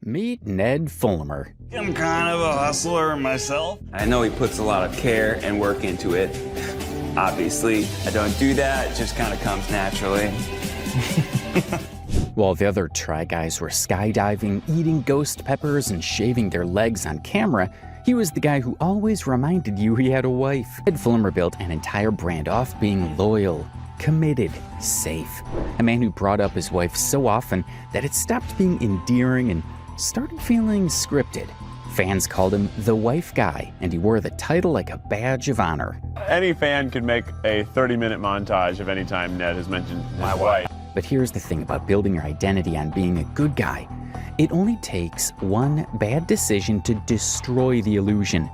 Meet Ned Fulmer. I'm kind of a hustler myself. I know he puts a lot of care and work into it. Obviously, I don't do that, it just kind of comes naturally. While the other Try Guys were skydiving, eating ghost peppers, and shaving their legs on camera, he was the guy who always reminded you he had a wife. Ned Fulmer built an entire brand off being loyal, committed, safe. A man who brought up his wife so often that it stopped being endearing and started feeling scripted. Fans called him the wife guy, and he wore the title like a badge of honor. Any fan could make a 30-minute montage of any time Ned has mentioned his wife. But here's the thing about building your identity on being a good guy. It only takes one bad decision to destroy the illusion.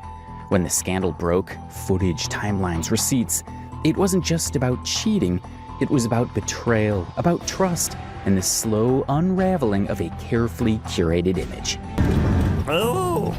When the scandal broke, footage, timelines, receipts, it wasn't just about cheating, it was about betrayal, about trust, and the slow unraveling of a carefully curated image. Oh,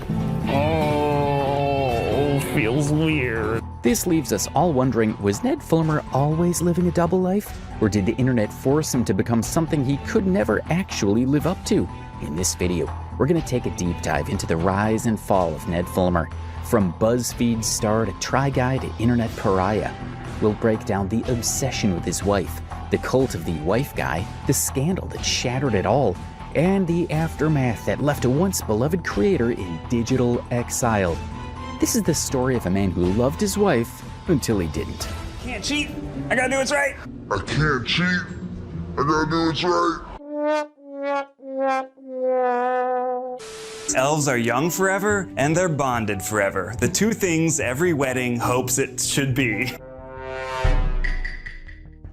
feels weird. This leaves us all wondering, was Ned Fulmer always living a double life? Or did the internet force him to become something he could never actually live up to? In this video, we're going to take a deep dive into the rise and fall of Ned Fulmer. From BuzzFeed star to Try Guy to internet pariah. We'll break down the obsession with his wife, the cult of the wife guy, the scandal that shattered it all, and the aftermath that left a once beloved creator in digital exile. This is the story of a man who loved his wife until he didn't. Can't cheat. I gotta do what's right. I can't cheat. I gotta do what's right. Elves are young forever and they're bonded forever. The two things every wedding hopes it should be.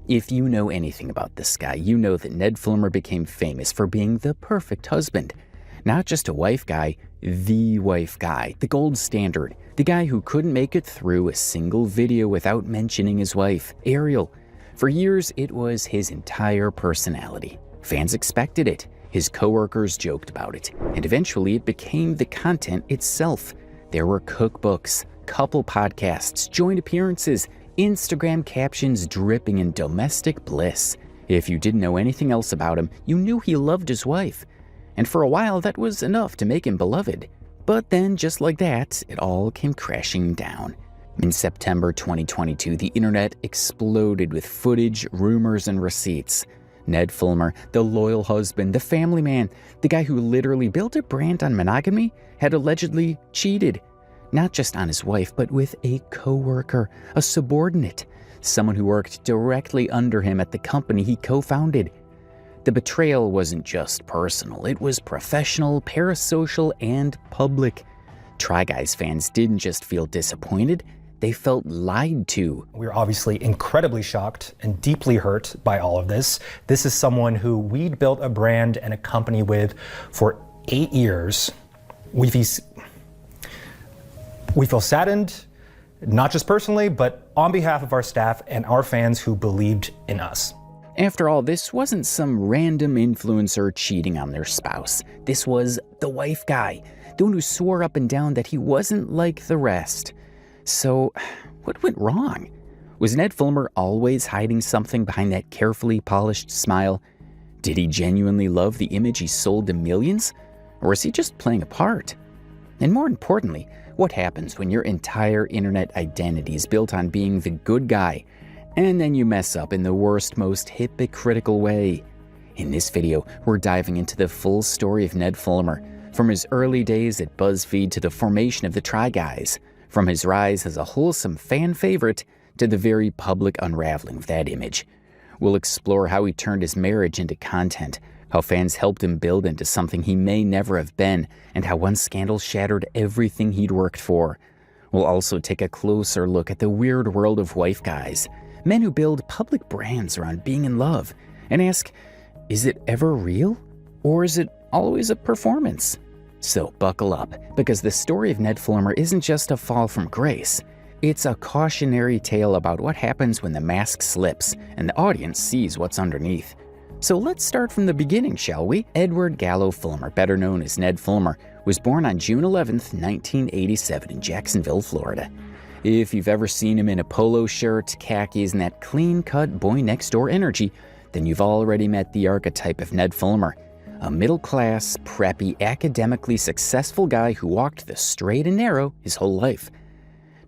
If you know anything about this guy, you know that Ned Fulmer became famous for being the perfect husband. Not just a wife guy, the wife guy, the gold standard, the guy who couldn't make it through a single video without mentioning his wife, Ariel. For years, it was his entire personality. Fans expected it, his coworkers joked about it, and eventually it became the content itself. There were cookbooks, couple podcasts, joint appearances, Instagram captions dripping in domestic bliss. If you didn't know anything else about him, you knew he loved his wife. And for a while, that was enough to make him beloved. But then, just like that, it all came crashing down. In September 2022, the internet exploded with footage, rumors, and receipts. Ned Fulmer, the loyal husband, the family man, the guy who literally built a brand on monogamy, had allegedly cheated. Not just on his wife, but with a coworker, a subordinate, someone who worked directly under him at the company he co-founded. The betrayal wasn't just personal, it was professional, parasocial, and public. Try Guys fans didn't just feel disappointed, they felt lied to. We're obviously incredibly shocked and deeply hurt by all of this. This is someone who we'd built a brand and a company with for 8 years. We feel saddened, not just personally, but on behalf of our staff and our fans who believed in us. After all, this wasn't some random influencer cheating on their spouse. This was the wife guy, the one who swore up and down that he wasn't like the rest. So, what went wrong? Was Ned Fulmer always hiding something behind that carefully polished smile? Did he genuinely love the image he sold to millions? Or was he just playing a part? And more importantly, what happens when your entire internet identity is built on being the good guy, and then you mess up in the worst, most hypocritical way? In this video, we're diving into the full story of Ned Fulmer, from his early days at BuzzFeed to the formation of the Try Guys, from his rise as a wholesome fan favorite to the very public unraveling of that image. We'll explore how he turned his marriage into content, how fans helped him build into something he may never have been, and how one scandal shattered everything he'd worked for. We'll also take a closer look at the weird world of wife guys, men who build public brands around being in love, and ask, is it ever real? Or is it always a performance? So buckle up, because the story of Ned Fulmer isn't just a fall from grace. It's a cautionary tale about what happens when the mask slips and the audience sees what's underneath. So let's start from the beginning, shall we? Edward Gallo Fulmer, better known as Ned Fulmer, was born on June 11th, 1987 in Jacksonville, Florida. If you've ever seen him in a polo shirt, khakis, and that clean-cut boy-next-door energy, then you've already met the archetype of Ned Fulmer. a middle-class, preppy, academically successful guy who walked the straight and narrow his whole life.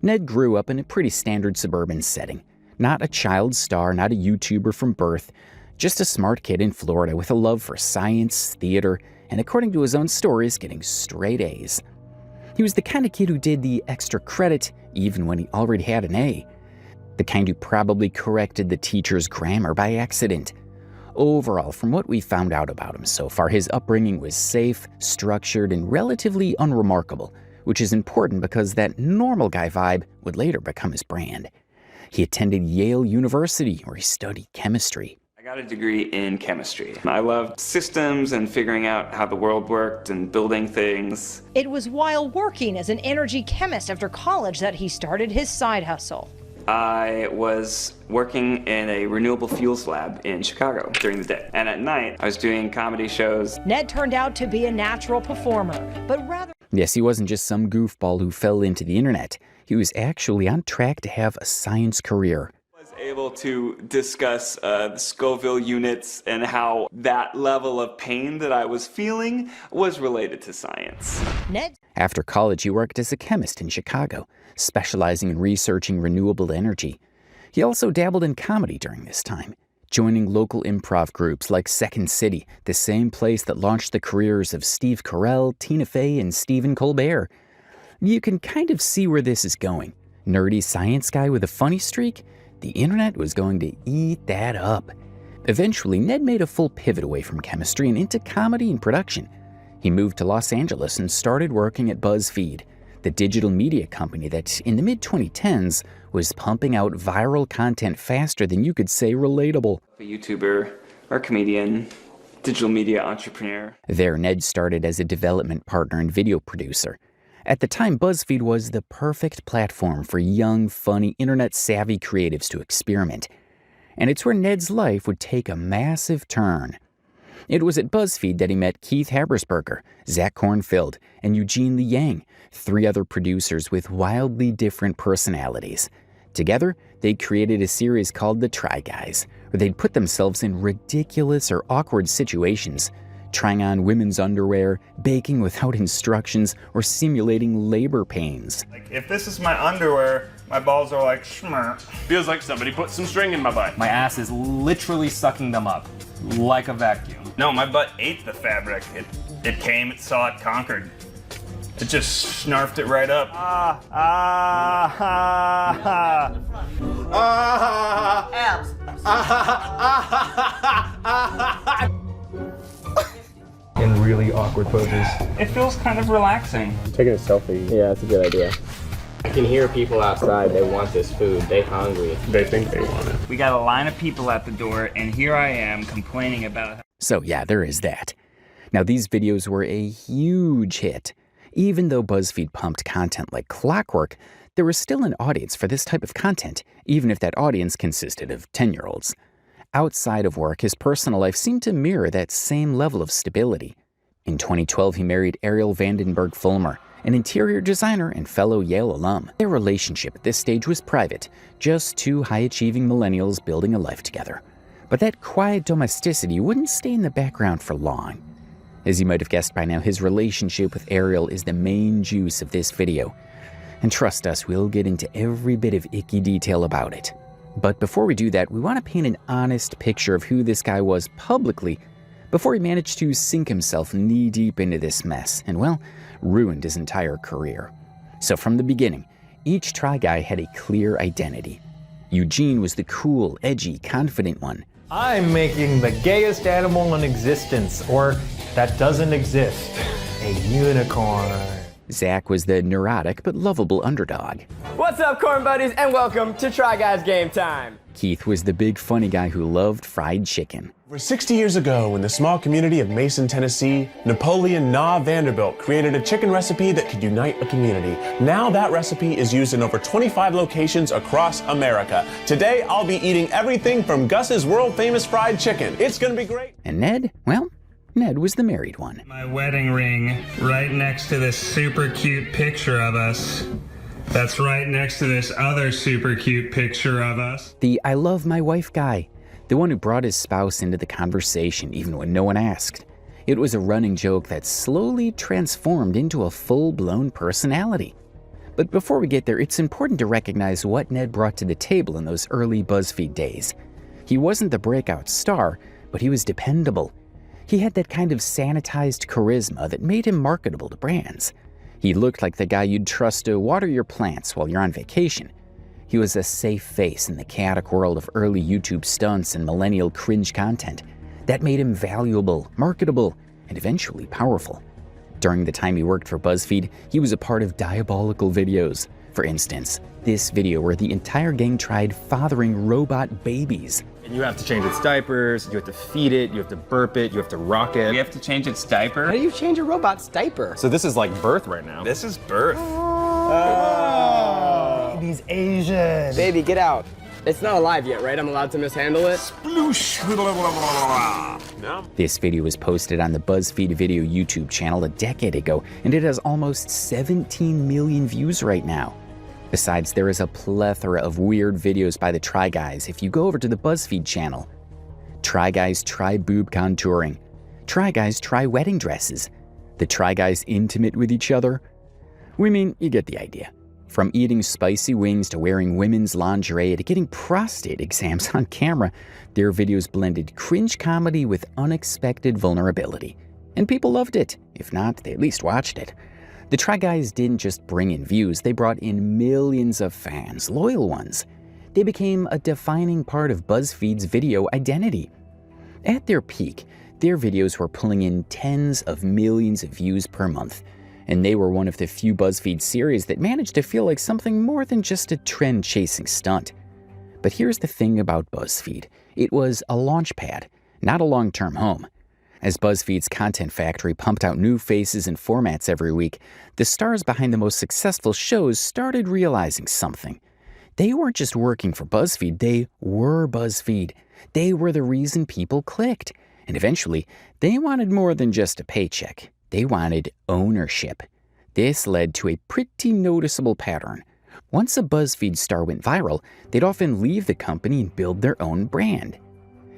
Ned grew up in a pretty standard suburban setting. Not a child star, not a YouTuber from birth, just a smart kid in Florida with a love for science, theater, and according to his own stories, getting straight A's. He was the kind of kid who did the extra credit even when he already had an A. The kind who probably corrected the teacher's grammar by accident. Overall, from what we found out about him so far, his upbringing was safe, structured, and relatively unremarkable, which is important because that normal guy vibe would later become his brand. He attended Yale University, where he studied chemistry. I got a degree in chemistry. I loved systems and figuring out how the world worked and building things. It was while working as an energy chemist after college that he started his side hustle. I was working in a renewable fuels lab in Chicago during the day. And at night, I was doing comedy shows. Ned turned out to be a natural performer, but rather... Yes, he wasn't just some goofball who fell into the internet. He was actually on track to have a science career. I was able to discuss the Scoville units and how that level of pain that I was feeling was related to science. Ned... After college, he worked as a chemist in Chicago, specializing in researching renewable energy. He also dabbled in comedy during this time, joining local improv groups like Second City, the same place that launched the careers of Steve Carell, Tina Fey, and Stephen Colbert. You can kind of see where this is going. Nerdy science guy with a funny streak? The internet was going to eat that up. Eventually, Ned made a full pivot away from chemistry and into comedy and production. He moved to Los Angeles and started working at BuzzFeed, the digital media company that, in the mid-2010s, was pumping out viral content faster than you could say relatable. A YouTuber or comedian, digital media entrepreneur. There, Ned started as a development partner and video producer. At the time, BuzzFeed was the perfect platform for young, funny, internet-savvy creatives to experiment. And it's where Ned's life would take a massive turn. It was at BuzzFeed that he met Keith Habersberger, Zach Kornfield, and Eugene Liang, 3 other producers with wildly different personalities. Together, they created a series called The Try Guys, where they'd put themselves in ridiculous or awkward situations, trying on women's underwear, baking without instructions, or simulating labor pains. Like, if this is my underwear, my balls are like schmurr. Feels like somebody put some string in my butt. My ass is literally sucking them up, like a vacuum. No, my butt ate the fabric. It came, it saw, it conquered. It just snarfed it right up. In really awkward poses. It feels kind of relaxing. Taking a selfie. Yeah, that's a good idea. I can hear people outside. They want this food. They hungry. They think they want it. We got a line of people at the door, and here I am complaining about... So yeah, there is that. Now, these videos were a huge hit. Even though BuzzFeed pumped content like clockwork, there was still an audience for this type of content, even if that audience consisted of 10-year-olds. Outside of work, his personal life seemed to mirror that same level of stability. In 2012, he married Ariel Vandenberg Fulmer, an interior designer and fellow Yale alum. Their relationship at this stage was private, just 2 high-achieving millennials building a life together. But that quiet domesticity wouldn't stay in the background for long. As you might have guessed by now, his relationship with Ariel is the main juice of this video. And trust us, we'll get into every bit of icky detail about it. But before we do that, we want to paint an honest picture of who this guy was publicly before he managed to sink himself knee-deep into this mess and, well, ruined his entire career. So from the beginning, each Try Guy had a clear identity. Eugene was the cool, edgy, confident one. I'm making the gayest animal in existence, or that doesn't exist, a unicorn. Zach was the neurotic but lovable underdog. What's up, corn buddies, and welcome to Try Guys Game Time. Keith was the big funny guy who loved fried chicken. Over 60 years ago, in the small community of Mason, Tennessee, Napoleon Na Vanderbilt created a chicken recipe that could unite a community. Now that recipe is used in over 25 locations across America. Today, I'll be eating everything from Gus's world-famous fried chicken. It's gonna be great. And Ned? Well, Ned was the married one. My wedding ring right next to this super cute picture of us. That's right next to this other super cute picture of us. The I love my wife guy. The one who brought his spouse into the conversation even when no one asked. It was a running joke that slowly transformed into a full-blown personality. But before we get there, it's important to recognize what Ned brought to the table in those early BuzzFeed days. He wasn't the breakout star, but he was dependable. He had that kind of sanitized charisma that made him marketable to brands. He looked like the guy you'd trust to water your plants while you're on vacation. He was a safe face in the chaotic world of early YouTube stunts and millennial cringe content. That made him valuable, marketable, and eventually powerful. During the time he worked for BuzzFeed, he was a part of diabolical videos. For instance, this video where the entire gang tried fathering robot babies. And you have to change its diapers, you have to feed it, you have to burp it, you have to rock it. We have to change its diaper? How do you change a robot's diaper? So this is like birth right now. This is birth. Oh. Baby's Asian. Baby, get out. It's not alive yet, right? I'm allowed to mishandle it? Sploosh. No. This video was posted on the BuzzFeed Video YouTube channel a decade ago, and it has almost 17 million views right now. Besides, there is a plethora of weird videos by the Try Guys if you go over to the BuzzFeed channel. Try Guys try boob contouring. Try Guys try wedding dresses. The Try Guys intimate with each other. We mean, you get the idea. From eating spicy wings to wearing women's lingerie to getting prostate exams on camera, their videos blended cringe comedy with unexpected vulnerability. And people loved it. If not, they at least watched it. The Try Guys didn't just bring in views, they brought in millions of fans, loyal ones. They became a defining part of BuzzFeed's video identity. At their peak, their videos were pulling in tens of millions of views per month. And they were one of the few BuzzFeed series that managed to feel like something more than just a trend-chasing stunt. But here's the thing about BuzzFeed. It was a launchpad, not a long-term home. As BuzzFeed's content factory pumped out new faces and formats every week, the stars behind the most successful shows started realizing something. They weren't just working for BuzzFeed, they were BuzzFeed. They were the reason people clicked. And eventually, they wanted more than just a paycheck. They wanted ownership. This led to a pretty noticeable pattern. Once a BuzzFeed star went viral, they'd often leave the company and build their own brand.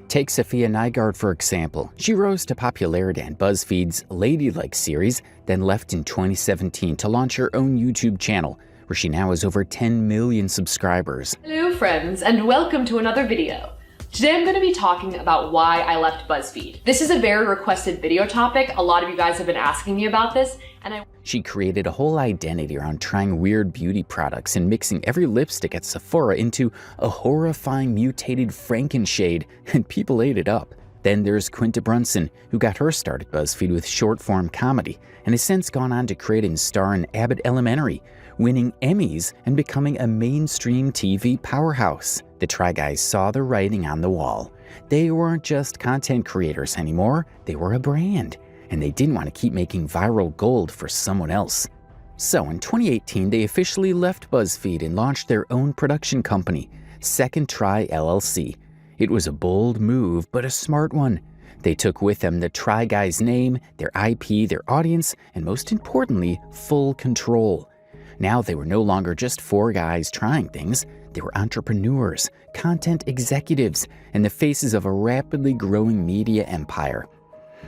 Take Sophia Nygaard, for example. She rose to popularity on BuzzFeed's Ladylike series, then left in 2017 to launch her own YouTube channel, where she now has over 10 million subscribers. Hello friends, and welcome to another video. Today I'm going to be talking about why I left BuzzFeed. This is a very requested video topic. A lot of you guys have been asking me about this, and She created a whole identity around trying weird beauty products and mixing every lipstick at Sephora into a horrifying mutated Frankenshade, and people ate it up. Then there's Quinta Brunson, who got her start at BuzzFeed with short-form comedy, and has since gone on to create and star in Abbott Elementary, winning Emmys and becoming a mainstream TV powerhouse. The Try Guys saw the writing on the wall. They weren't just content creators anymore, they were a brand, and they didn't want to keep making viral gold for someone else. So in 2018, they officially left BuzzFeed and launched their own production company, Second Try LLC. It was a bold move, but a smart one. They took with them the Try Guys name, their IP, their audience, and most importantly, full control. Now they were no longer just four guys trying things. They were entrepreneurs, content executives, and the faces of a rapidly growing media empire.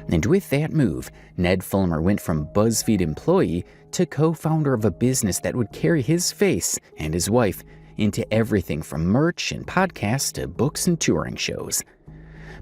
And with that move, Ned Fulmer went from BuzzFeed employee to co-founder of a business that would carry his face and his wife into everything from merch and podcasts to books and touring shows.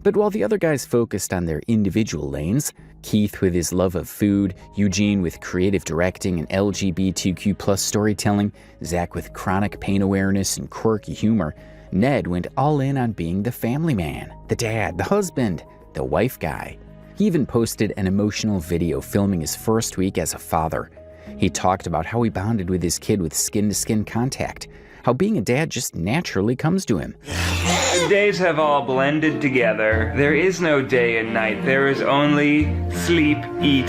But while the other guys focused on their individual lanes, Keith with his love of food, Eugene with creative directing and LGBTQ+ storytelling, Zach with chronic pain awareness and quirky humor, Ned went all in on being the family man, the dad, the husband, the wife guy. He even posted an emotional video filming his first week as a father. He talked about how he bonded with his kid with skin-to-skin contact, how being a dad just naturally comes to him. The days have all blended together. There is no day and night. There is only sleep, eat,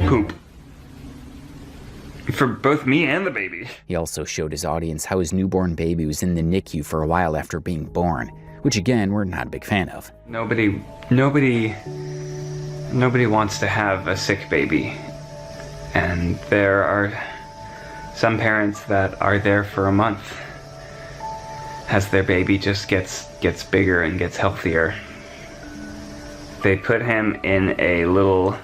poop. For both me and the baby. He also showed his audience how his newborn baby was in the NICU for a while after being born, which again, we're not a big fan of. Nobody wants to have a sick baby. And there are some parents that are there for a month as their baby just gets bigger and gets healthier. They put him in a little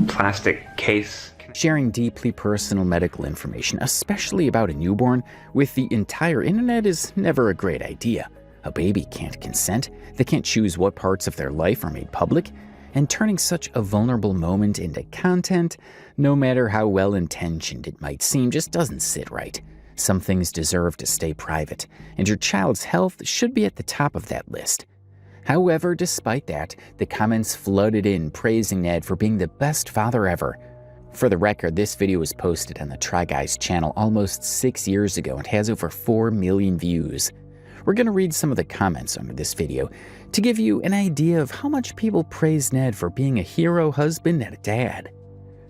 plastic case. Sharing deeply personal medical information, especially about a newborn, with the entire internet is never a great idea. A baby can't consent, they can't choose what parts of their life are made public, and turning such a vulnerable moment into content, no matter how well-intentioned it might seem, just doesn't sit right. Some things deserve to stay private, and your child's health should be at the top of that list. However, despite that, the comments flooded in praising Ned for being the best father ever. For the record, this video was posted on the Try Guys channel almost 6 years ago and has over 4 million views. We're going to read some of the comments under this video to give you an idea of how much people praise Ned for being a hero husband and a dad.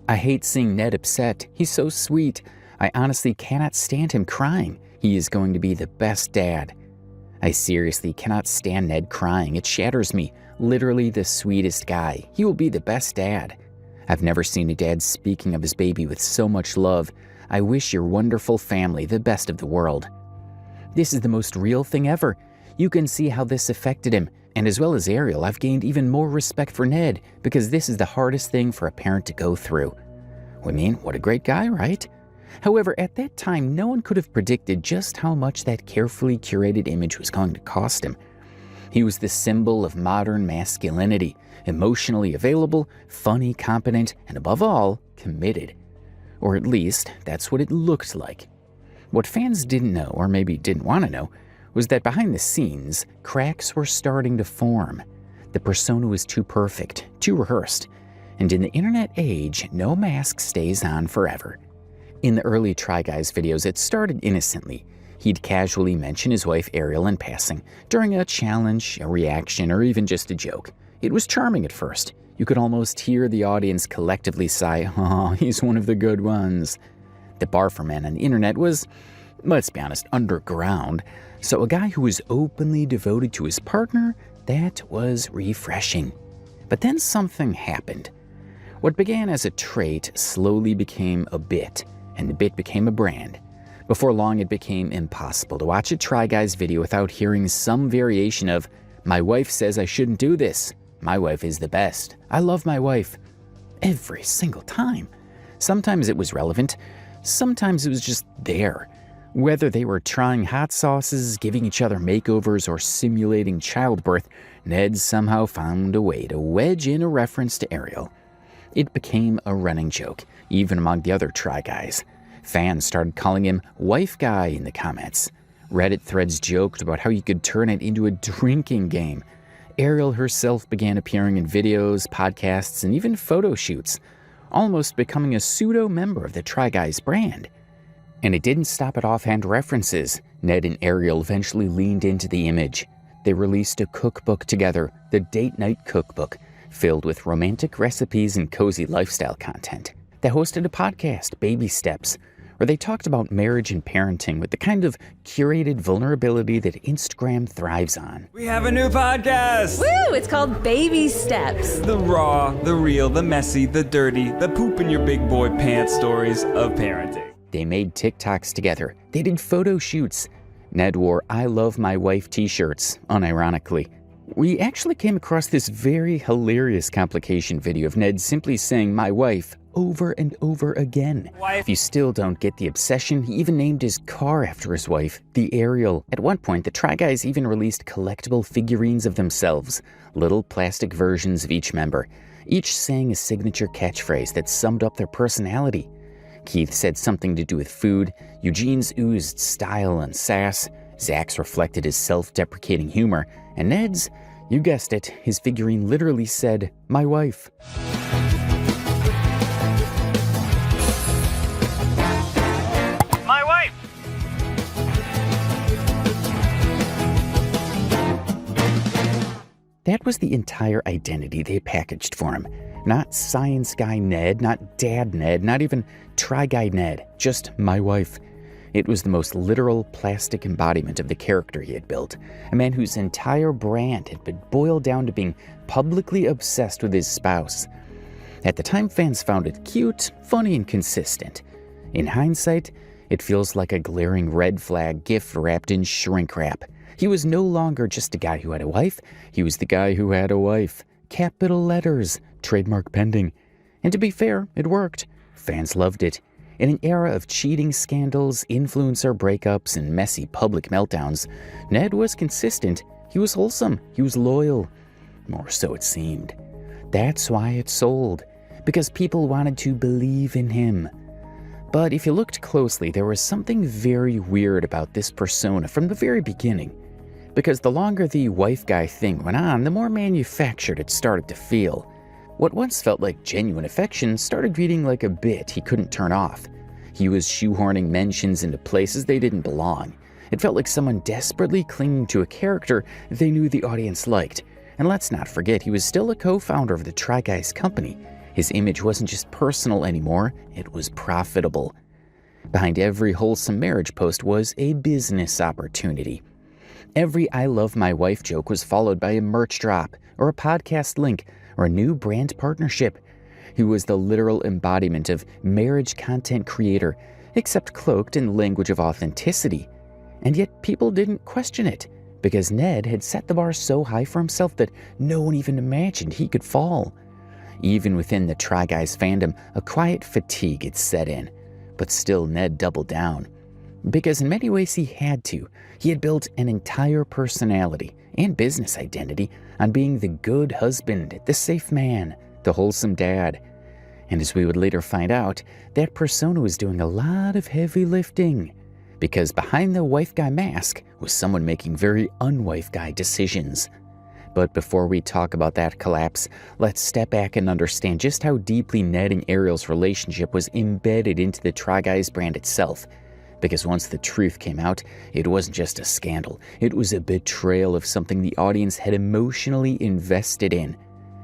I hate seeing Ned upset. He's so sweet. I honestly cannot stand him crying. He is going to be the best dad. I seriously cannot stand Ned crying. It shatters me. Literally the sweetest guy. He will be the best dad. I've never seen a dad speaking of his baby with so much love. I wish your wonderful family the best of the world. This is the most real thing ever. You can see how this affected him. And as well as Ariel, I've gained even more respect for Ned because this is the hardest thing for a parent to go through. I mean, what a great guy, right? However, at that time, no one could have predicted just how much that carefully curated image was going to cost him. He was the symbol of modern masculinity, emotionally available, funny, competent, and above all, committed. Or at least, that's what it looked like. What fans didn't know, or maybe didn't want to know, was that behind the scenes, cracks were starting to form. The persona was too perfect, too rehearsed, and in the internet age, no mask stays on forever. In the early Try Guys videos, it started innocently. He'd casually mention his wife Ariel in passing, during a challenge, a reaction, or even just a joke. It was charming at first. You could almost hear the audience collectively sigh, "Oh, he's one of the good ones." The bar for men on the internet was, let's be honest, underground. So a guy who was openly devoted to his partner, that was refreshing. But then something happened. What began as a trait slowly became a bit, and the bit became a brand. Before long, it became impossible to watch a Try Guys video without hearing some variation of, "My wife says I shouldn't do this. My wife is the best. I love my wife." Every single time. Sometimes it was relevant. Sometimes it was just there. Whether they were trying hot sauces, giving each other makeovers, or simulating childbirth, Ned somehow found a way to wedge in a reference to Ariel. It became a running joke, even among the other Try Guys. Fans started calling him Wife Guy in the comments. Reddit threads joked about how you could turn it into a drinking game. Ariel herself began appearing in videos, podcasts, and even photo shoots, almost becoming a pseudo-member of the Try Guys brand. And it didn't stop at offhand references. Ned and Ariel eventually leaned into the image. They released a cookbook together, the Date Night Cookbook, filled with romantic recipes and cozy lifestyle content. They hosted a podcast, Baby Steps, where they talked about marriage and parenting with the kind of curated vulnerability that Instagram thrives on. We have a new podcast! Woo! It's called Baby Steps. The raw, the real, the messy, the dirty, the poop in your big boy pants stories of parenting. They made TikToks together. They did photo shoots. Ned wore I Love My Wife t-shirts, unironically. We actually came across this very hilarious complication video of Ned simply saying "my wife" over and over again. If you still don't get the obsession, he even named his car after his wife, the Ariel. At one point, the Try Guys even released collectible figurines of themselves, little plastic versions of each member, each saying a signature catchphrase that summed up their personality. Keith said something to do with food, Eugene's oozed style and sass, Zach's reflected his self-deprecating humor, and Ned's, you guessed it, his figurine literally said, "my wife." My wife! That was the entire identity they packaged for him. Not Science Guy Ned, not Dad Ned, not even Try Guy Ned, just my wife. It was the most literal plastic embodiment of the character he had built, a man whose entire brand had been boiled down to being publicly obsessed with his spouse. At the time, fans found it cute, funny, and consistent. In hindsight, it feels like a glaring red flag gift wrapped in shrink wrap. He was no longer just a guy who had a wife. He was the guy who had a wife. Capital letters, trademark pending. And to be fair, it worked. Fans loved it. In an era of cheating scandals, influencer breakups, and messy public meltdowns, Ned was consistent. He was wholesome. He was loyal. Or so it seemed. That's why it sold. Because people wanted to believe in him. But if you looked closely, there was something very weird about this persona from the very beginning. Because the longer the wife guy thing went on, the more manufactured it started to feel. What once felt like genuine affection started reading like a bit he couldn't turn off. He was shoehorning mentions into places they didn't belong. It felt like someone desperately clinging to a character they knew the audience liked. And let's not forget, he was still a co-founder of the Try Guys company. His image wasn't just personal anymore, it was profitable. Behind every wholesome marriage post was a business opportunity. Every I love my wife joke was followed by a merch drop, or a podcast link, or a new brand partnership. He was the literal embodiment of marriage content creator, except cloaked in the language of authenticity. And yet people didn't question it, because Ned had set the bar so high for himself that no one even imagined he could fall. Even within the Try Guys fandom, a quiet fatigue had set in. But still, Ned doubled down. Because in many ways he had to. He had built an entire personality and business identity on being the good husband, the safe man, the wholesome dad. And as we would later find out, that persona was doing a lot of heavy lifting. Because behind the wife guy mask was someone making very unwife guy decisions. But before we talk about that collapse, let's step back and understand just how deeply Ned and Ariel's relationship was embedded into the Try Guys brand itself. Because once the truth came out, it wasn't just a scandal, it was a betrayal of something the audience had emotionally invested in.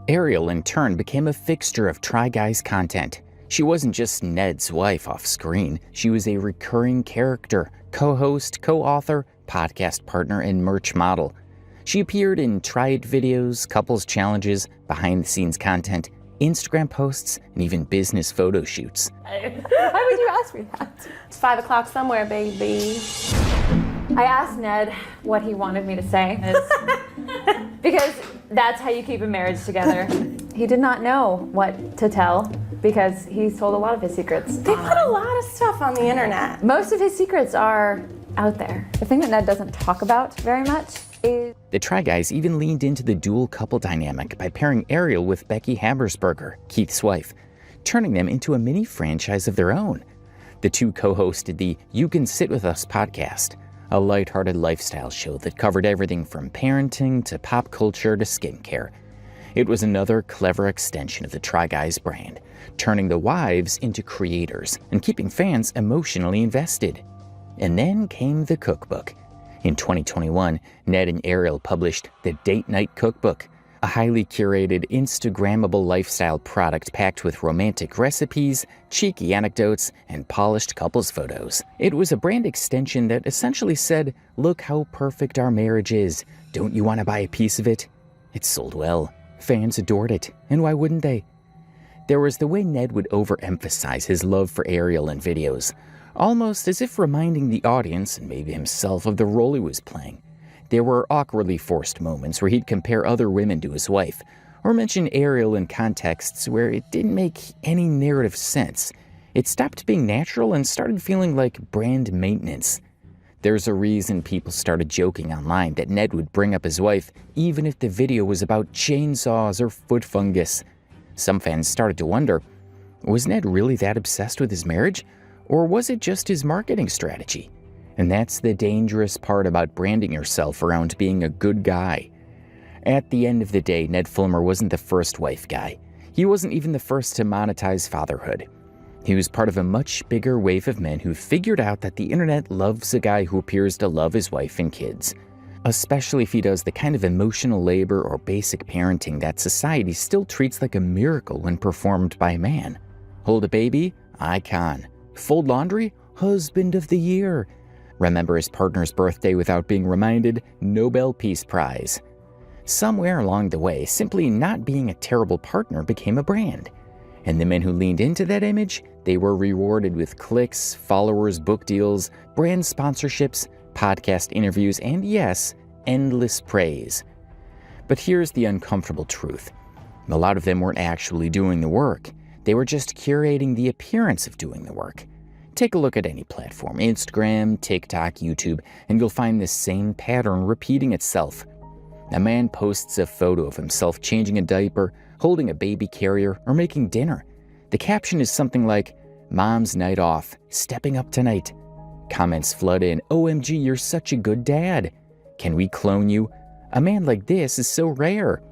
Ariel, in turn, became a fixture of Try Guys content. She wasn't just Ned's wife off screen, she was a recurring character, co-host, co-author, podcast partner, and merch model. She appeared in Try It videos, couples challenges, behind-the-scenes content, Instagram posts, and even business photo shoots. Why would you ask me that? It's 5 o'clock somewhere, baby. I asked Ned what he wanted me to say. Because that's how you keep a marriage together. He did not know what to tell because he's told a lot of his secrets. They put a lot of stuff on the internet. Most of his secrets are out there. The thing that Ned doesn't talk about very much is... The Try Guys even leaned into the dual couple dynamic by pairing Ariel with Becky Habersberger, Keith's wife, turning them into a mini franchise of their own. The two co-hosted the You Can Sit With Us podcast, a lighthearted lifestyle show that covered everything from parenting to pop culture to skincare. It was another clever extension of the Try Guys brand, turning the wives into creators and keeping fans emotionally invested. And then came the cookbook. In 2021, Ned and Ariel published the Date Night Cookbook, a highly curated, Instagrammable lifestyle product packed with romantic recipes, cheeky anecdotes, and polished couples photos. It was a brand extension that essentially said, "Look how perfect our marriage is. Don't you want to buy a piece of it?" It sold well. Fans adored it, and why wouldn't they? There was the way Ned would overemphasize his love for Ariel in videos, almost as if reminding the audience, and maybe himself, of the role he was playing. There were awkwardly forced moments where he'd compare other women to his wife, or mention Ariel in contexts where it didn't make any narrative sense. It stopped being natural and started feeling like brand maintenance. There's a reason people started joking online that Ned would bring up his wife even if the video was about chainsaws or foot fungus. Some fans started to wonder, was Ned really that obsessed with his marriage? Or was it just his marketing strategy? And that's the dangerous part about branding yourself around being a good guy. At the end of the day, Ned Fulmer wasn't the first wife guy. He wasn't even the first to monetize fatherhood. He was part of a much bigger wave of men who figured out that the internet loves a guy who appears to love his wife and kids, especially if he does the kind of emotional labor or basic parenting that society still treats like a miracle when performed by a man. Hold a baby? Icon. Fold laundry? Husband of the Year. Remember his partner's birthday without being reminded? Nobel Peace Prize. Somewhere along the way, simply not being a terrible partner became a brand. And the men who leaned into that image, they were rewarded with clicks, followers, book deals, brand sponsorships, podcast interviews, and yes, endless praise. But here's the uncomfortable truth. A lot of them weren't actually doing the work. They were just curating the appearance of doing the work. Take a look at any platform, Instagram, TikTok, YouTube, and you'll find this same pattern repeating itself. A man posts a photo of himself changing a diaper, holding a baby carrier, or making dinner. The caption is something like, "Mom's night off, stepping up tonight." Comments flood in, "OMG, you're such a good dad. Can we clone you? A man like this is so rare."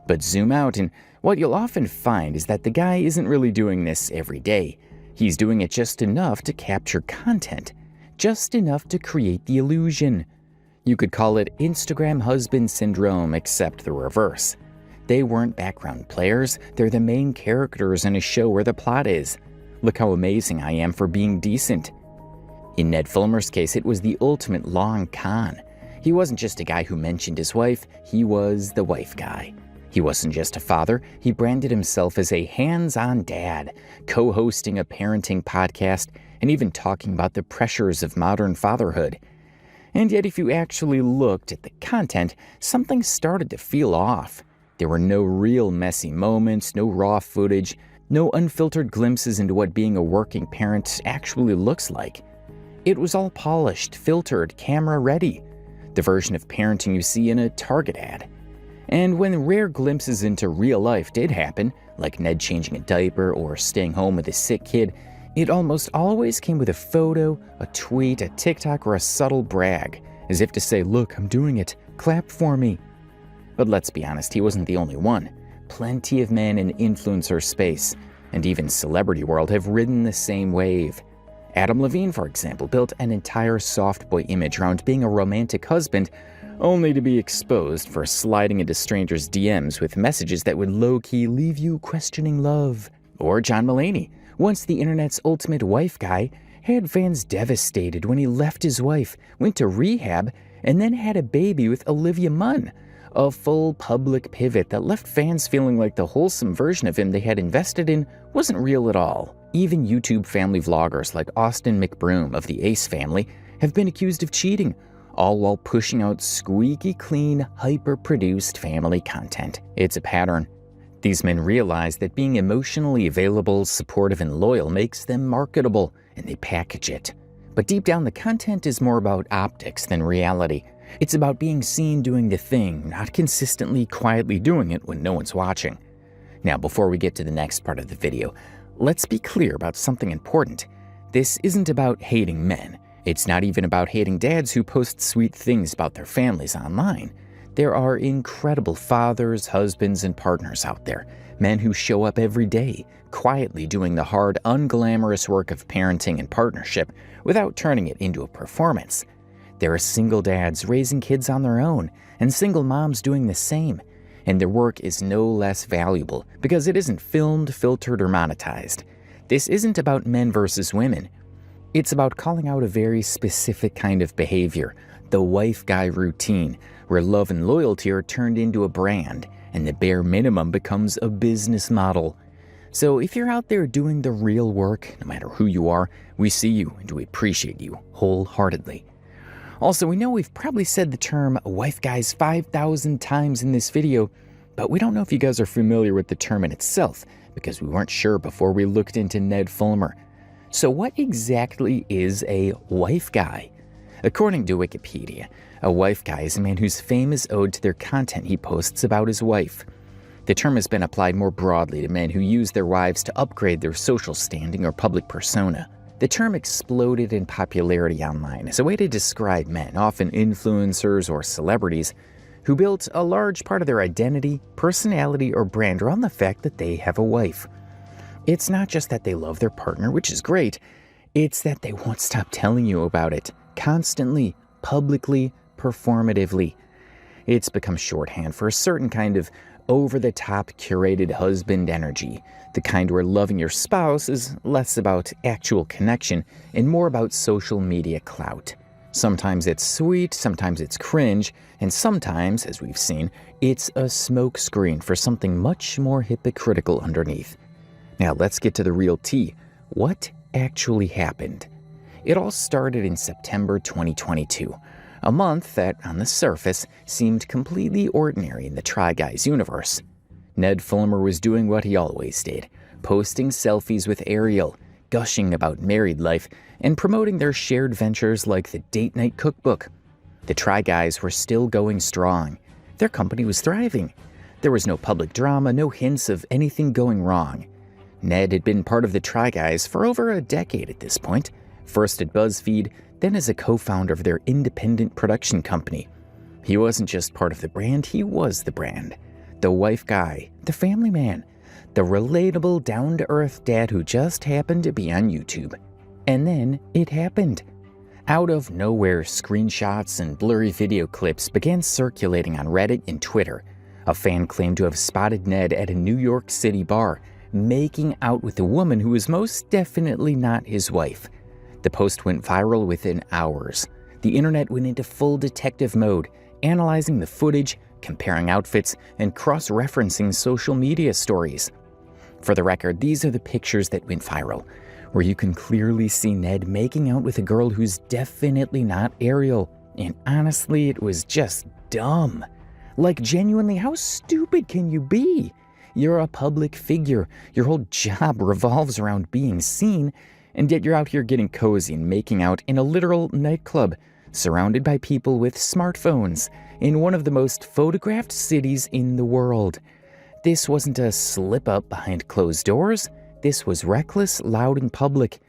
But zoom out, and what you'll often find is that the guy isn't really doing this every day. He's doing it just enough to capture content, just enough to create the illusion. You could call it Instagram husband syndrome, except the reverse. They weren't background players, they're the main characters in a show where the plot is. Look how amazing I am for being decent. In Ned Fulmer's case, it was the ultimate long con. He wasn't just a guy who mentioned his wife, he was the wife guy. He wasn't just a father, he branded himself as a hands-on dad, co-hosting a parenting podcast, and even talking about the pressures of modern fatherhood. And yet, if you actually looked at the content, something started to feel off. There were no real messy moments, no raw footage, no unfiltered glimpses into what being a working parent actually looks like. It was all polished, filtered, camera-ready. The version of parenting you see in a Target ad. And when rare glimpses into real life did happen, like Ned changing a diaper or staying home with a sick kid, it almost always came with a photo, a tweet, a TikTok, or a subtle brag, as if to say, "Look, I'm doing it, clap for me." But let's be honest, he wasn't the only one. Plenty of men in influencer space, and even celebrity world, have ridden the same wave. Adam Levine, for example, built an entire soft boy image around being a romantic husband, only to be exposed for sliding into strangers' DMs with messages that would low-key leave you questioning love. Or John Mulaney, once the internet's ultimate wife guy, had fans devastated when he left his wife, went to rehab, and then had a baby with Olivia Munn. A full public pivot that left fans feeling like the wholesome version of him they had invested in wasn't real at all. Even YouTube family vloggers like Austin McBroom of the Ace family have been accused of cheating, all while pushing out squeaky clean, hyper-produced family content. It's a pattern. These men realize that being emotionally available, supportive, and loyal makes them marketable, and they package it. But deep down, the content is more about optics than reality. It's about being seen doing the thing, not consistently, quietly doing it when no one's watching. Now, before we get to the next part of the video, let's be clear about something important. This isn't about hating men. It's not even about hating dads who post sweet things about their families online. There are incredible fathers, husbands, and partners out there, men who show up every day, quietly doing the hard, unglamorous work of parenting and partnership without turning it into a performance. There are single dads raising kids on their own, and single moms doing the same. And their work is no less valuable because it isn't filmed, filtered, or monetized. This isn't about men versus women. It's about calling out a very specific kind of behavior, the wife guy routine, where love and loyalty are turned into a brand, and the bare minimum becomes a business model. So if you're out there doing the real work, no matter who you are, we see you and we appreciate you wholeheartedly. Also, we know we've probably said the term wife guys 5,000 times in this video, but we don't know if you guys are familiar with the term in itself, because we weren't sure before we looked into Ned Fulmer. So what exactly is a wife guy? According to Wikipedia, a wife guy is a man whose fame is owed to their content he posts about his wife. The term has been applied more broadly to men who use their wives to upgrade their social standing or public persona. The term exploded in popularity online as a way to describe men, often influencers or celebrities, who built a large part of their identity, personality, or brand around the fact that they have a wife. It's not just that they love their partner, which is great, it's that they won't stop telling you about it, constantly, publicly, performatively. It's become shorthand for a certain kind of over-the-top curated husband energy, the kind where loving your spouse is less about actual connection and more about social media clout. Sometimes it's sweet, sometimes it's cringe, and sometimes, as we've seen, it's a smokescreen for something much more hypocritical underneath. Now let's get to the real tea. What actually happened? It all started in September 2022. A month that, on the surface, seemed completely ordinary in the Try Guys universe. Ned Fulmer was doing what he always did, posting selfies with Ariel, gushing about married life, and promoting their shared ventures like the date night cookbook. The Try Guys were still going strong. Their company was thriving. There was no public drama, no hints of anything going wrong. Ned had been part of the Try Guys for over a decade at this point, first at BuzzFeed, then as a co-founder of their independent production company. He wasn't just part of the brand, he was the brand. The wife guy, the family man, the relatable, down-to-earth dad who just happened to be on YouTube. And then it happened. Out of nowhere, screenshots and blurry video clips began circulating on Reddit and Twitter. A fan claimed to have spotted Ned at a New York City bar, making out with a woman who was most definitely not his wife. The post went viral within hours. The internet went into full detective mode, analyzing the footage, comparing outfits, and cross-referencing social media stories. For the record, these are the pictures that went viral, where you can clearly see Ned making out with a girl who's definitely not Ariel. And honestly, it was just dumb. Like, genuinely, how stupid can you be? You're a public figure. Your whole job revolves around being seen, and yet you're out here getting cozy and making out in a literal nightclub, surrounded by people with smartphones, in one of the most photographed cities in the world. This wasn't a slip-up behind closed doors. This was reckless, loud, and public.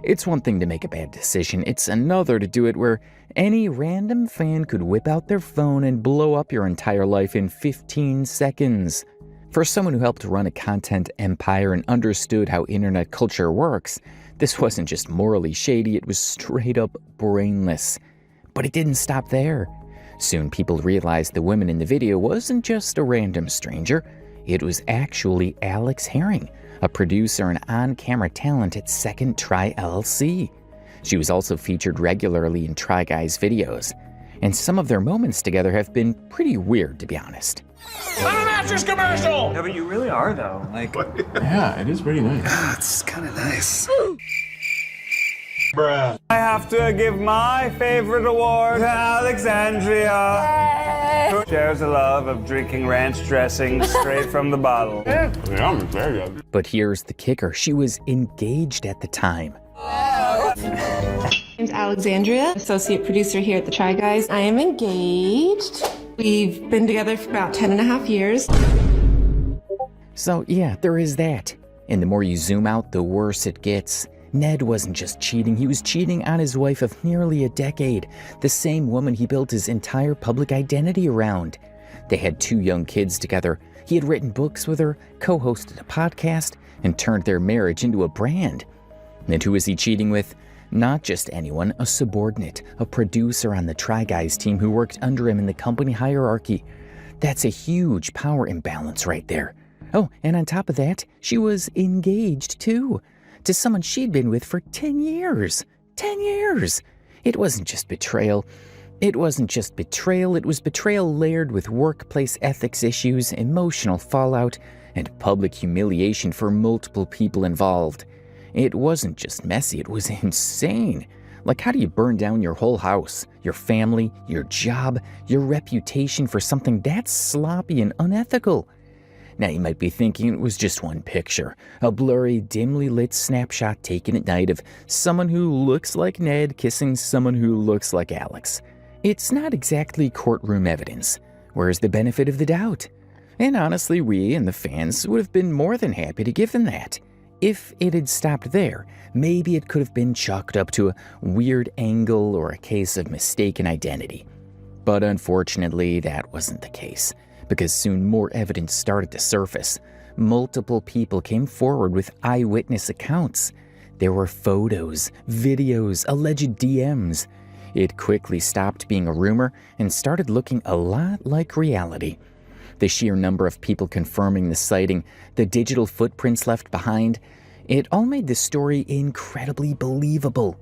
It's one thing to make a bad decision. It's another to do it where any random fan could whip out their phone and blow up your entire life in 15 seconds. For someone who helped run a content empire and understood how internet culture works, this wasn't just morally shady, it was straight up brainless. But it didn't stop there. Soon people realized the woman in the video wasn't just a random stranger. It was actually Alex Herring, a producer and on-camera talent at Second Try LLC. She was also featured regularly in Try Guys videos, and some of their moments together have been pretty weird, to be honest. I'm a mattress commercial! No, but you really are, though. Like, Yeah, it is pretty nice. it's kind of nice. Bruh. I have to give my favorite award to Alexandria, who shares a love of drinking ranch dressing straight from the bottle. Yeah, very good. But here's the kicker. She was engaged at the time. My name's Alexandria, associate producer here at the Try Guys. I am engaged. We've been together for about 10.5 years. So yeah, there is that. And the more you zoom out, the worse it gets. Ned wasn't just cheating, he was cheating on his wife of nearly a decade, the same woman he built his entire public identity around. They had 2 young kids together. He had written books with her, co-hosted a podcast, and turned their marriage into a brand. And who was he cheating with? Not just anyone, a subordinate, a producer on the Try Guys team who worked under him in the company hierarchy. That's a huge power imbalance right there. Oh, and on top of that, she was engaged too, to someone she'd been with for 10 years. 10 years! It wasn't just betrayal. It was betrayal layered with workplace ethics issues, emotional fallout, and public humiliation for multiple people involved. It wasn't just messy, it was insane. Like, how do you burn down your whole house, your family, your job, your reputation for something that's sloppy and unethical? Now you might be thinking it was just one picture, a blurry, dimly lit snapshot taken at night of someone who looks like Ned kissing someone who looks like Alex. It's not exactly courtroom evidence. Where's the benefit of the doubt? And honestly, we and the fans would have been more than happy to give them that. If it had stopped there, maybe it could have been chalked up to a weird angle or a case of mistaken identity. But unfortunately, that wasn't the case, because soon more evidence started to surface. Multiple people came forward with eyewitness accounts. There were photos, videos, alleged DMs. It quickly stopped being a rumor and started looking a lot like reality. The sheer number of people confirming the sighting, the digital footprints left behind, it all made the story incredibly believable.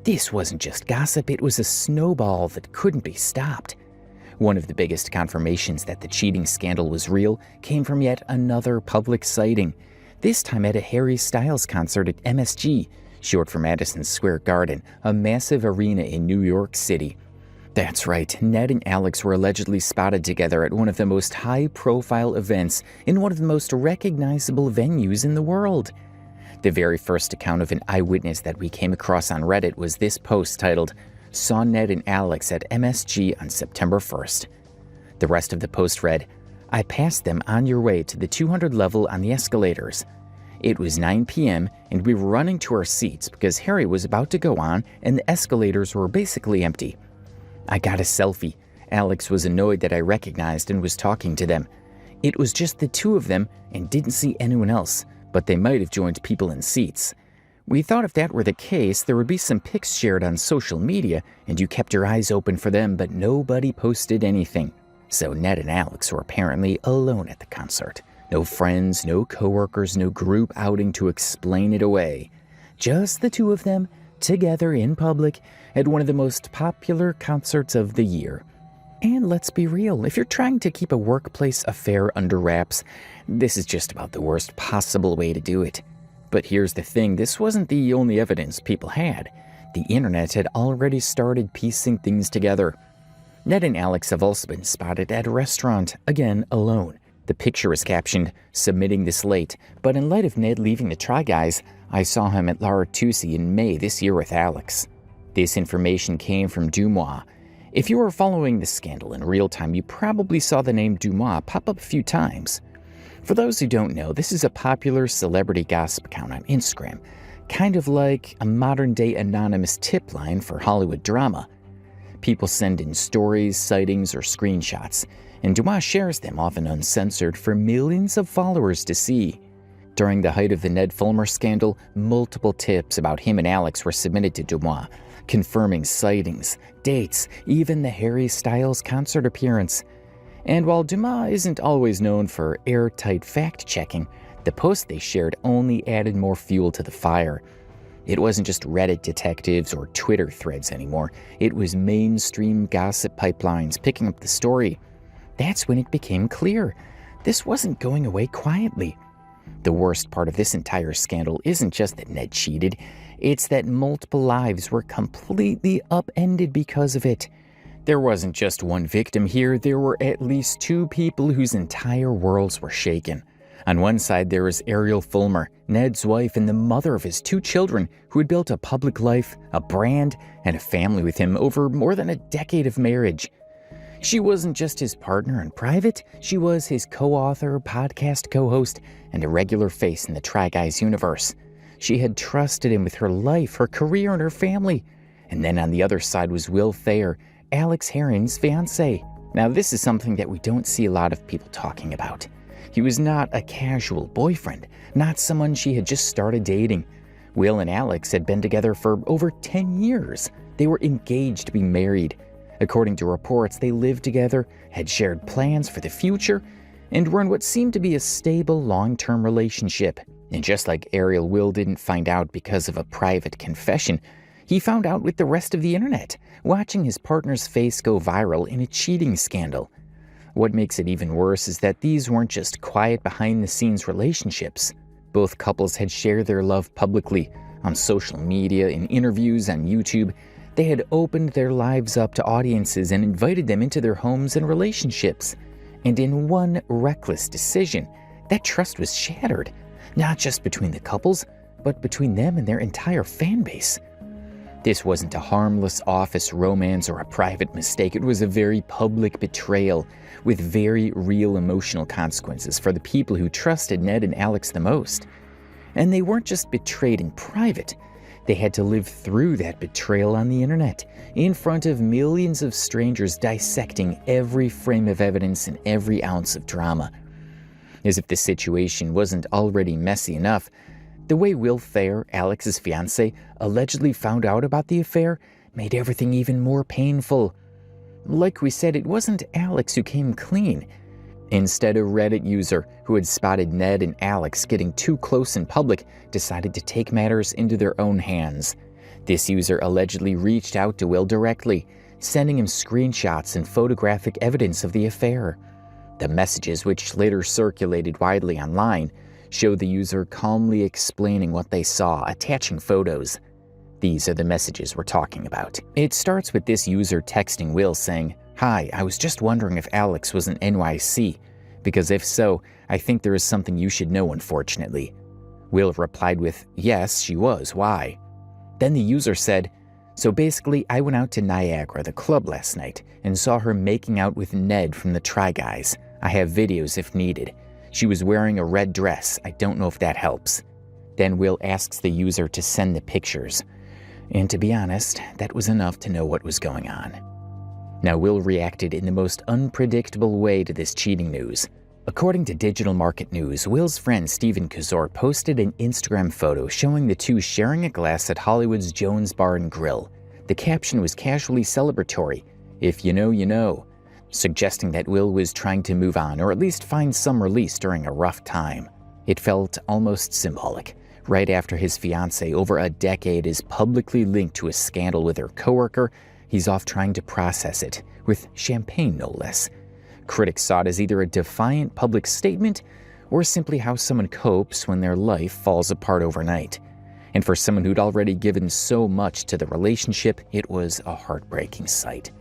This wasn't just gossip, it was a snowball that couldn't be stopped. One of the biggest confirmations that the cheating scandal was real came from yet another public sighting, this time at a Harry Styles concert at MSG, short for Madison Square Garden, a massive arena in New York City. That's right, Ned and Alex were allegedly spotted together at one of the most high-profile events in one of the most recognizable venues in the world. The very first account of an eyewitness that we came across on Reddit was this post titled, "Saw Ned and Alex at MSG on September 1st. The rest of the post read, "I passed them on your way to the 200 level on the escalators. It was 9 p.m. and we were running to our seats because Harry was about to go on and the escalators were basically empty. I got a selfie. Alex was annoyed that I recognized and was talking to them. It was just the two of them and didn't see anyone else, but they might have joined people in seats. We thought if that were the case, there would be some pics shared on social media and you kept your eyes open for them, but nobody posted anything. So Ned and Alex were apparently alone at the concert. No friends, no coworkers, no group outing to explain it away. Just the two of them, together in public, at one of the most popular concerts of the year. And let's be real, if you're trying to keep a workplace affair under wraps, this is just about the worst possible way to do it. But here's the thing, this wasn't the only evidence people had. The internet had already started piecing things together. Ned and Alex have also been spotted at a restaurant, again alone. The picture is captioned, "Submitting this late, but in light of Ned leaving the Try Guys, I saw him at La Artusi in May this year with Alex." This information came from Dumois. If you were following the scandal in real time, you probably saw the name Dumois pop up a few times. For those who don't know, this is a popular celebrity gossip account on Instagram, kind of like a modern-day anonymous tip line for Hollywood drama. People send in stories, sightings, or screenshots, and Dumois shares them, often uncensored, for millions of followers to see. During the height of the Ned Fulmer scandal, multiple tips about him and Alex were submitted to Dumois, confirming sightings, dates, even the Harry Styles concert appearance. And while Dumois isn't always known for airtight fact-checking, the posts they shared only added more fuel to the fire. It wasn't just Reddit detectives or Twitter threads anymore. It was mainstream gossip pipelines picking up the story. That's when it became clear. This wasn't going away quietly. The worst part of this entire scandal isn't just that Ned cheated, it's that multiple lives were completely upended because of it. There wasn't just one victim here, there were at least two people whose entire worlds were shaken. On one side, there was Ariel Fulmer, Ned's wife and the mother of his two children, who had built a public life, a brand, and a family with him over more than a decade of marriage. She wasn't just his partner in private, she was his co-author, podcast co-host, and a regular face in the Try Guys universe. She had trusted him with her life, her career, and her family. And then on the other side was Will Thayer, Alex Herron's fiancé. Now this is something that we don't see a lot of people talking about. He was not a casual boyfriend, not someone she had just started dating. Will and Alex had been together for over 10 years. They were engaged to be married. According to reports, they lived together, had shared plans for the future, and were in what seemed to be a stable, long-term relationship. And just like Ariel, Will didn't find out because of a private confession. He found out with the rest of the internet, watching his partner's face go viral in a cheating scandal. What makes it even worse is that these weren't just quiet behind-the-scenes relationships. Both couples had shared their love publicly, on social media, in interviews, on YouTube. They had opened their lives up to audiences and invited them into their homes and relationships. And in one reckless decision, that trust was shattered, not just between the couples, but between them and their entire fan base. This wasn't a harmless office romance or a private mistake. It was a very public betrayal with very real emotional consequences for the people who trusted Ned and Alex the most. And they weren't just betrayed in private. They had to live through that betrayal on the internet, in front of millions of strangers dissecting every frame of evidence and every ounce of drama. As if the situation wasn't already messy enough, the way Will Thayer, Alex's fiancé, allegedly found out about the affair made everything even more painful. Like we said, it wasn't Alex who came clean. Instead, a Reddit user who had spotted Ned and Alex getting too close in public decided to take matters into their own hands. This user allegedly reached out to Will directly, sending him screenshots and photographic evidence of the affair. The messages, which later circulated widely online, showed the user calmly explaining what they saw, attaching photos. These are the messages we're talking about. It starts with this user texting Will saying, "Hi, I was just wondering if Alex was in NYC, because if so, I think there is something you should know, unfortunately." Will replied with, "Yes, she was. Why?" Then the user said, "So basically, I went out to Niagara, the club, last night, and saw her making out with Ned from the Try Guys. I have videos if needed. She was wearing a red dress. I don't know if that helps." Then Will asks the user to send the pictures. And to be honest, that was enough to know what was going on. Now, Will reacted in the most unpredictable way to this cheating news. According to Digital Market News, Will's friend Steven Kazor posted an Instagram photo showing the two sharing a glass at Hollywood's Jones Bar and Grill. The caption was casually celebratory, "If you know, you know," suggesting that Will was trying to move on or at least find some release during a rough time. It felt almost symbolic. Right after his fiancée over a decade is publicly linked to a scandal with her coworker, he's off trying to process it, with champagne no less. Critics saw it as either a defiant public statement or simply how someone copes when their life falls apart overnight. And for someone who'd already given so much to the relationship, it was a heartbreaking sight.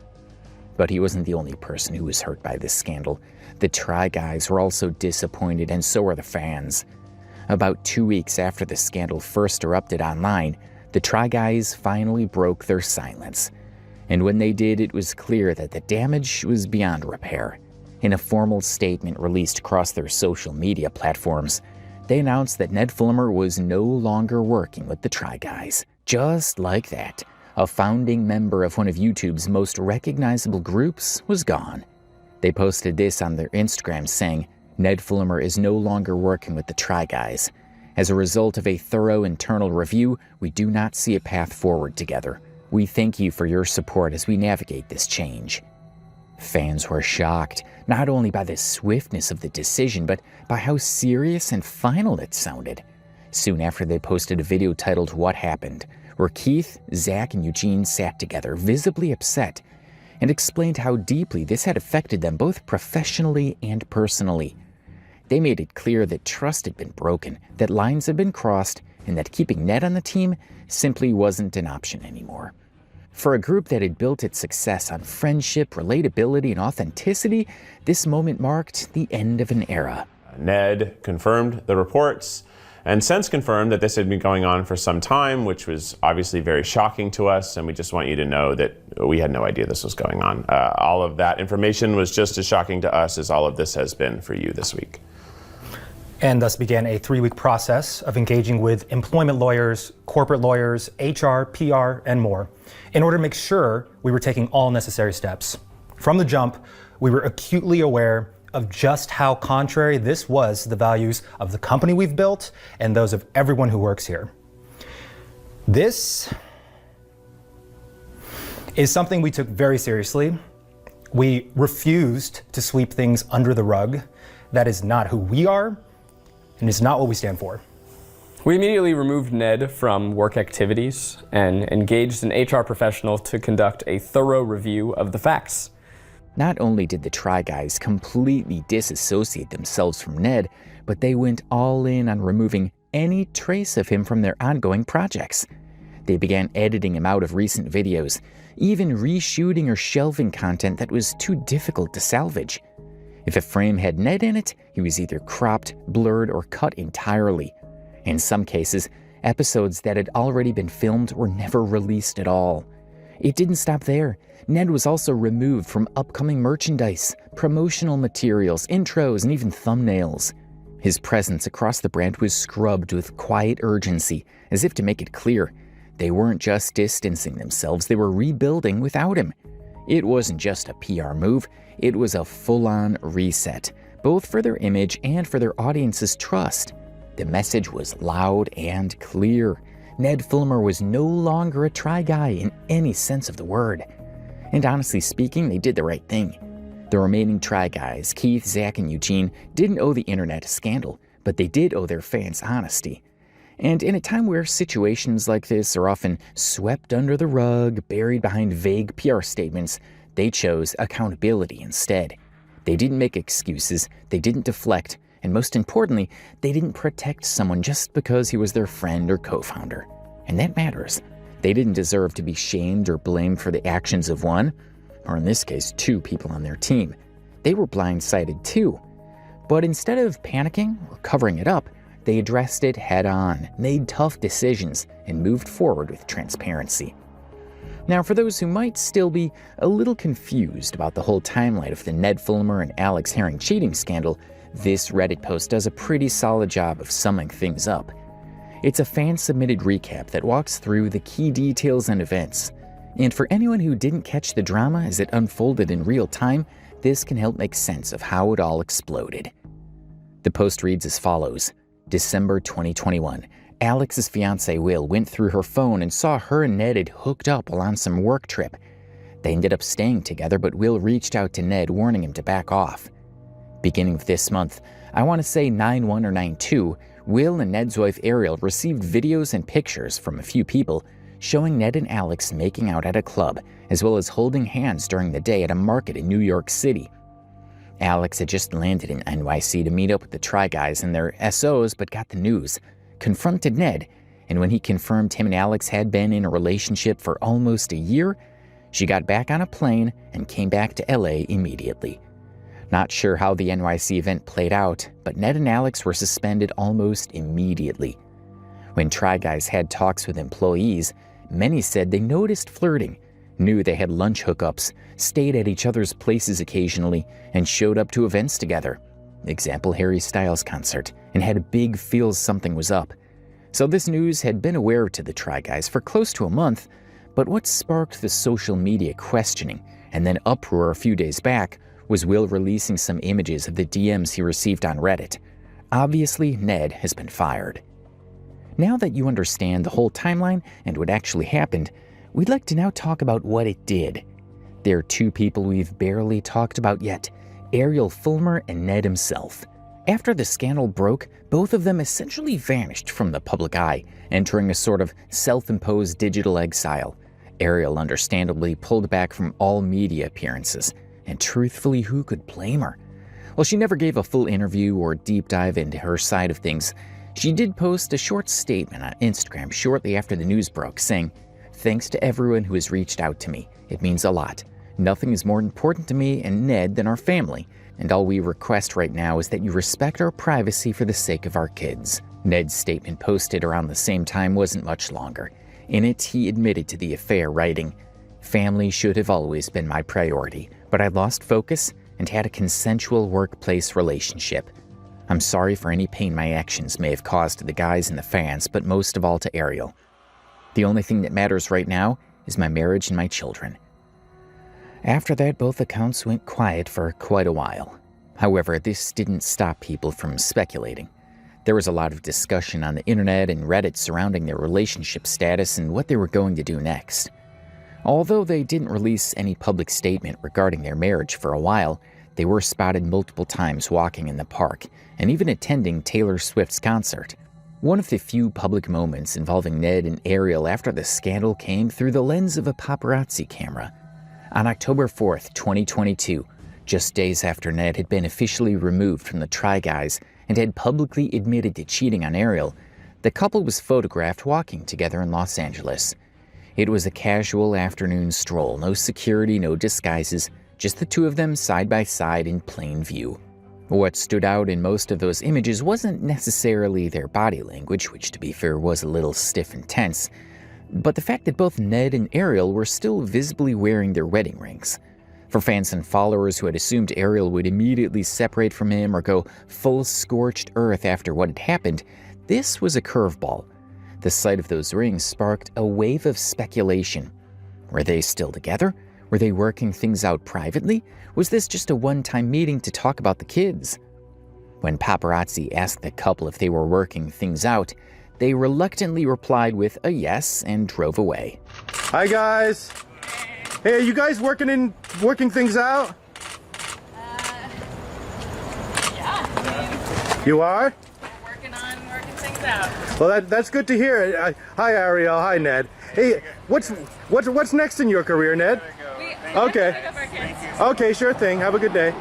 But he wasn't the only person who was hurt by this scandal. The Try Guys were also disappointed, and so were the fans. About 2 weeks after the scandal first erupted online, the Try Guys finally broke their silence. And when they did, it was clear that the damage was beyond repair. In a formal statement released across their social media platforms, they announced that Ned Fulmer was no longer working with the Try Guys. Just like that, a founding member of one of YouTube's most recognizable groups was gone. They posted this on their Instagram saying, "Ned Fulmer is no longer working with the Try Guys. As a result of a thorough internal review, we do not see a path forward together. We thank you for your support as we navigate this change." Fans were shocked, not only by the swiftness of the decision, but by how serious and final it sounded. Soon after, they posted a video titled "What Happened," where Keith, Zach, and Eugene sat together, visibly upset, and explained how deeply this had affected them both professionally and personally. They made it clear that trust had been broken, that lines had been crossed, and that keeping Ned on the team simply wasn't an option anymore. For a group that had built its success on friendship, relatability, and authenticity, this moment marked the end of an era. Ned confirmed the reports and since confirmed that this had been going on for some time, which was obviously very shocking to us, and we just want you to know that we had no idea this was going on. All of that information was just as shocking to us as all of this has been for you this week. And thus began a 3-week process of engaging with employment lawyers, corporate lawyers, HR, PR, and more, in order to make sure we were taking all necessary steps. From the jump, we were acutely aware of just how contrary this was to the values of the company we've built and those of everyone who works here. This is something we took very seriously. We refused to sweep things under the rug. That is not who we are, and it's not what we stand for. We immediately removed Ned from work activities and engaged an HR professional to conduct a thorough review of the facts. Not only did the Try Guys completely disassociate themselves from Ned, but they went all in on removing any trace of him from their ongoing projects. They began editing him out of recent videos, even reshooting or shelving content that was too difficult to salvage. If a frame had Ned in it, he was either cropped, blurred, or cut entirely. In some cases, episodes that had already been filmed were never released at all. It didn't stop there. Ned was also removed from upcoming merchandise, promotional materials, intros, and even thumbnails. His presence across the brand was scrubbed with quiet urgency, as if to make it clear. They weren't just distancing themselves, they were rebuilding without him. It wasn't just a PR move, it was a full-on reset, both for their image and for their audience's trust. The message was loud and clear. Ned Fulmer was no longer a Try Guy in any sense of the word. And honestly speaking, they did the right thing. The remaining Try Guys, Keith, Zach, and Eugene, didn't owe the internet a scandal, but they did owe their fans honesty. And in a time where situations like this are often swept under the rug, buried behind vague PR statements, they chose accountability instead. They didn't make excuses, they didn't deflect, and most importantly, they didn't protect someone just because he was their friend or co-founder. And that matters. They didn't deserve to be shamed or blamed for the actions of one, or in this case, two people on their team. They were blindsided too. But instead of panicking or covering it up, they addressed it head on, made tough decisions, and moved forward with transparency. Now, for those who might still be a little confused about the whole timeline of the Ned Fulmer and Alex Herring cheating scandal, this Reddit post does a pretty solid job of summing things up. It's a fan-submitted recap that walks through the key details and events. And for anyone who didn't catch the drama as it unfolded in real time, this can help make sense of how it all exploded. The post reads as follows. December 2021. Alex's fiancée Will went through her phone and saw her and Ned had hooked up while on some work trip. They ended up staying together, but Will reached out to Ned, warning him to back off. Beginning of this month, I want to say 9/1 or 9/2, Will and Ned's wife Ariel received videos and pictures from a few people showing Ned and Alex making out at a club, as well as holding hands during the day at a market in New York City. Alex had just landed in NYC to meet up with the Try Guys and their SOs, but got the news, confronted Ned, and when he confirmed him and Alex had been in a relationship for almost a year, she got back on a plane and came back to LA immediately. Not sure how the NYC event played out, but Ned and Alex were suspended almost immediately. When Try Guys had talks with employees, many said they noticed flirting, knew they had lunch hookups, stayed at each other's places occasionally, and showed up to events together. Example, Harry Styles concert, and had a big feels something was up. So this news had been aware to the Try Guys for close to a month, but what sparked the social media questioning and then uproar a few days back was Will releasing some images of the DMs he received on Reddit. Obviously, Ned has been fired. Now that you understand the whole timeline and what actually happened, we'd like to now talk about what it did. There are two people we've barely talked about yet, Ariel Fulmer and Ned himself. After the scandal broke, both of them essentially vanished from the public eye, entering a sort of self-imposed digital exile. Ariel understandably pulled back from all media appearances, and truthfully, who could blame her? While she never gave a full interview or deep dive into her side of things, she did post a short statement on Instagram shortly after the news broke, saying, "Thanks to everyone who has reached out to me. It means a lot. Nothing is more important to me and Ned than our family, and all we request right now is that you respect our privacy for the sake of our kids." Ned's statement, posted around the same time, wasn't much longer. In it, he admitted to the affair, writing, "Family should have always been my priority, but I lost focus and had a consensual workplace relationship. I'm sorry for any pain my actions may have caused to the guys and the fans, but most of all to Ariel. The only thing that matters right now is my marriage and my children." After that, both accounts went quiet for quite a while. However, this didn't stop people from speculating. There was a lot of discussion on the internet and Reddit surrounding their relationship status and what they were going to do next. Although they didn't release any public statement regarding their marriage for a while, they were spotted multiple times walking in the park and even attending Taylor Swift's concert. One of the few public moments involving Ned and Ariel after the scandal came through the lens of a paparazzi camera. On October 4th, 2022, just days after Ned had been officially removed from the Try Guys and had publicly admitted to cheating on Ariel, the couple was photographed walking together in Los Angeles. It was a casual afternoon stroll, no security, no disguises, just the two of them side by side in plain view. What stood out in most of those images wasn't necessarily their body language, which to be fair was a little stiff and tense, but the fact that both Ned and Ariel were still visibly wearing their wedding rings. For fans and followers who had assumed Ariel would immediately separate from him or go full scorched earth after what had happened, this was a curveball. The sight of those rings sparked a wave of speculation. Were they still together? Were they working things out privately? Was this just a one-time meeting to talk about the kids? When paparazzi asked the couple if they were working things out, they reluctantly replied with a yes and drove away. Hi guys. Hey, are you guys working things out? Yeah. You are? Working things out. Well, that's good to hear. Hi Ariel. Hi Ned. Hey, what's next in your career, Ned? Okay. Okay, sure thing. Have a good day.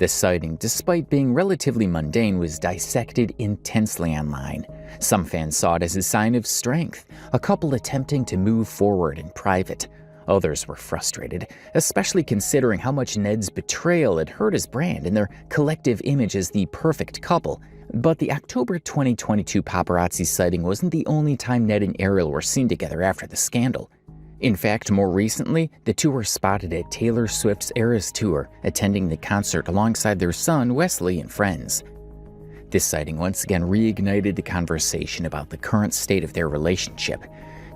The sighting, despite being relatively mundane, was dissected intensely online. Some fans saw it as a sign of strength, a couple attempting to move forward in private. Others were frustrated, especially considering how much Ned's betrayal had hurt his brand and their collective image as the perfect couple. But the October 2022 paparazzi sighting wasn't the only time Ned and Ariel were seen together after the scandal. In fact, more recently, the two were spotted at Taylor Swift's Eras Tour, attending the concert alongside their son, Wesley, and friends. This sighting once again reignited the conversation about the current state of their relationship.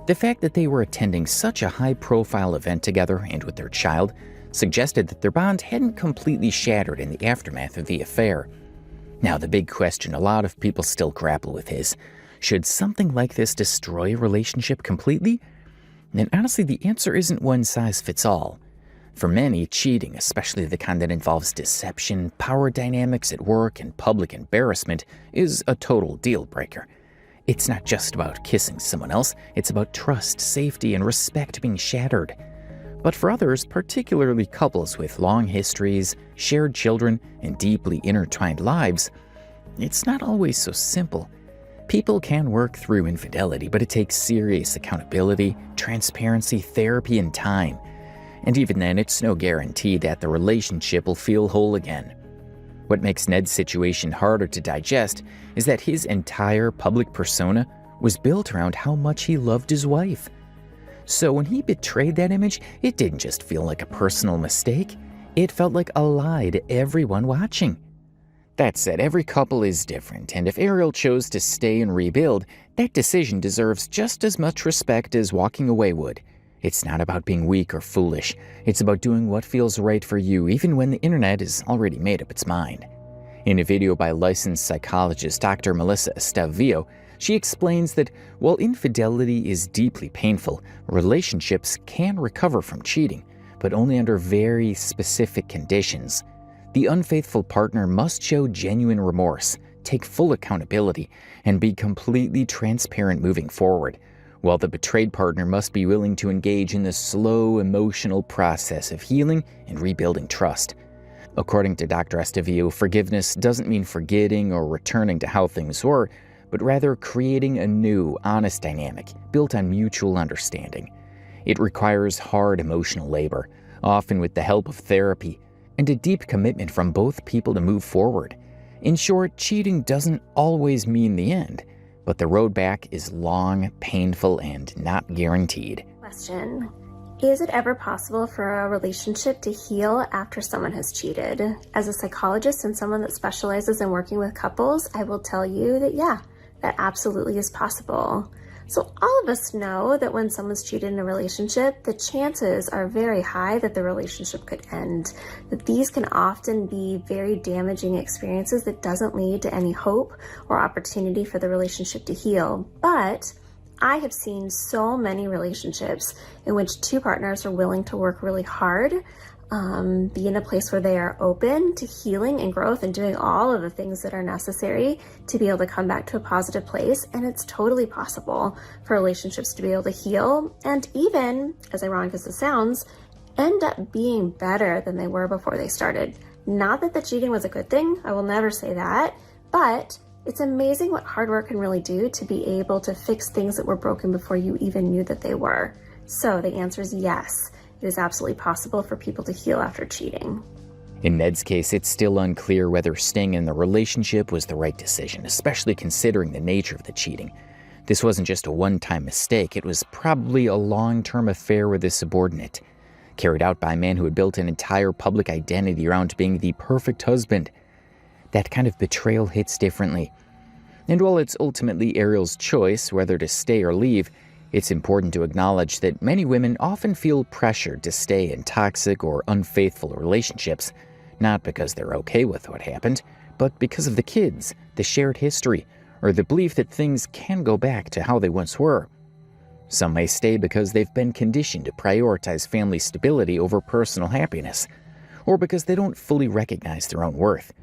The fact that they were attending such a high-profile event together and with their child suggested that their bond hadn't completely shattered in the aftermath of the affair. Now, the big question a lot of people still grapple with is, should something like this destroy a relationship completely? And honestly, the answer isn't one size fits all. For many, cheating, especially the kind that involves deception, power dynamics at work, and public embarrassment, is a total deal breaker. It's not just about kissing someone else, it's about trust, safety, and respect being shattered. But for others, particularly couples with long histories, shared children, and deeply intertwined lives, it's not always so simple. People can work through infidelity, but it takes serious accountability, transparency, therapy, and time. And even then, it's no guarantee that the relationship will feel whole again. What makes Ned's situation harder to digest is that his entire public persona was built around how much he loved his wife. So when he betrayed that image, it didn't just feel like a personal mistake. It felt like a lie to everyone watching. That said, every couple is different, and if Ariel chose to stay and rebuild, that decision deserves just as much respect as walking away would. It's not about being weak or foolish. It's about doing what feels right for you, even when the internet has already made up its mind. In a video by licensed psychologist Dr. Melissa Estavio, she explains that while infidelity is deeply painful, relationships can recover from cheating, but only under very specific conditions. The unfaithful partner must show genuine remorse, take full accountability, and be completely transparent moving forward, while the betrayed partner must be willing to engage in the slow, emotional process of healing and rebuilding trust. According to Dr. Estavio, forgiveness doesn't mean forgetting or returning to how things were, but rather creating a new, honest dynamic built on mutual understanding. It requires hard emotional labor, often with the help of therapy, and a deep commitment from both people to move forward. In short, cheating doesn't always mean the end, but the road back is long, painful, and not guaranteed. Question. Is it ever possible for a relationship to heal after someone has cheated? As a psychologist and someone that specializes in working with couples, I will tell you that yeah, that absolutely is possible. So all of us know that when someone's cheated in a relationship, the chances are very high that the relationship could end. That these can often be very damaging experiences that doesn't lead to any hope or opportunity for the relationship to heal. But I have seen so many relationships in which two partners are willing to work really hard, be in a place where they are open to healing and growth and doing all of the things that are necessary to be able to come back to a positive place. And it's totally possible for relationships to be able to heal and even, as ironic as it sounds, end up being better than they were before they started. Not that the cheating was a good thing, I will never say that, but it's amazing what hard work can really do to be able to fix things that were broken before you even knew that they were. So the answer is yes. It is absolutely possible for people to heal after cheating. In Ned's case, it's still unclear whether staying in the relationship was the right decision, especially considering the nature of the cheating. This wasn't just a one-time mistake, it was probably a long-term affair with a subordinate, carried out by a man who had built an entire public identity around being the perfect husband. That kind of betrayal hits differently. And while it's ultimately Ariel's choice whether to stay or leave, it's important to acknowledge that many women often feel pressured to stay in toxic or unfaithful relationships, not because they're okay with what happened, but because of the kids, the shared history, or the belief that things can go back to how they once were. Some may stay because they've been conditioned to prioritize family stability over personal happiness, or because they don't fully recognize their own worth.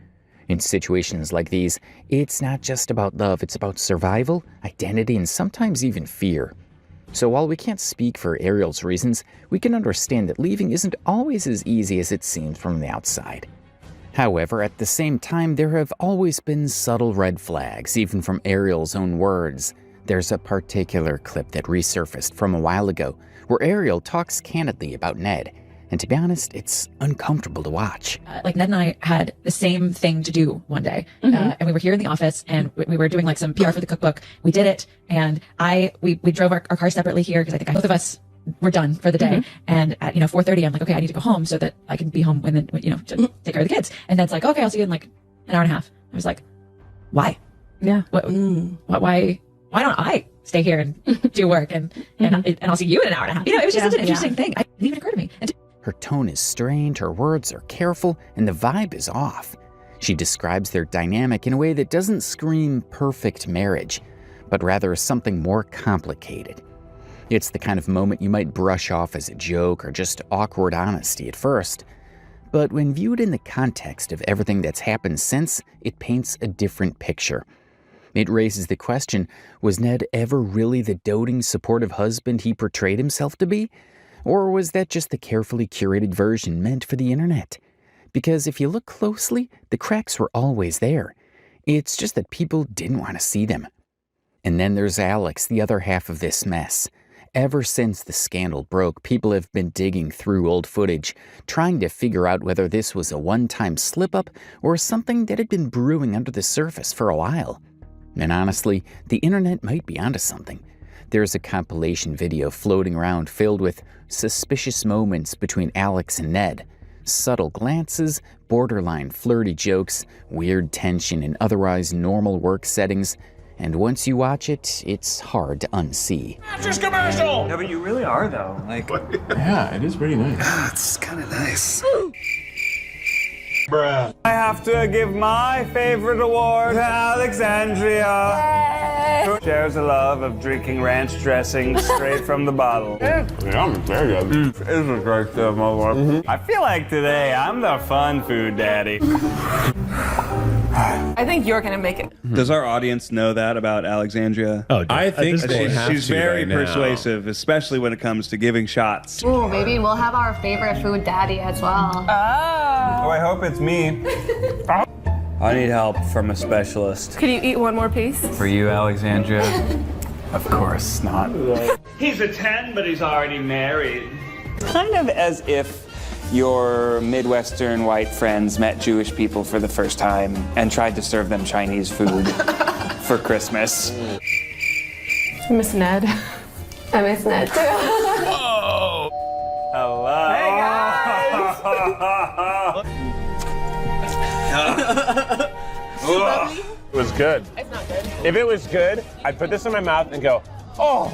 In situations like these, it's not just about love, it's about survival, identity, and sometimes even fear. So while we can't speak for Ariel's reasons, we can understand that leaving isn't always as easy as it seems from the outside. However, at the same time, there have always been subtle red flags, even from Ariel's own words. There's a particular clip that resurfaced from a while ago where Ariel talks candidly about Ned, and to be honest, it's uncomfortable to watch. Like Ned and I had the same thing to do one day, and we were here in the office, and we were doing like some PR for the cookbook. We did it, and we drove our car separately here because I think both of us were done for the day. And at 4:30, I'm like, okay, I need to go home so that I can be home when to take care of the kids. And Ned's like, okay, I'll see you in like an hour and a half. I was like, why? Yeah. Why don't I stay here and do work and I'll see you in an hour and a half? It was just such an interesting thing. It didn't even occur to me. Her tone is strained, her words are careful, and the vibe is off. She describes their dynamic in a way that doesn't scream perfect marriage, but rather something more complicated. It's the kind of moment you might brush off as a joke or just awkward honesty at first. But when viewed in the context of everything that's happened since, it paints a different picture. It raises the question, was Ned ever really the doting, supportive husband he portrayed himself to be? Or was that just the carefully curated version meant for the internet? Because if you look closely, the cracks were always there. It's just that people didn't want to see them. And then there's Alex, the other half of this mess. Ever since the scandal broke, people have been digging through old footage, trying to figure out whether this was a one-time slip-up or something that had been brewing under the surface for a while. And honestly, the internet might be onto something. There's a compilation video floating around filled with suspicious moments between Alex and Ned. Subtle glances, borderline flirty jokes, weird tension in otherwise normal work settings. And once you watch it, it's hard to unsee. Just commercial! No, but you really are, though. Like, Yeah, it is pretty nice. it's kind of nice. I have to give my favorite award to Alexandria, who shares a love of drinking ranch dressing straight from the bottle. Yeah, very good. It's a great stuff, my lord. I feel like today I'm the fun food daddy. I think you're gonna make it. Does our audience know that about Alexandria? Oh, I think they have she's to very right now. persuasive, especially when it comes to giving shots. Ooh, maybe we'll have our favorite food daddy as well. Oh, I hope it's me. I need help from a specialist. Could you eat one more piece? For you, Alexandria? Of course not. He's a 10, but he's already married. Kind of as if your Midwestern white friends met Jewish people for the first time and tried to serve them Chinese food for Christmas. I miss Ned. I miss Ned too. Whoa! Hello. Hey It was good. It's not good. If it was good, I'd put this in my mouth and go, oh.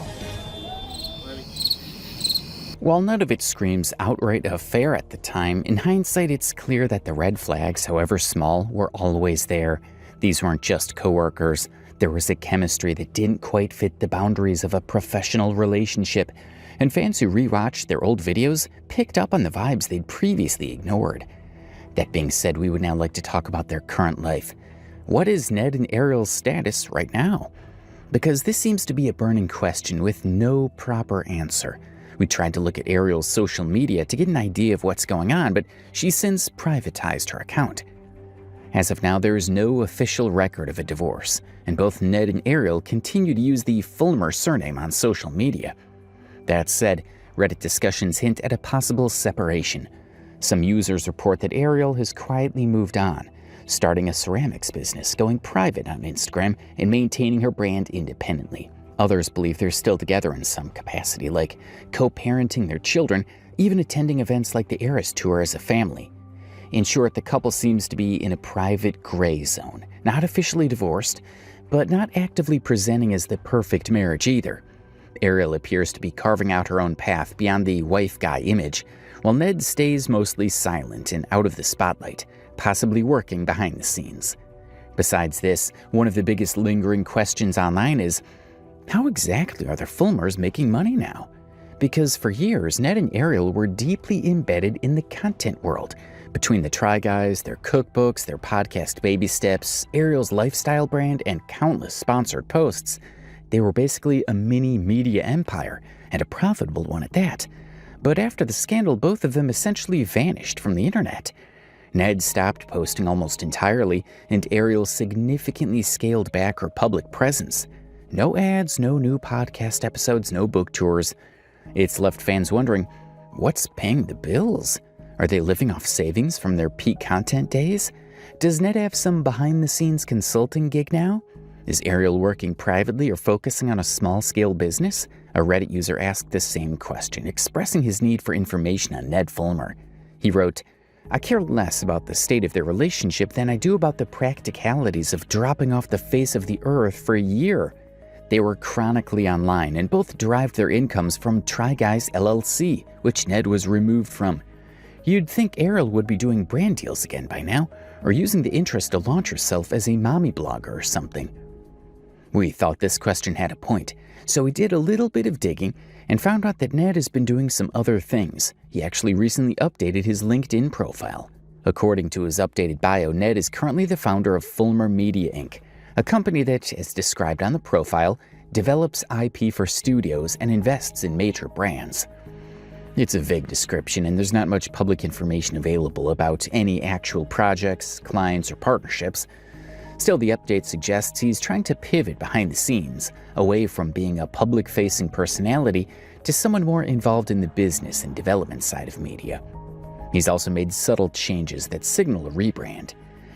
While none of it screams outright affair at the time, in hindsight it's clear that the red flags, however small, were always there. These weren't just coworkers. There was a chemistry that didn't quite fit the boundaries of a professional relationship, and fans who rewatched their old videos picked up on the vibes they'd previously ignored. That being said, we would now like to talk about their current life. What is Ned and Ariel's status right now? Because this seems to be a burning question with no proper answer. We tried to look at Ariel's social media to get an idea of what's going on, but she's since privatized her account. As of now, there is no official record of a divorce, and both Ned and Ariel continue to use the Fulmer surname on social media. That said, Reddit discussions hint at a possible separation. Some users report that Ariel has quietly moved on, starting a ceramics business, going private on Instagram, and maintaining her brand independently. Others believe they're still together in some capacity, like co-parenting their children, even attending events like the Eras Tour as a family. In short, the couple seems to be in a private gray zone, not officially divorced, but not actively presenting as the perfect marriage either. Ariel appears to be carving out her own path beyond the wife guy image, while Ned stays mostly silent and out of the spotlight, possibly working behind the scenes. Besides this, one of the biggest lingering questions online is, how exactly are the Fulmers making money now? Because for years, Ned and Ariel were deeply embedded in the content world. Between the Try Guys, their cookbooks, their podcast Baby Steps, Ariel's lifestyle brand, and countless sponsored posts, they were basically a mini media empire, and a profitable one at that. But after the scandal, both of them essentially vanished from the internet. Ned stopped posting almost entirely, and Ariel significantly scaled back her public presence. No ads, no new podcast episodes, no book tours. It's left fans wondering, what's paying the bills? Are they living off savings from their peak content days? Does Ned have some behind-the-scenes consulting gig now? Is Ariel working privately or focusing on a small-scale business? A Reddit user asked the same question, expressing his need for information on Ned Fulmer. He wrote, "I care less about the state of their relationship than I do about the practicalities of dropping off the face of the earth for a year. They were chronically online and both derived their incomes from Try Guys LLC, which Ned was removed from. You'd think Ariel would be doing brand deals again by now, or using the interest to launch herself as a mommy blogger or something." We thought this question had a point, so we did a little bit of digging and found out that Ned has been doing some other things. He actually recently updated his LinkedIn profile. According to his updated bio, Ned is currently the founder of Fulmer Media Inc., a company that, as described on the profile, develops IP for studios and invests in major brands. It's a vague description, and there's not much public information available about any actual projects, clients, or partnerships. Still, the update suggests he's trying to pivot behind the scenes, away from being a public-facing personality to someone more involved in the business and development side of media. He's also made subtle changes that signal a rebrand.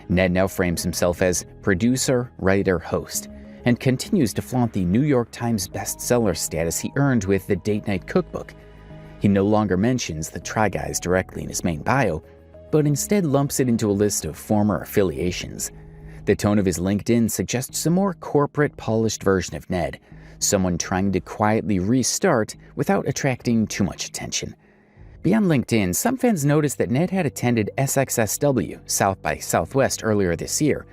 Ned now frames himself as producer, writer, host, and continues to flaunt the New York Times bestseller status he earned with the Date Night Cookbook. He no longer mentions the Try Guys directly in his main bio, but instead lumps it into a list of former affiliations. The tone of his LinkedIn suggests a more corporate, polished version of Ned, someone trying to quietly restart without attracting too much attention. Beyond LinkedIn, some fans noticed that Ned had attended SXSW, South by Southwest, earlier this year,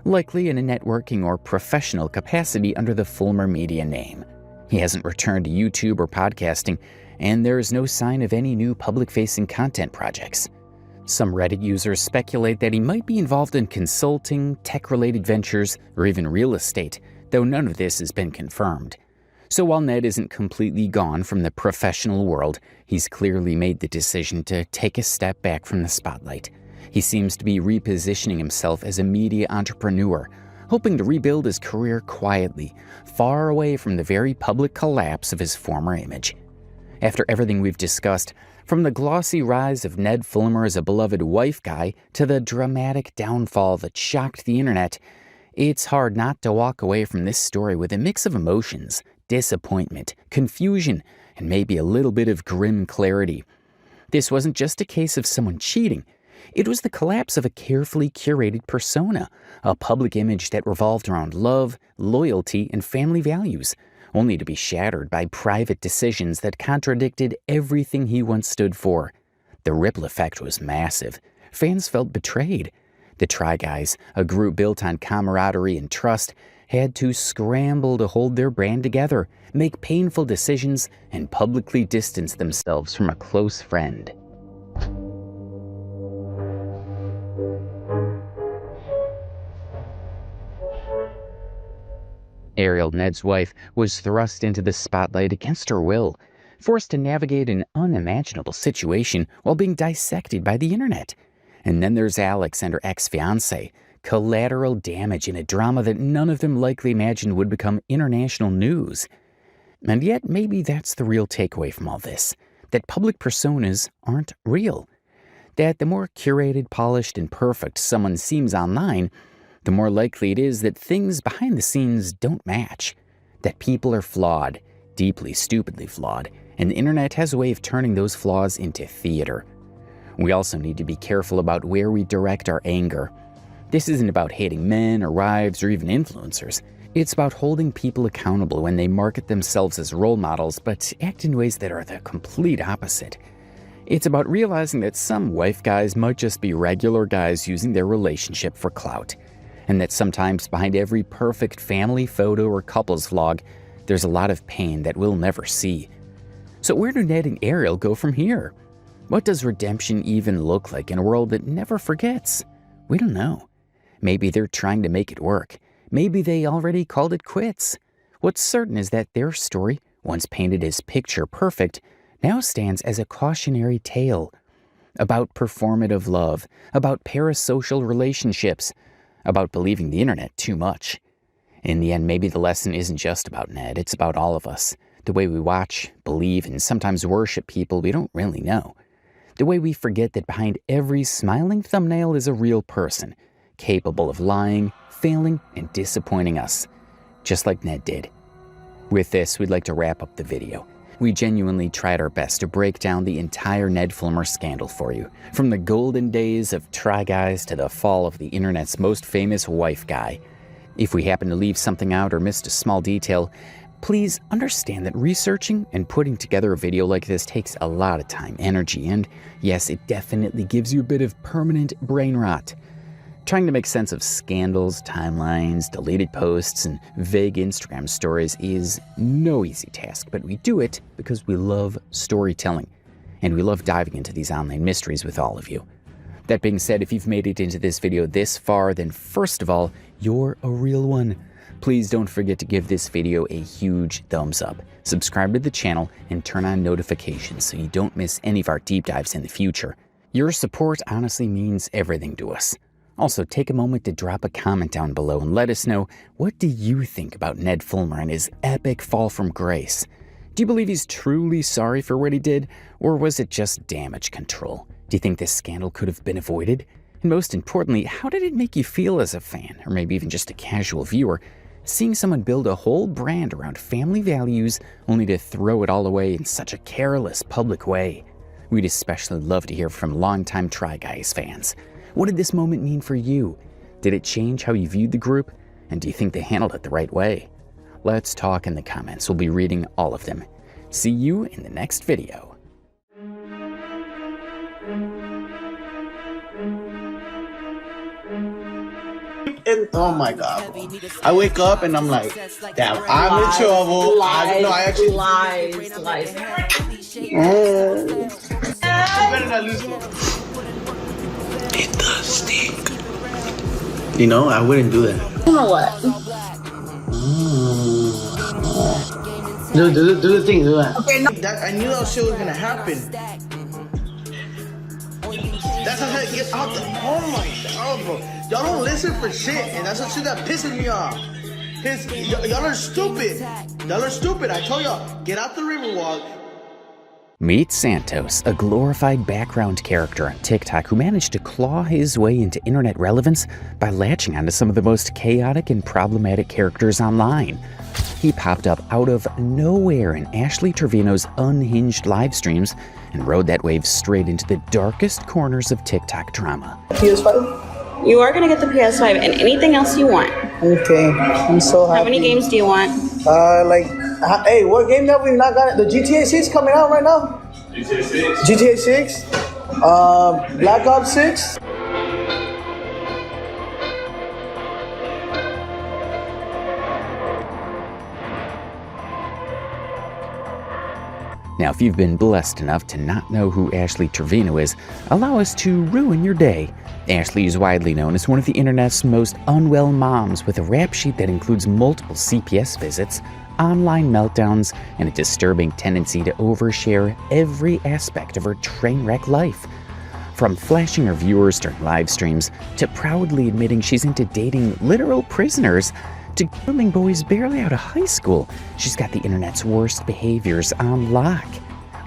likely in a networking or professional capacity under the Fulmer Media name. He hasn't returned to YouTube or podcasting, and there is no sign of any new public-facing content projects. Some Reddit users speculate that he might be involved in consulting, tech-related ventures, or even real estate, though none of this has been confirmed. So while Ned isn't completely gone from the professional world, he's clearly made the decision to take a step back from the spotlight. He seems to be repositioning himself as a media entrepreneur, hoping to rebuild his career quietly, far away from the very public collapse of his former image. After everything we've discussed, from the glossy rise of Ned Fulmer as a beloved wife guy to the dramatic downfall that shocked the internet, it's hard not to walk away from this story with a mix of emotions, disappointment, confusion, and maybe a little bit of grim clarity. This wasn't just a case of someone cheating. It was the collapse of a carefully curated persona, a public image that revolved around love, loyalty, and family values, only to be shattered by private decisions that contradicted everything he once stood for. The ripple effect was massive. Fans felt betrayed. The Try Guys, a group built on camaraderie and trust, had to scramble to hold their brand together, make painful decisions, and publicly distance themselves from a close friend. Ariel, Ned's wife, was thrust into the spotlight against her will, forced to navigate an unimaginable situation while being dissected by the internet. And then there's Alex and her ex-fiancé, collateral damage in a drama that none of them likely imagined would become international news. And yet, maybe that's the real takeaway from all this, that public personas aren't real. That the more curated, polished, and perfect someone seems online, the more likely it is that things behind the scenes don't match. That people are flawed, deeply, stupidly flawed, and the internet has a way of turning those flaws into theater. We also need to be careful about where we direct our anger. This isn't about hating men or wives or even influencers. It's about holding people accountable when they market themselves as role models but act in ways that are the complete opposite. It's about realizing that some wife guys might just be regular guys using their relationship for clout, and that sometimes behind every perfect family photo or couples vlog, there's a lot of pain that we'll never see. So where do Ned and Ariel go from here? What does redemption even look like in a world that never forgets? We don't know. Maybe they're trying to make it work. Maybe they already called it quits. What's certain is that their story, once painted as picture perfect, now stands as a cautionary tale. about performative love, about parasocial relationships, about believing the internet too much. In the end, maybe the lesson isn't just about Ned, it's about all of us. The way we watch, believe, and sometimes worship people we don't really know. The way we forget that behind every smiling thumbnail is a real person, capable of lying, failing, and disappointing us, just like Ned did. With this, we'd like to wrap up the video. We genuinely tried our best to break down the entire Ned Fulmer scandal for you, from the golden days of Try Guys to the fall of the internet's most famous wife guy. If we happen to leave something out or missed a small detail, please understand that researching and putting together a video like this takes a lot of time, energy, and yes, it definitely gives you a bit of permanent brain rot. Trying to make sense of scandals, timelines, deleted posts, and vague Instagram stories is no easy task, but we do it because we love storytelling, and we love diving into these online mysteries with all of you. That being said, if you've made it into this video this far, then first of all, you're a real one. Please don't forget to give this video a huge thumbs up, subscribe to the channel, and turn on notifications so you don't miss any of our deep dives in the future. Your support honestly means everything to us. Also, take a moment to drop a comment down below and let us know, what do you think about Ned Fulmer and his epic fall from grace? Do you believe he's truly sorry for what he did, or was it just damage control? Do you think this scandal could have been avoided? And most importantly, how did it make you feel as a fan, or maybe even just a casual viewer, seeing someone build a whole brand around family values only to throw it all away in such a careless, public way? We'd especially love to hear from longtime Try Guys fans. What did this moment mean for you? Did it change how you viewed the group? And do you think they handled it the right way? Let's talk in the comments. We'll be reading all of them. See you in the next video. And oh my god, I wake up and I'm like, damn, I'm in trouble. I actually lies. It does stink. You know, I wouldn't do that. You know what? Do the thing, do that. Okay, no. I knew that shit was gonna happen. That's how it gets out there. Oh my god, bro. Y'all don't listen for shit, and that's the shit that pisses me off. Y'all are stupid. Y'all are stupid. I told y'all, get out the Riverwalk. Meet Santos, a glorified background character on TikTok who managed to claw his way into internet relevance by latching onto some of the most chaotic and problematic characters online. He popped up out of nowhere in Ashley Trevino's unhinged live streams and rode that wave straight into the darkest corners of TikTok drama. PS5? You are gonna get the PS5 and anything else you want. Okay, I'm so happy. How many games do you want? Hey, what game that we not got? The GTA 6 coming out right now? GTA 6. GTA 6? Black Ops 6? Now, if you've been blessed enough to not know who Ashley Trevino is, allow us to ruin your day. Ashley is widely known as one of the internet's most unwell moms, with a rap sheet that includes multiple CPS visits, online meltdowns, and a disturbing tendency to overshare every aspect of her train wreck life. From flashing her viewers during live streams, to proudly admitting she's into dating literal prisoners, to grooming boys barely out of high school, she's got the internet's worst behaviors on lock.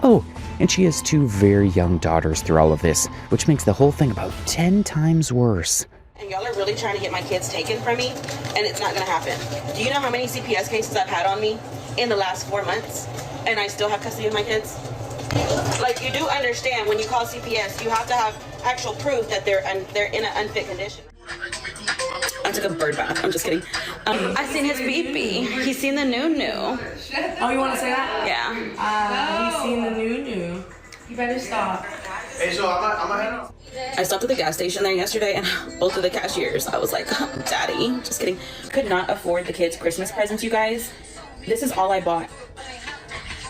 Oh, and she has 2 very young daughters through all of this, which makes the whole thing about 10 times worse. And y'all are really trying to get my kids taken from me, and it's not gonna happen. Do you know how many CPS cases I've had on me in the last 4 months, and I still have custody of my kids? Like, you do understand when you call CPS, you have to have actual proof that they're in an unfit condition. I took a bird bath. I'm just kidding. I seen his pee-pee. He's seen the new. Oh, you want to say that? Yeah. He's seen the new. You better stop. Hey, so I'm ahead. I stopped at the gas station there yesterday, and both of the cashiers, I was like, Daddy, just kidding. Could not afford the kids' Christmas presents, you guys. This is all I bought.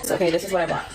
It's okay, this is what I bought.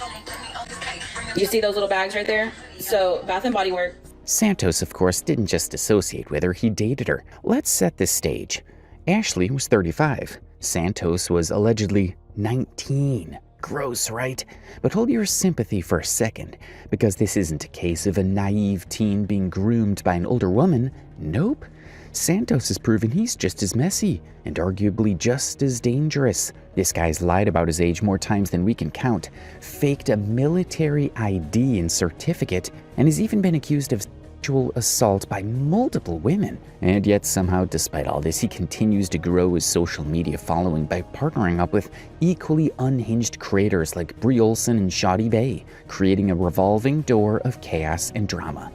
You see those little bags right there? So, Bath & Body Works. Santos, of course, didn't just associate with her, he dated her. Let's set the stage. Ashley was 35. Santos was allegedly 19. Gross, right? But hold your sympathy for a second, because this isn't a case of a naive teen being groomed by an older woman. Nope. Santos has proven he's just as messy, and arguably just as dangerous. This guy's lied about his age more times than we can count, faked a military ID and certificate, and has even been accused of sexual assault by multiple women. And yet somehow, despite all this, he continues to grow his social media following by partnering up with equally unhinged creators like Brie Olson and Shoddy Bay, creating a revolving door of chaos and drama.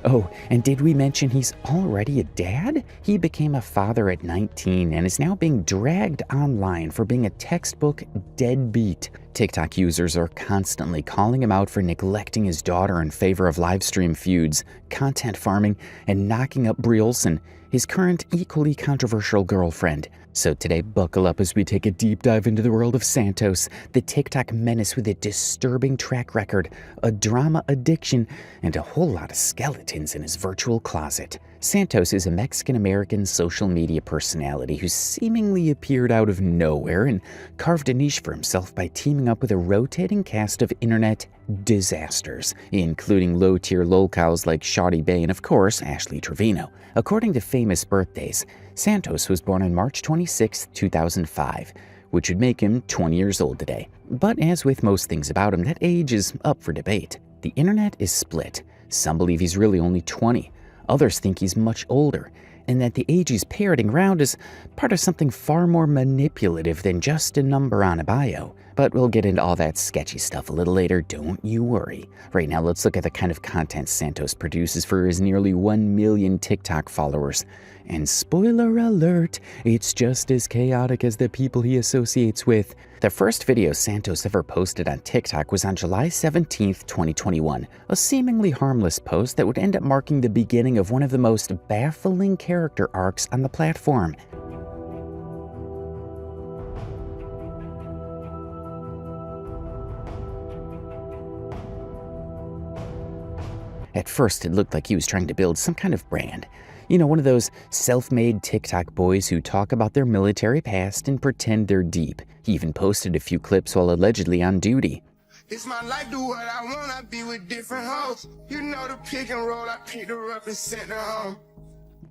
Oh, and did we mention he's already a dad? He became a father at 19 and is now being dragged online for being a textbook deadbeat. TikTok users are constantly calling him out for neglecting his daughter in favor of livestream feuds, content farming, and knocking up Brie Olson, his current equally controversial girlfriend. So today, buckle up as we take a deep dive into the world of Santos, the TikTok menace with a disturbing track record, a drama addiction, and a whole lot of skeletons in his virtual closet. Santos is a Mexican-American social media personality who seemingly appeared out of nowhere and carved a niche for himself by teaming up with a rotating cast of internet disasters, including low-tier lolcows like Shoddy Bay and, of course, Ashley Trevino. According to famous birthdays, Santos was born on March 26, 2005, which would make him 20 years old today. But as with most things about him, that age is up for debate. The internet is split. Some believe he's really only 20. Others think he's much older, and that the age he's parroting around is part of something far more manipulative than just a number on a bio. But we'll get into all that sketchy stuff a little later, don't you worry. Right now, let's look at the kind of content Santos produces for his nearly 1 million TikTok followers. And spoiler alert, it's just as chaotic as the people he associates with. The first video Santos ever posted on TikTok was on July 17th, 2021, a seemingly harmless post that would end up marking the beginning of one of the most baffling character arcs on the platform. At first, it looked like he was trying to build some kind of brand. You know, one of those self-made TikTok boys who talk about their military past and pretend they're deep. He even posted a few clips while allegedly on duty. It's my life, do what I want, I be with different hoes. You know the pick and roll, I picked her up and sent her home.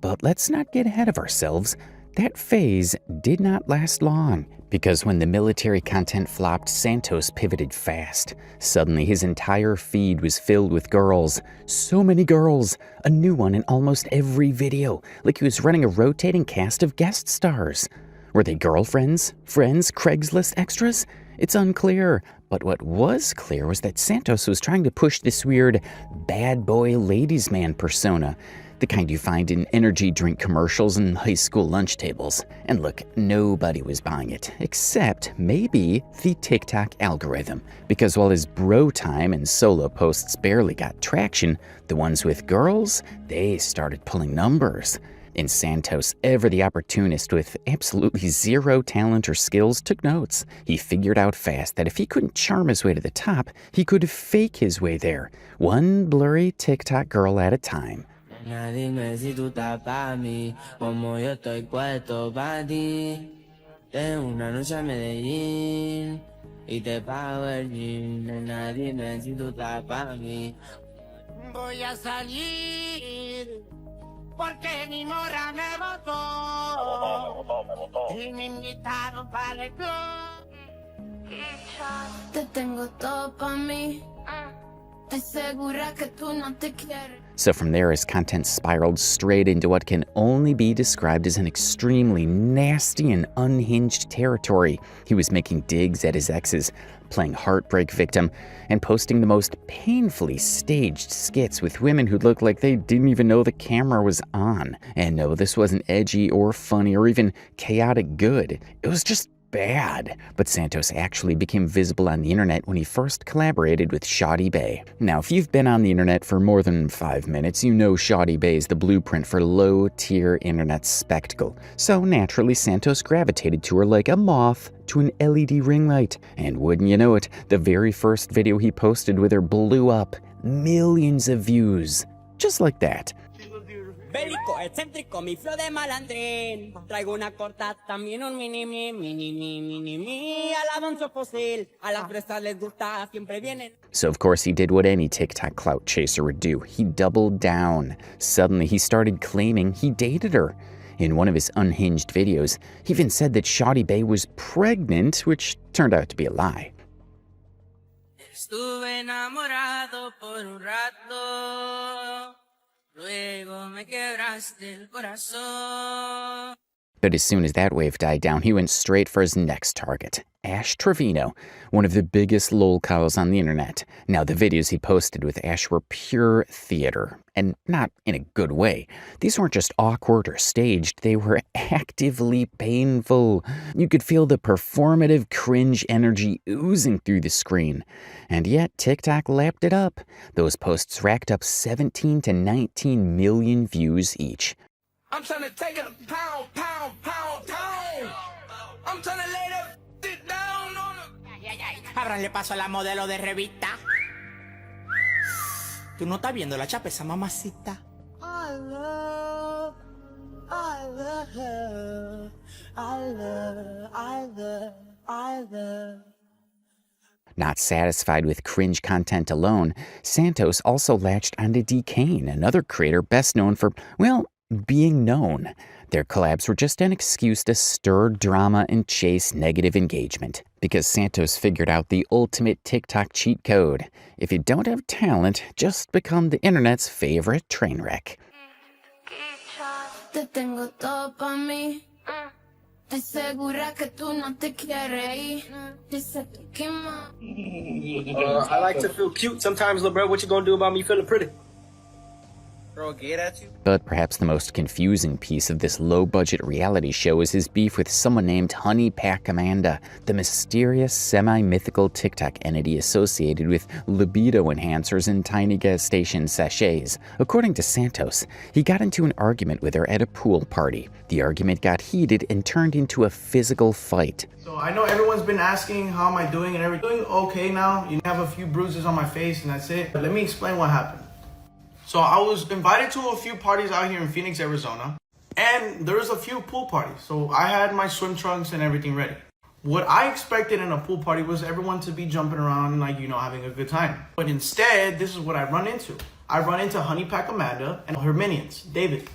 But let's not get ahead of ourselves. That phase did not last long, because when the military content flopped, Santos pivoted fast. Suddenly, his entire feed was filled with girls. So many girls! A new one in almost every video, like he was running a rotating cast of guest stars. Were they girlfriends, friends, Craigslist extras? It's unclear, but what was clear was that Santos was trying to push this weird bad boy ladies man persona, the kind you find in energy drink commercials and high school lunch tables. And look, nobody was buying it, except maybe the TikTok algorithm. Because while his bro time and solo posts barely got traction, the ones with girls, they started pulling numbers. And Santos, ever the opportunist with absolutely zero talent or skills, took notes. He figured out fast that if he couldn't charm his way to the top, he could fake his way there, one blurry TikTok girl at a time. Dime si tú estás pa' mí, como yo estoy puesto pa' ti. Tengo una noche a Medellín y te pago el gym. Nena, dime si tú estás pa' mí. Voy a salir porque mi morra me botó y me invitaron para el club. Te tengo todo pa' mí. Estoy segura que tú no te quieres. So from there, his content spiraled straight into what can only be described as an extremely nasty and unhinged territory. He was making digs at his exes, playing heartbreak victim, and posting the most painfully staged skits with women who looked like they didn't even know the camera was on. And no, this wasn't edgy or funny or even chaotic good. It was just bad. But Santos actually became visible on the internet when he first collaborated with Shoddy Bay. Now, if you've been on the internet for more than 5 minutes, you know Shoddy Bay is the blueprint for low-tier internet spectacle. So naturally, Santos gravitated to her like a moth to an LED ring light. And wouldn't you know it, the very first video he posted with her blew up. Millions of views. Just like that. bélico, excéntrico, mi flow de malandrín. Traigo una corta, también un mini. Alabanzo fósil, a las fresas les gusta, siempre vienen. So of course he did what any TikTok clout chaser would do. He doubled down. Suddenly he started claiming he dated her. In one of his unhinged videos, he even said that Shawty Bae was pregnant, which turned out to be a lie. Estuve enamorado por un rato, luego me quebraste el corazón. But as soon as that wave died down, he went straight for his next target, Ash Trevino, one of the biggest lolcows on the internet. Now, the videos he posted with Ash were pure theater, and not in a good way. These weren't just awkward or staged, they were actively painful. You could feel the performative cringe energy oozing through the screen. And yet, TikTok lapped it up. Those posts racked up 17 to 19 million views each. I'm trying to take it pound. I'm trying to lay that shit down on her. Ábranle paso a la modelo de revista. Tú no estás viendo la chapa esa mamacita. I love her. Not satisfied with cringe content alone, Santos also latched onto Decane, another creator best known for, well, being known. Their collabs were just an excuse to stir drama and chase negative engagement, because Santos figured out the ultimate TikTok cheat code. If you don't have talent, just become the internet's favorite train wreck. Te tengo todo pa' mí. Estoy segura que tú no te quieres ir. Dice que más. I like to feel cute sometimes, little bro. What you gonna do about me feeling pretty? Throw a gate at you? But perhaps the most confusing piece of this low-budget reality show is his beef with someone named Honey Pack Amanda, the mysterious, semi-mythical TikTok entity associated with libido enhancers and tiny gas station sachets. According to Santos, he got into an argument with her at a pool party. The argument got heated and turned into a physical fight. So I know everyone's been asking how am I doing and everything. Doing okay now. You have a few bruises on my face and that's it. But let me explain what happened. So I was invited to a few parties out here in Phoenix, Arizona, and there was a few pool parties. So I had my swim trunks and everything ready. What I expected in a pool party was everyone to be jumping around and having a good time. But instead, this is what I run into. I run into Honey Pack Amanda and her minions, David.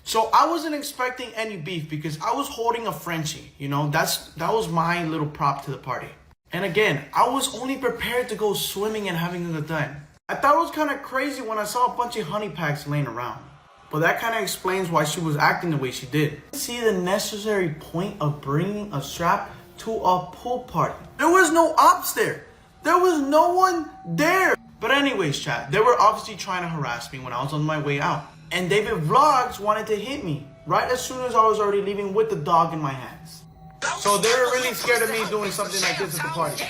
So I wasn't expecting any beef because I was holding a Frenchie, that was my little prop to the party. And again, I was only prepared to go swimming and having a good time. I thought it was kind of crazy when I saw a bunch of honey packs laying around. But that kind of explains why she was acting the way she did. See the necessary point of bringing a strap to a pool party. There was no ops there. There was no one there. But anyways, chat, they were obviously trying to harass me when I was on my way out. And David Vlogs wanted to hit me right as soon as I was already leaving with the dog in my hands. So they were really scared of me doing something like this at the party.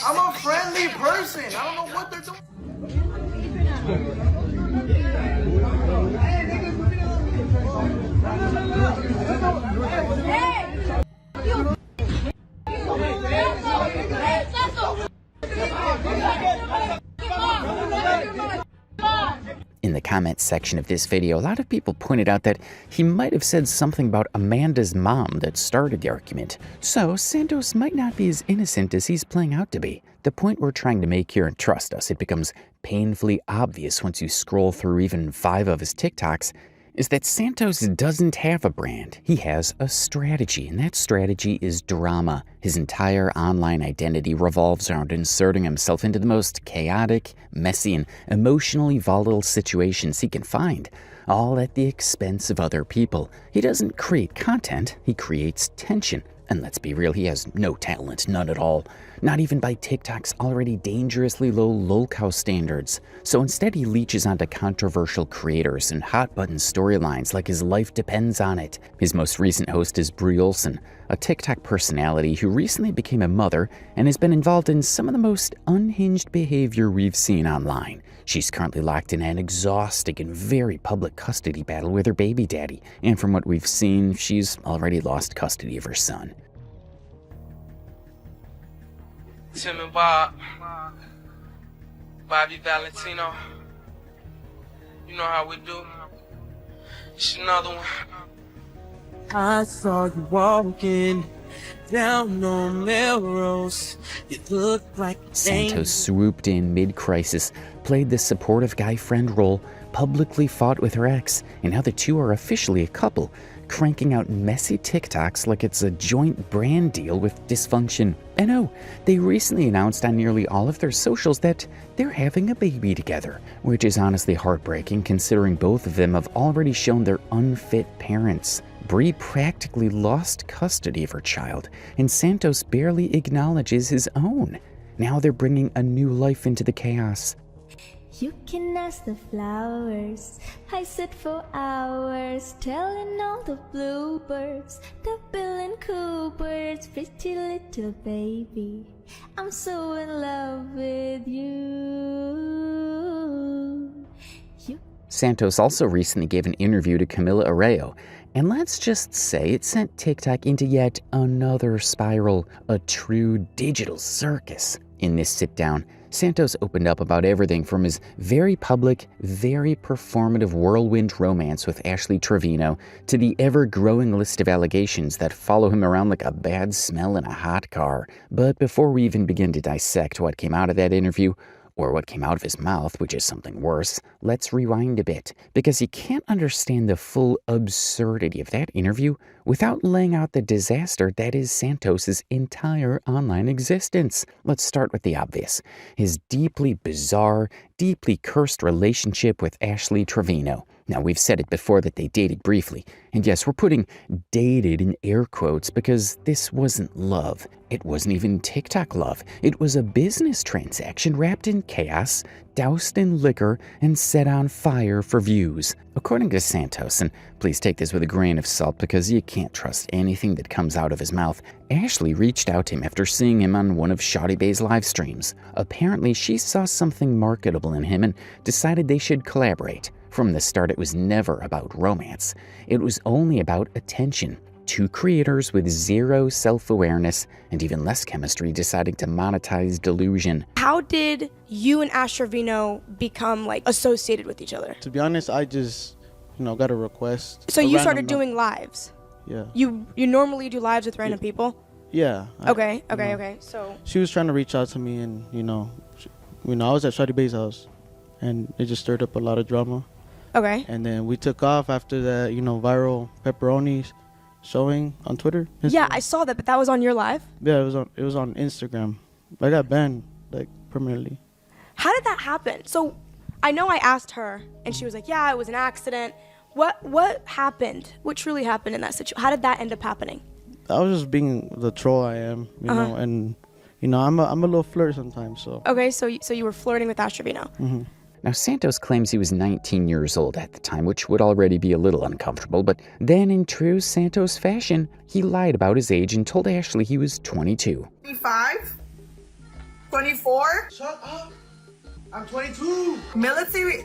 I'm a friendly person. I don't know what they're doing. In the comments section of this video, a lot of people pointed out that he might have said something about Amanda's mom that started the argument. So Santos might not be as innocent as he's playing out to be. The point we're trying to make here, and trust us, it becomes painfully obvious once you scroll through even 5 of his TikToks, is that Santos doesn't have a brand. He has a strategy, and that strategy is drama. His entire online identity revolves around inserting himself into the most chaotic, messy, and emotionally volatile situations he can find, all at the expense of other people. He doesn't create content, he creates tension. And let's be real, he has no talent, none at all. Not even by TikTok's already dangerously low Lolcow standards. So instead he leeches onto controversial creators and hot-button storylines like his life depends on it. His most recent host is Brie Olson, a TikTok personality who recently became a mother and has been involved in some of the most unhinged behavior we've seen online. She's currently locked in an exhausting and very public custody battle with her baby daddy, and from what we've seen, she's already lost custody of her son. Tim and Bob, Bobby Valentino, you know how we do. It's another one. I saw you walking down on Melrose. You look like Santos swooped in mid-crisis, played the supportive guy friend role, publicly fought with her ex, and now the two are officially a couple, cranking out messy TikToks like it's a joint brand deal with dysfunction. And oh, they recently announced on nearly all of their socials that they're having a baby together, which is honestly heartbreaking considering both of them have already shown they're unfit parents. Bree practically lost custody of her child, and Santos barely acknowledges his own. Now they're bringing a new life into the chaos. You can ask the flowers. I sit for hours telling all the bluebirds, the Bill and Coopers, pretty little baby, I'm so in love with you. Santos also recently gave an interview to Camila Arreo, and let's just say it sent TikTok into yet another spiral, a true digital circus. In this sit-down, Santos opened up about everything from his very public, very performative whirlwind romance with Ashley Trevino to the ever-growing list of allegations that follow him around like a bad smell in a hot car. But before we even begin to dissect what came out of that interview, or what came out of his mouth, which is something worse, let's rewind a bit, because you can't understand the full absurdity of that interview without laying out the disaster that is Santos's entire online existence. Let's start with the obvious: his deeply bizarre, deeply cursed relationship with Ashley Trevino. Now, we've said it before that they dated briefly, and yes, we're putting dated in air quotes because this wasn't love. It wasn't even TikTok love. It was a business transaction wrapped in chaos, doused in liquor, and set on fire for views. According to Santos, and please take this with a grain of salt because you can't trust anything that comes out of his mouth, Ashley reached out to him after seeing him on one of Shawty Bay's live streams. Apparently, she saw something marketable in him and decided they should collaborate. From the start, it was never about romance. It was only about attention. Two creators with zero self-awareness and even less chemistry deciding to monetize delusion. How did you and Ash Trevino become associated with each other? To be honest, I just, got a request. So you started doing lives? Yeah. You normally do lives with random people? Yeah. Okay. So she was trying to reach out to me, and I was at Shawty Bay's house, and it just stirred up a lot of drama. Okay. And then we took off after that, viral pepperonis showing on Twitter. Instagram. Yeah, I saw that, but that was on your live? Yeah, it was on Instagram. I got banned permanently. How did that happen? So I know I asked her, and she was like, "Yeah, it was an accident." What happened? What truly happened in that situation? How did that end up happening? I was just being the troll I am, know, and I'm a little flirt sometimes. So. Okay, so you were flirting with Ash Trevino. Mm-hmm. Now, Santos claims he was 19 years old at the time, which would already be a little uncomfortable, but then in true Santos fashion, he lied about his age and told Ashley he was 22. 25? 24? Shut up! I'm 22! Military.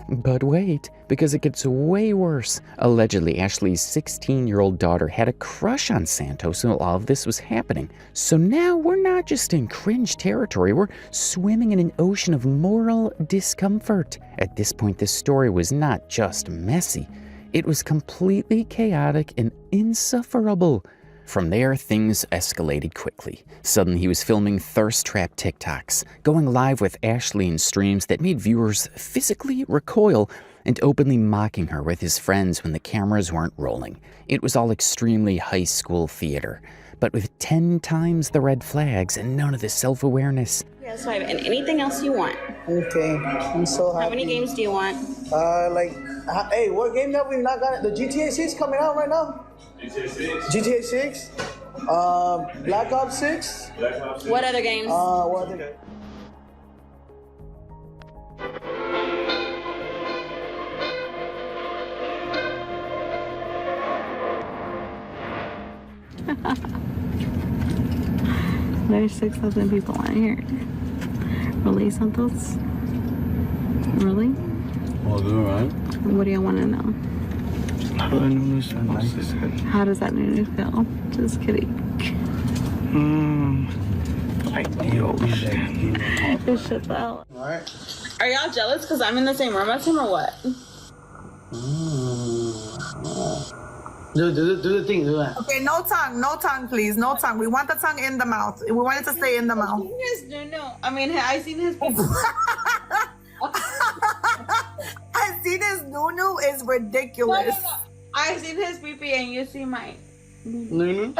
But wait, because it gets way worse. Allegedly, Ashley's 16-year-old daughter had a crush on Santos while all of this was happening. So now we're not just in cringe territory, we're swimming in an ocean of moral discomfort. At this point, this story was not just messy. It was completely chaotic and insufferable. From there, things escalated quickly. Suddenly, he was filming thirst trap TikToks, going live with Ashley in streams that made viewers physically recoil, and openly mocking her with his friends when the cameras weren't rolling. It was all extremely high school theater, but with 10 times the red flags and none of the self-awareness. Yeah, so and anything else you want. Okay, I'm so happy. How many games do you want? Hey, what game that we've not got? The GTA 6 coming out right now? GTA 6? Black Ops 6? What other games? What other games? There's 6,000 people on here. Really, Santos? Really? Well, good, right? What do you want to know? How does that new feel? Just kidding. Just shut the hell up. Are y'all jealous because I'm in the same room as him or what? Do the thing, do that. Okay, no tongue, please. No tongue. We want the tongue in the mouth. We want it to stay in the mouth. I mean, I seen his. I see this nunu is ridiculous. No. I seen his pee and you see mine. Nunu?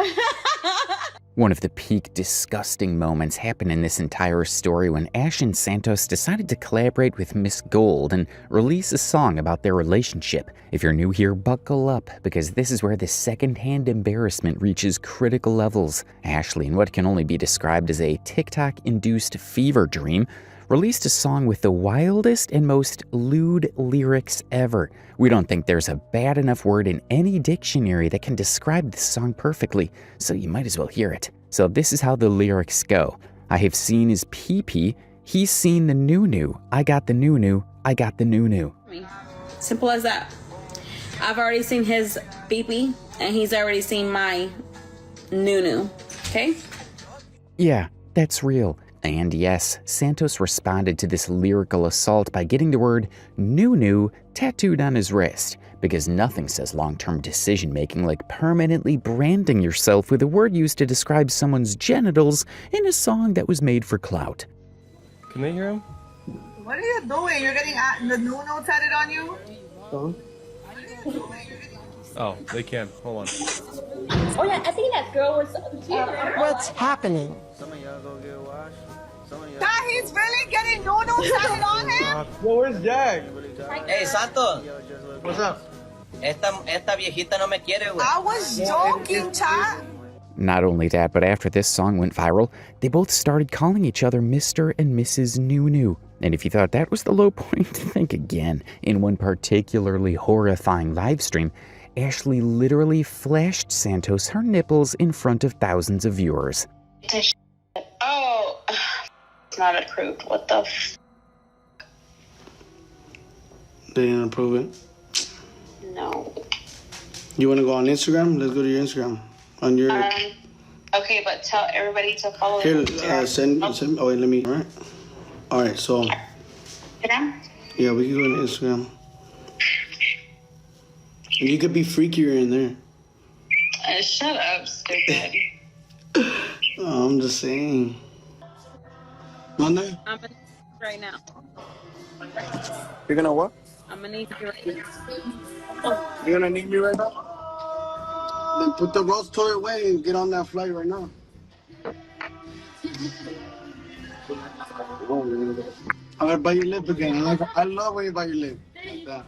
One of the peak disgusting moments happened in this entire story when Ash and Santos decided to collaborate with Miss Gold and release a song about their relationship. If you're new here, buckle up, because this is where the secondhand embarrassment reaches critical levels. Ashley, in what can only be described as a TikTok-induced fever dream, released a song with the wildest and most lewd lyrics ever. We don't think there's a bad enough word in any dictionary that can describe this song perfectly, so you might as well hear it. So this is how the lyrics go. I have seen his pee-pee, he's seen the new-new, I got the new-new, I got the new-new. Simple as that. I've already seen his pee and he's already seen my new. Okay? Yeah, that's real. And yes, Santos responded to this lyrical assault by getting the word new tattooed on his wrist, because nothing says long-term decision-making like permanently branding yourself with a word used to describe someone's genitals in a song that was made for clout. Can they hear him? What are you doing? You're getting the nunu tatted on you? Oh, they can. Hold on. Oh yeah, I think that girl was. What's happening? God, he's really getting nunu tatted on him? Yo, where's Jack? Hey, Santos. What's up? Esta viejita no me quiere, güey. I was joking, chat. Not only that, but after this song went viral, they both started calling each other Mr. and Mrs. New. And if you thought that was the low point, think again. In one particularly horrifying livestream, Ashley literally flashed Santos her nipples in front of thousands of viewers. Oh, it's not approved. What the f? They didn't approve it. No. You want to go on Instagram? Let's go to your Instagram. On your. Okay, but tell everybody to follow. Here, send. Oh wait, let me. All right. So. Instagram? Yeah, we can go on Instagram. You could be freakier in there. Shut up, stupid. Oh, I'm just saying. Monday? I'm gonna right now. You're gonna what? I'm gonna need you right now. You're gonna need me right now? Then put the roast toy away and get on that flight right now. I'm gonna buy your lip again. I love when you buy your lip. Yeah.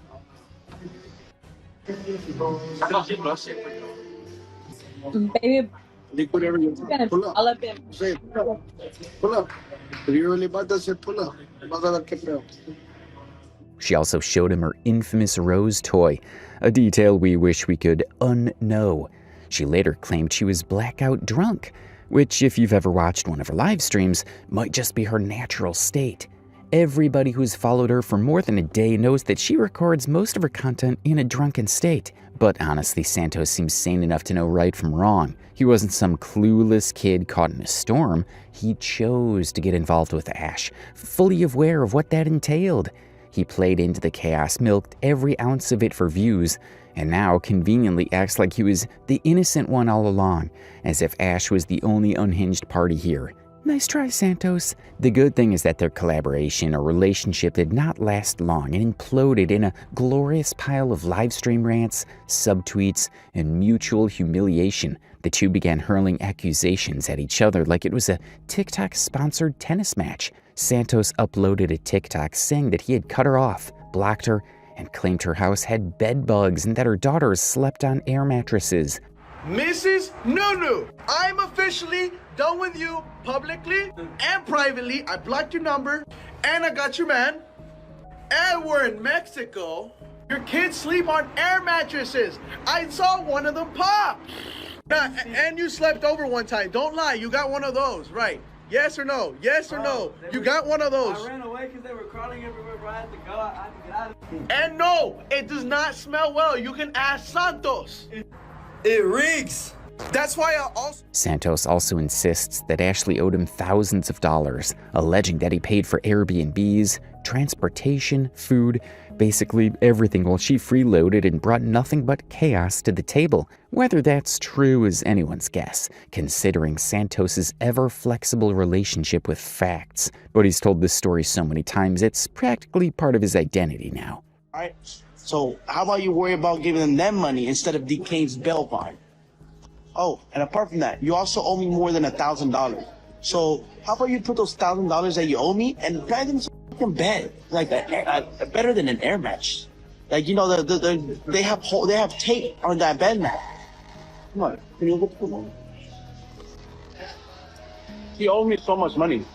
Baby, Lick whatever you want. Pull up. I'll let him. Say, pull up. If you really bad, say pull up. Vas a ver qué feo. She also showed him her infamous rose toy, a detail we wish we could unknow. She later claimed she was blackout drunk, which, if you've ever watched one of her live streams, might just be her natural state. Everybody who's followed her for more than a day knows that she records most of her content in a drunken state. But honestly, Santos seems sane enough to know right from wrong. He wasn't some clueless kid caught in a storm. He chose to get involved with Ash, fully aware of what that entailed. He played into the chaos, milked every ounce of it for views, and now conveniently acts like he was the innocent one all along, as if Ash was the only unhinged party here. Nice try, Santos. The good thing is that their collaboration or relationship did not last long and imploded in a glorious pile of livestream rants, subtweets, and mutual humiliation. The two began hurling accusations at each other like it was a TikTok-sponsored tennis match. Santos uploaded a TikTok saying that he had cut her off, blocked her, and claimed her house had bed bugs and that her daughters slept on air mattresses. Mrs. Nunu, I'm officially done with you publicly and privately. I blocked your number and I got your man. And we're in Mexico. Your kids sleep on air mattresses. I saw one of them pop. And you slept over one time. Don't lie, you got one of those, right? Yes or no? Yes or no? You got one of those. I ran away because they were crawling everywhere where I had to go. I had to get out of it. And no, it does not smell well. You can ask Santos. It reeks. That's why I also... Santos also insists that Ashley owed him thousands of dollars, alleging that he paid for Airbnbs, transportation, food, basically everything, while she freeloaded and brought nothing but chaos to the table. Whether that's true is anyone's guess, considering Santos's ever-flexible relationship with facts. But he's told this story so many times, it's practically part of his identity now. All right. So how about you worry about giving them money instead of DK's bail bond? Oh, and apart from that, you also owe me more than $1,000. So how about you put those $1,000 that you owe me and buy them some fucking bed, like better than an air match. Like, you know, they have tape on that bed mat. Come on, can you look for them? He owed me so much money.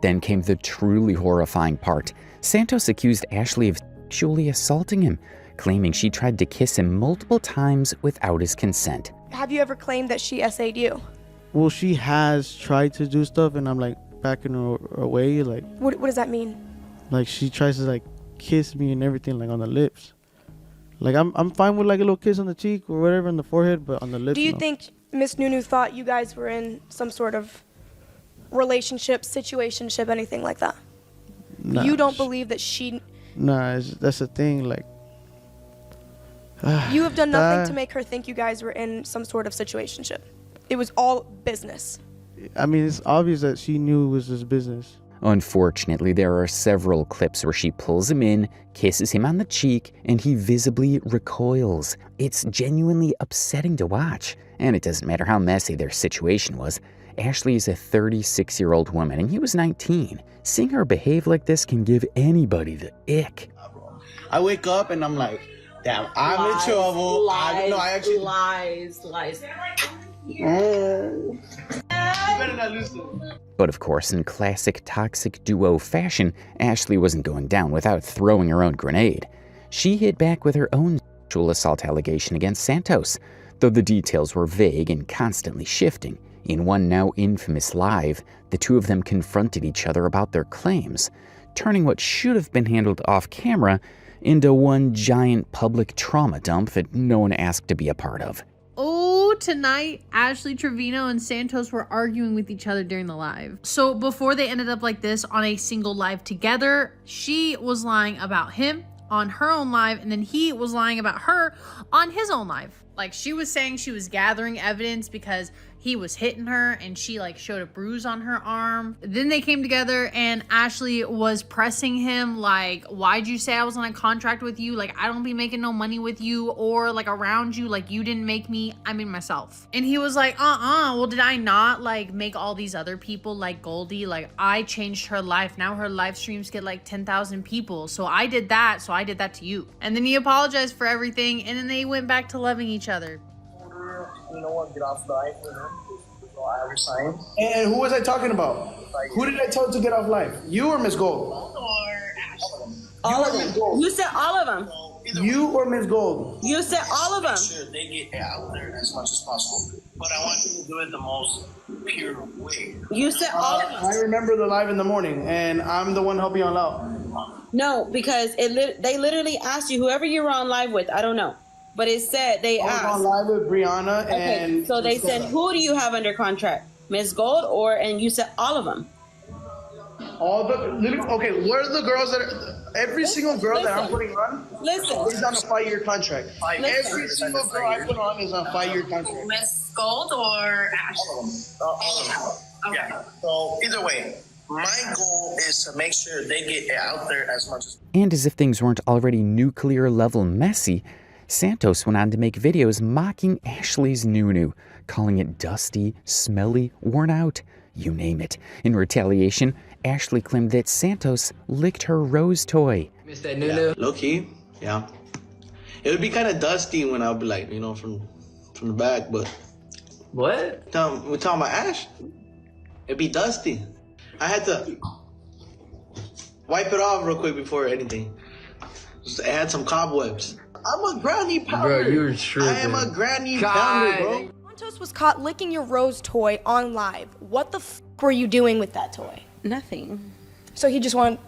Then came the truly horrifying part. Santos accused Ashley of sexually assaulting him, claiming she tried to kiss him multiple times without his consent. Have you ever claimed that she SA'd you? Well, she has tried to do stuff, and I'm like backing her away. Like, What does that mean? like she tries to like kiss me and everything, like on the lips. Like I'm fine with like a little kiss on the cheek or whatever on the forehead, but on the lips. Do you no. think Miss Nunu thought you guys were in some sort of relationship, situationship, anything like that? Nah, You don't believe that she... Nah, that's the thing. Like, You have done nothing to make her think you guys were in some sort of situationship. It was all business. I mean, it's obvious that she knew it was his business. Unfortunately, there are several clips where she pulls him in, kisses him on the cheek, and he visibly recoils. It's genuinely upsetting to watch. And it doesn't matter how messy their situation was. Ashley is a 36-year-old woman, and he was 19. Seeing her behave like this can give anybody the ick. I wake up and I'm like, damn, I'm in trouble. Lies. You better not listen. But of course, in classic toxic duo fashion, Ashley wasn't going down without throwing her own grenade. She hit back with her own sexual assault allegation against Santos, though the details were vague and constantly shifting. In one now infamous live, the two of them confronted each other about their claims, turning what should have been handled off camera into one giant public trauma dump that no one asked to be a part of. Oh, tonight, Ashley, Trevino, and Santos were arguing with each other during the live. So before they ended up like this on a single live together, she was lying about him on her own live, and then he was lying about her on his own live. Like, she was saying she was gathering evidence because he was hitting her and she like showed a bruise on her arm. Then they came together and Ashley was pressing him like, why'd you say I was on a contract with you? Like, I don't be making no money with you or like around you. Like, you didn't make me, I made myself. And he was like, well, did I not like make all these other people like Goldie? Like, I changed her life. Now her live streams get like 10,000 people. So I did that. So I did that to you. And then he apologized for everything. And then they went back to loving each other. You know what? Get off life, you know. I resign. And who was I talking about? Who did I tell to get off life? You or Miss Gold? All of them. You said all of them. You or Miss Gold? You said all of them. Sure, they get out there as much as possible. But I want them to do it the most pure way. You said all of them. I remember the live in the morning, and I'm the one helping you all out. No, because they literally asked you, whoever you were on live with, I don't know. But it said they asked. I was on live with Brianna and... Okay, so they said, who do you have under contract? Miss Gold and you said all of them. All the... Okay, where are the girls that are... Every single girl that I'm putting on is on a 5-year contract. Every single girl I put on is on a 5-year contract. Miss Gold or Ashley? All of them. Okay. Yeah. So either way, my goal is to make sure they get out there as much as... And as if things weren't already nuclear level messy, Santos went on to make videos mocking Ashley's nunu, calling it dusty, smelly, worn out, you name it. In retaliation, Ashley claimed that Santos licked her rose toy. Miss that nunu? Yeah. Low key, yeah. It would be kind of dusty when I'd be like, you know, from the back, but... What? We're talking about Ash? It'd be dusty. I had to wipe it off real quick before anything. Just add some cobwebs. I'm a granny pounder. Bro, you're tripping. I am a granny pounder, bro. Santos was caught licking your rose toy on live. What the f were you doing with that toy? Nothing. So he just wanted...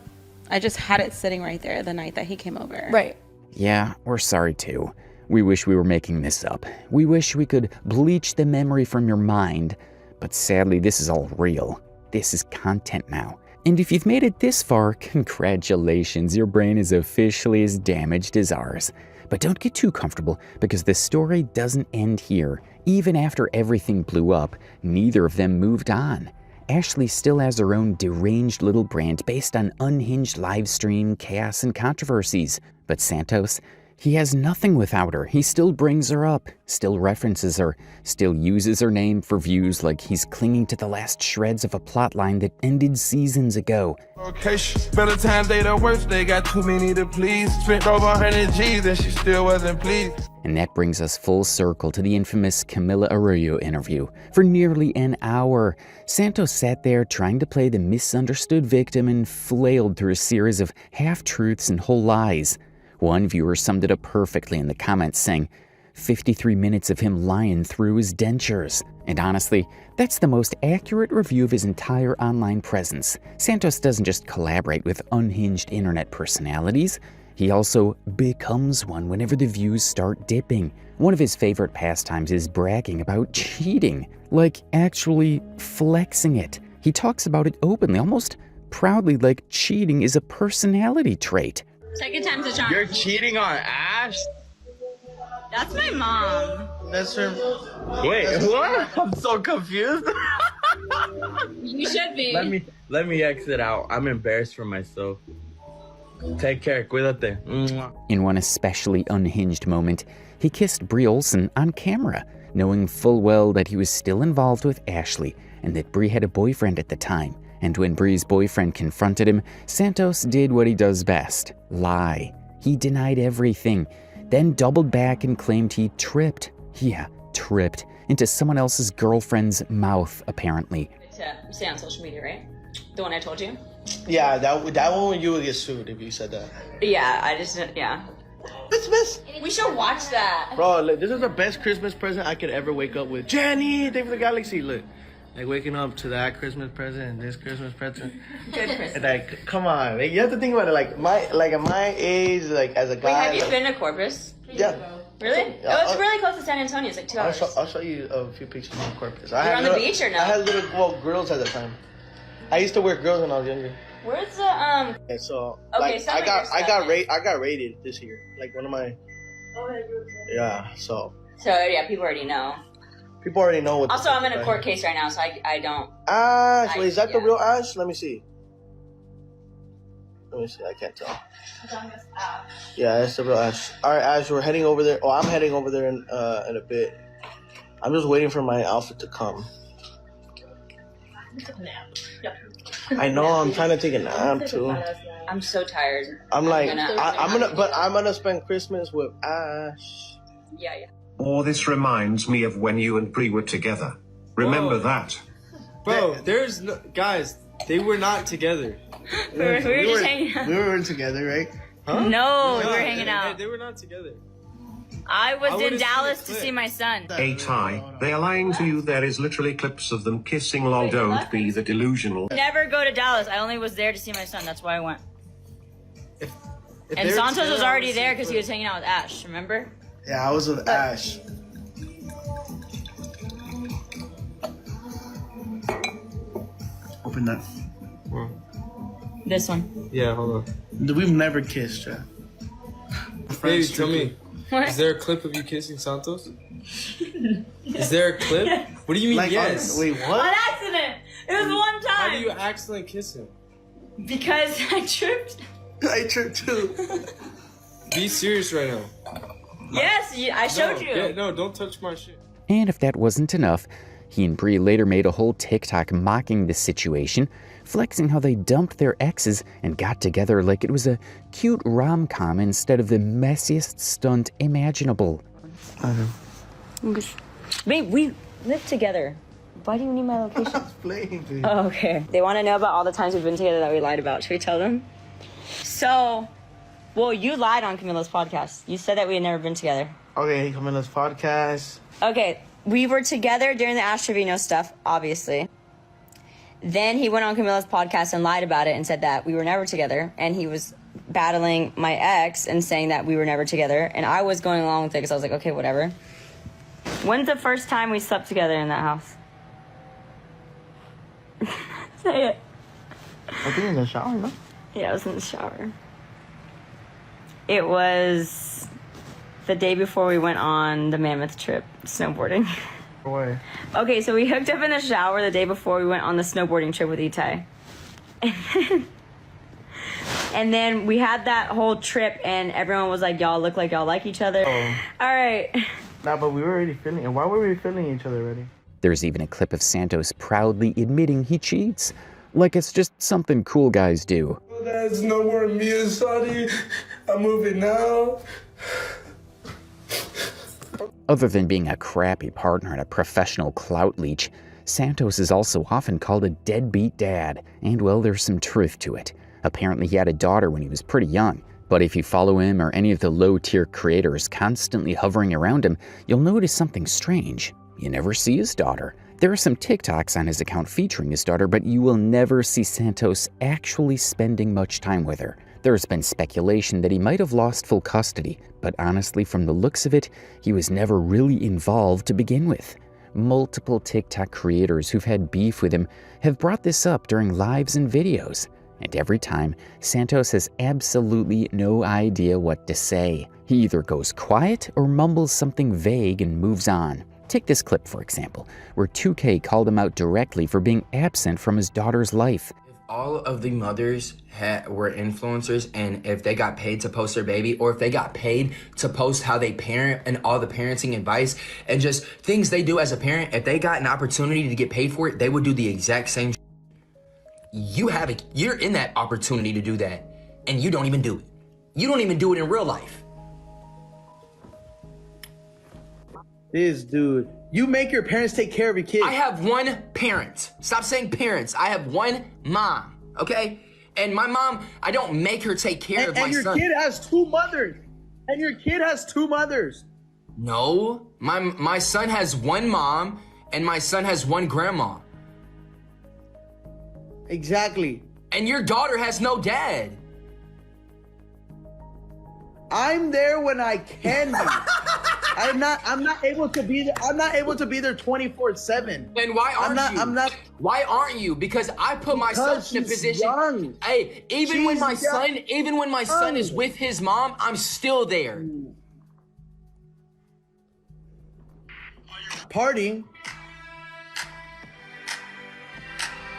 I just had it sitting right there the night that he came over. Right. Yeah, we're sorry too. We wish we were making this up. We wish we could bleach the memory from your mind. But sadly, this is all real. This is content now. And if you've made it this far, congratulations, your brain is officially as damaged as ours. But don't get too comfortable, because the story doesn't end here. Even after everything blew up, neither of them moved on. Ashley still has her own deranged little brand based on unhinged live stream, chaos, and controversies. But Santos, he has nothing without her. He still brings her up, still references her, still uses her name for views like he's clinging to the last shreds of a plotline that ended seasons ago. Location. Better time they the worst, they got too many to please. Spent over 100 G's and she still wasn't pleased. And that brings us full circle to the infamous Camila Arroyo interview. For nearly an hour, Santos sat there trying to play the misunderstood victim and flailed through a series of half-truths and whole lies. One viewer summed it up perfectly in the comments, saying, 53 minutes of him lying through his dentures. And honestly, that's the most accurate review of his entire online presence. Santos doesn't just collaborate with unhinged internet personalities, he also becomes one whenever the views start dipping. One of his favorite pastimes is bragging about cheating, like actually flexing it. He talks about it openly, almost proudly, like cheating is a personality trait. Second time's a charm. You're cheating on Ash? That's my mom. That's her. Wait, what? I'm so confused. You should be. Let me exit out. I'm embarrassed for myself. Take care. Cuídate. Mwah. In one especially unhinged moment, he kissed Brie Olson on camera, knowing full well that he was still involved with Ashley and that Brie had a boyfriend at the time. And when Brie's boyfriend confronted him, Santos did what he does best, lie. He denied everything, then doubled back and claimed he tripped into someone else's girlfriend's mouth, apparently. To say on social media, right? The one I told you? Yeah, that one you would get sued if you said that. Yeah, yeah. Christmas. We should watch that. Bro, look, this is the best Christmas present I could ever wake up with. Jenny, thank you for the galaxy. Look, like waking up to that Christmas present and this Christmas present. Good Christmas. And like, come on, like, you have to think about it. Like at my age, like as a guy. Wait, have you like, been to Corpus? Yeah. Really? It's really close to San Antonio. It's like 2 hours. I'll show you a few pictures of Corpus. You're on the beach or no? I had little girls at the time. I used to wear girls when I was younger. Where's the And so okay, like I got rated this year. Like one of my. Yeah. So yeah, people already know. People already know what. Also, I'm in a court case right now, so I don't. Ash, wait, is that the real Ash? Let me see. I can't tell. Yeah, that's the real Ash. All right, Ash, we're heading over there. Oh, I'm heading over there in a bit. I'm just waiting for my outfit to come. I know. I'm trying to take a nap too. I'm so tired. I'm gonna spend Christmas with Ash. Yeah. Oh, this reminds me of when you and Bree were together. Remember that? Bro, there's no guys. They were not together. we were just hanging out. We were together, right? Huh? No, we were hanging out. They were not together. I was in Dallas to see my son. Hey Ty, they are lying to you. There is literally clips of them kissing. Lol, don't be the delusional. Never go to Dallas. I only was there to see my son. That's why I went. And they're Santos together, was already there because he was hanging out with Ash. Remember? Yeah, I was with Ash. Open that. This one. Yeah, hold on. We've never kissed, Jack. Baby, tell me. What? Is there a clip of you kissing Santos? Is there a clip? What do you mean, Like, yes? wait, what? On accident. It was one time. How do you accidentally kiss him? Because I tripped. I tripped too. Be serious right now. Yes, I showed you. Yeah, no, don't touch my shit. And if that wasn't enough, he and Bree later made a whole TikTok mocking the situation, flexing how they dumped their exes and got together like it was a cute rom-com instead of the messiest stunt imaginable. Babe, we live together. Why do you need my location? Playing, dude. Oh, okay. They want to know about all the times we've been together that we lied about. Should we tell them? So, well, you lied on Camila's podcast. You said that we had never been together. Okay, Camila's podcast. Okay, we were together during the Ash Trevino stuff, obviously. Then he went on Camila's podcast and lied about it and said that we were never together. And he was battling my ex and saying that we were never together. And I was going along with it because I was like, okay, whatever. When's the first time we slept together in that house? Say it. I think in the shower, no? Yeah, I was in the shower. It was the day before we went on the Mammoth trip snowboarding. Why? Okay, so we hooked up in the shower the day before we went on the snowboarding trip with Itai. And then we had that whole trip and everyone was like, y'all look like y'all like each other. Oh. All right. Nah, but we were already feeling it. Why were we feeling each other already? There's even a clip of Santos proudly admitting he cheats. Like it's just something cool guys do. There's no more me and Saudi. I'm moving now. Other than being a crappy partner and a professional clout leech, Santos is also often called a deadbeat dad, and well, there's some truth to it. Apparently he had a daughter when he was pretty young, but if you follow him or any of the low-tier creators constantly hovering around him, you'll notice something strange. You never see his daughter. There are some TikToks on his account featuring his daughter, but you will never see Santos actually spending much time with her. There's been speculation that he might have lost full custody, but honestly, from the looks of it, he was never really involved to begin with. Multiple TikTok creators who've had beef with him have brought this up during lives and videos, and every time, Santos has absolutely no idea what to say. He either goes quiet or mumbles something vague and moves on. Take this clip, for example, where 2K called him out directly for being absent from his daughter's life. All of the mothers were influencers, and if they got paid to post their baby, or if they got paid to post how they parent and all the parenting advice and just things they do as a parent, if they got an opportunity to get paid for it, they would do the exact same. You're in that opportunity to do that, and you don't even do it. You don't even do it in real life. This dude, you make your parents take care of your kids. I have one parent. Stop saying parents. I have one mom, okay? And my mom, I don't make her take care of my son. And your kid has two mothers. And your kid has two mothers. No, my son has one mom, and my son has one grandma. Exactly. And your daughter has no dad. I'm there when I can be. I'm not able to be there. I'm not able to be there 24/7. Then why aren't you? I'm not. Why aren't you? Because I put myself in a position. Young. Hey, even when my son is with his mom, I'm still there. Partying.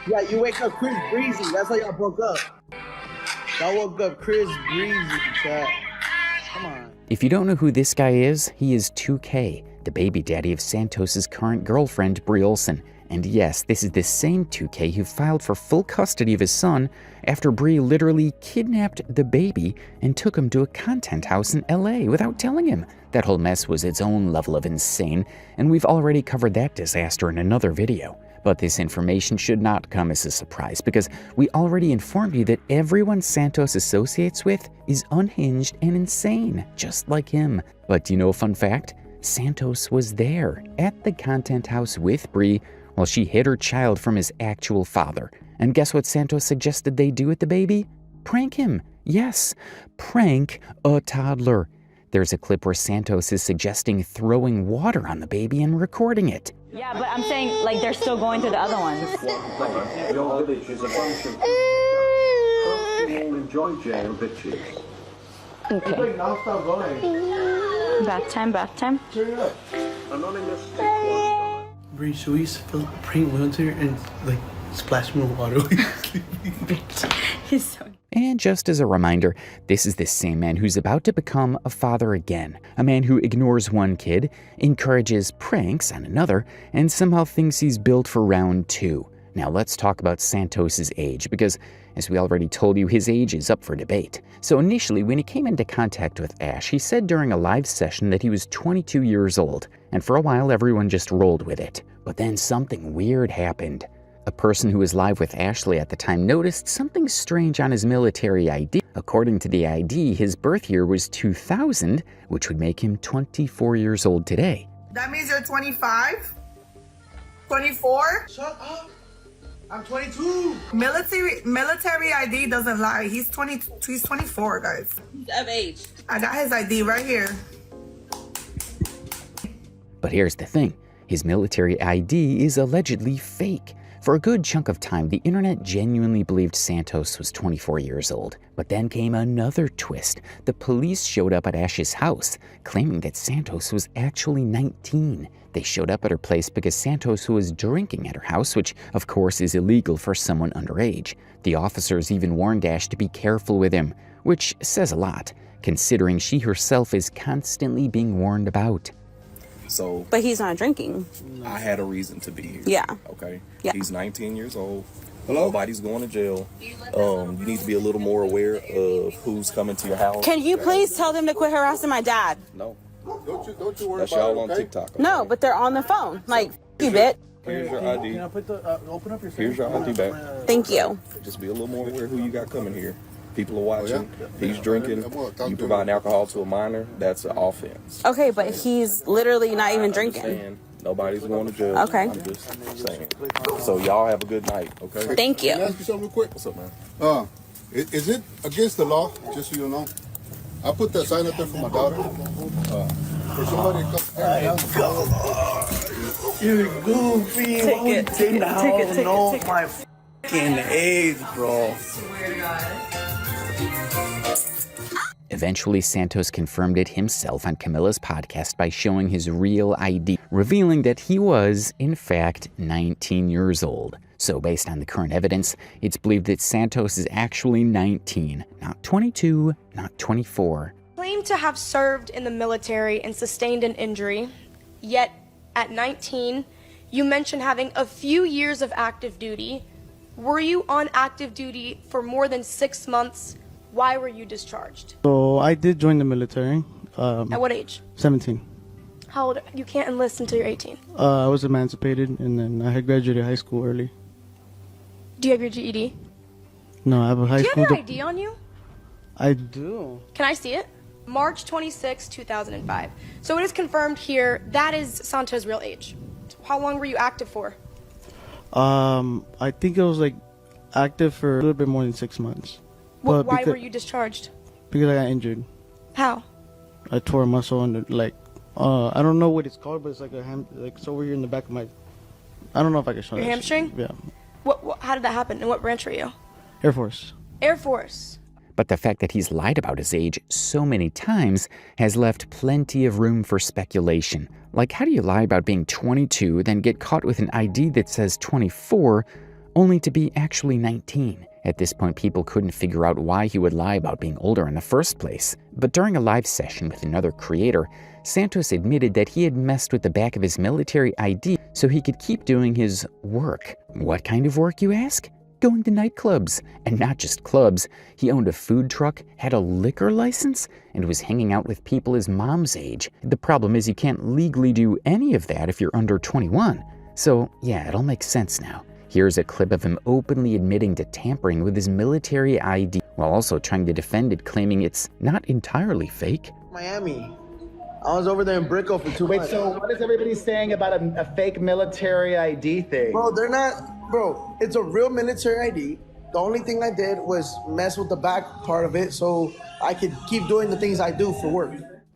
Yeah, you wake up Chris Breezy. That's how y'all broke up. Y'all woke up Chris Breezy, chat. Come on. If you don't know who this guy is, he is 2K, the baby daddy of Santos's current girlfriend, Brie Olson. And yes, this is the same 2K who filed for full custody of his son after Brie literally kidnapped the baby and took him to a content house in LA without telling him. That whole mess was its own level of insane, and we've already covered that disaster in another video. But this information should not come as a surprise because we already informed you that everyone Santos associates with is unhinged and insane, just like him. But do you know a fun fact? Santos was there at the content house with Brie while she hid her child from his actual father. And guess what Santos suggested they do with the baby? Prank him. Yes, prank a toddler. There's a clip where Santos is suggesting throwing water on the baby and recording it. Yeah, but I'm saying, like, they're still going to the other ones. Your village is a bunch of all enjoy jail bitches. Okay. Now stop going. Bath time. Turn it up. Anonymous. Brie, should we bring Winter and like splash more water? He's so. And just as a reminder, this is the same man who's about to become a father again. A man who ignores one kid, encourages pranks on another, and somehow thinks he's built for round 2. Now let's talk about Santos's age, because as we already told you, his age is up for debate. So initially, when he came into contact with Ash, he said during a live session that he was 22 years old, and for a while everyone just rolled with it. But then something weird happened. A person who was live with Ashley at the time noticed something strange on his military ID. According to the ID, his birth year was 2000, which would make him 24 years old today. That means you're 25? 24? Shut up. I'm 22. Military ID doesn't lie. He's 22. He's 24, guys. He's of age. I got his ID right here. But here's the thing. His military ID is allegedly fake. For a good chunk of time, the internet genuinely believed Santos was 24 years old. But then came another twist. The police showed up at Ash's house, claiming that Santos was actually 19. They showed up at her place because Santos was drinking at her house, which of course is illegal for someone underage. The officers even warned Ash to be careful with him, which says a lot, considering she herself is constantly being warned about. So, But he's not drinking. I had a reason to be here. Yeah. Okay. Yeah. He's 19 years old. Nobody's going to jail. You need to be a little more aware of who's coming to your house. Can you please tell them to quit harassing my dad? No. Don't you worry That's about y'all it, on okay? TikTok. Okay? No, but they're on the phone. Like, you bitch. Here's your ID. Can I put the, open up your Here's your ID back. Thank you. Just be a little more aware who you got coming here. People are watching. He's drinking. You provide alcohol to a minor. That's an offense. Okay, but he's literally not even drinking. Understand. Nobody's going to jail. Okay. I'm just saying. So y'all have a good night, okay? Thank you. Can I ask you something real quick? What's up, man? Is it against the law, just so you know? I put that sign up there for my daughter. For somebody to come. You're goofy. Take it. My fucking age, bro. Eventually, Santos confirmed it himself on Camilla's podcast by showing his real ID, revealing that he was, in fact, 19 years old. So based on the current evidence, it's believed that Santos is actually 19, not 22, not 24. Claimed to have served in the military and sustained an injury, yet at 19, you mentioned having a few years of active duty. Were you on active duty for more than 6 months? Why were you discharged? So I did join the military. At what age? 17. How old? You can't enlist until you're 18. I was emancipated, and then I had graduated high school early. Do you have your GED? No, I have a high Do you school. have your ID on you? I do. Can I see it? March 26, 2005. So it is confirmed here that is Santos' real age. How long were you active for? I think it was like active for a little bit more than 6 months. But Why were you discharged? Because I got injured. How? I tore a muscle under, like, I don't know what it's called, but it's like like it's over here in the back of my. I don't know if I can show Your that. hamstring? Yeah. How did that happen? And what branch were you? Air Force. Air Force. But the fact that he's lied about his age so many times has left plenty of room for speculation. Like, how do you lie about being 22, then get caught with an ID that says 24, only to be actually 19? At this point, people couldn't figure out why he would lie about being older in the first place. But during a live session with another creator, Santos admitted that he had messed with the back of his military ID so he could keep doing his work. What kind of work, you ask? Going to nightclubs. And not just clubs. He owned a food truck, had a liquor license, and was hanging out with people his mom's age. The problem is you can't legally do any of that if you're under 21. So yeah, it all makes sense now. Here's a clip of him openly admitting to tampering with his military ID, while also trying to defend it, claiming it's not entirely fake. Miami. I was over there in Brickell for 2 months. Wait, so what is everybody saying about a fake military ID thing? Bro, they're not, bro, it's a real military ID. The only thing I did was mess with the back part of it so I could keep doing the things I do for work.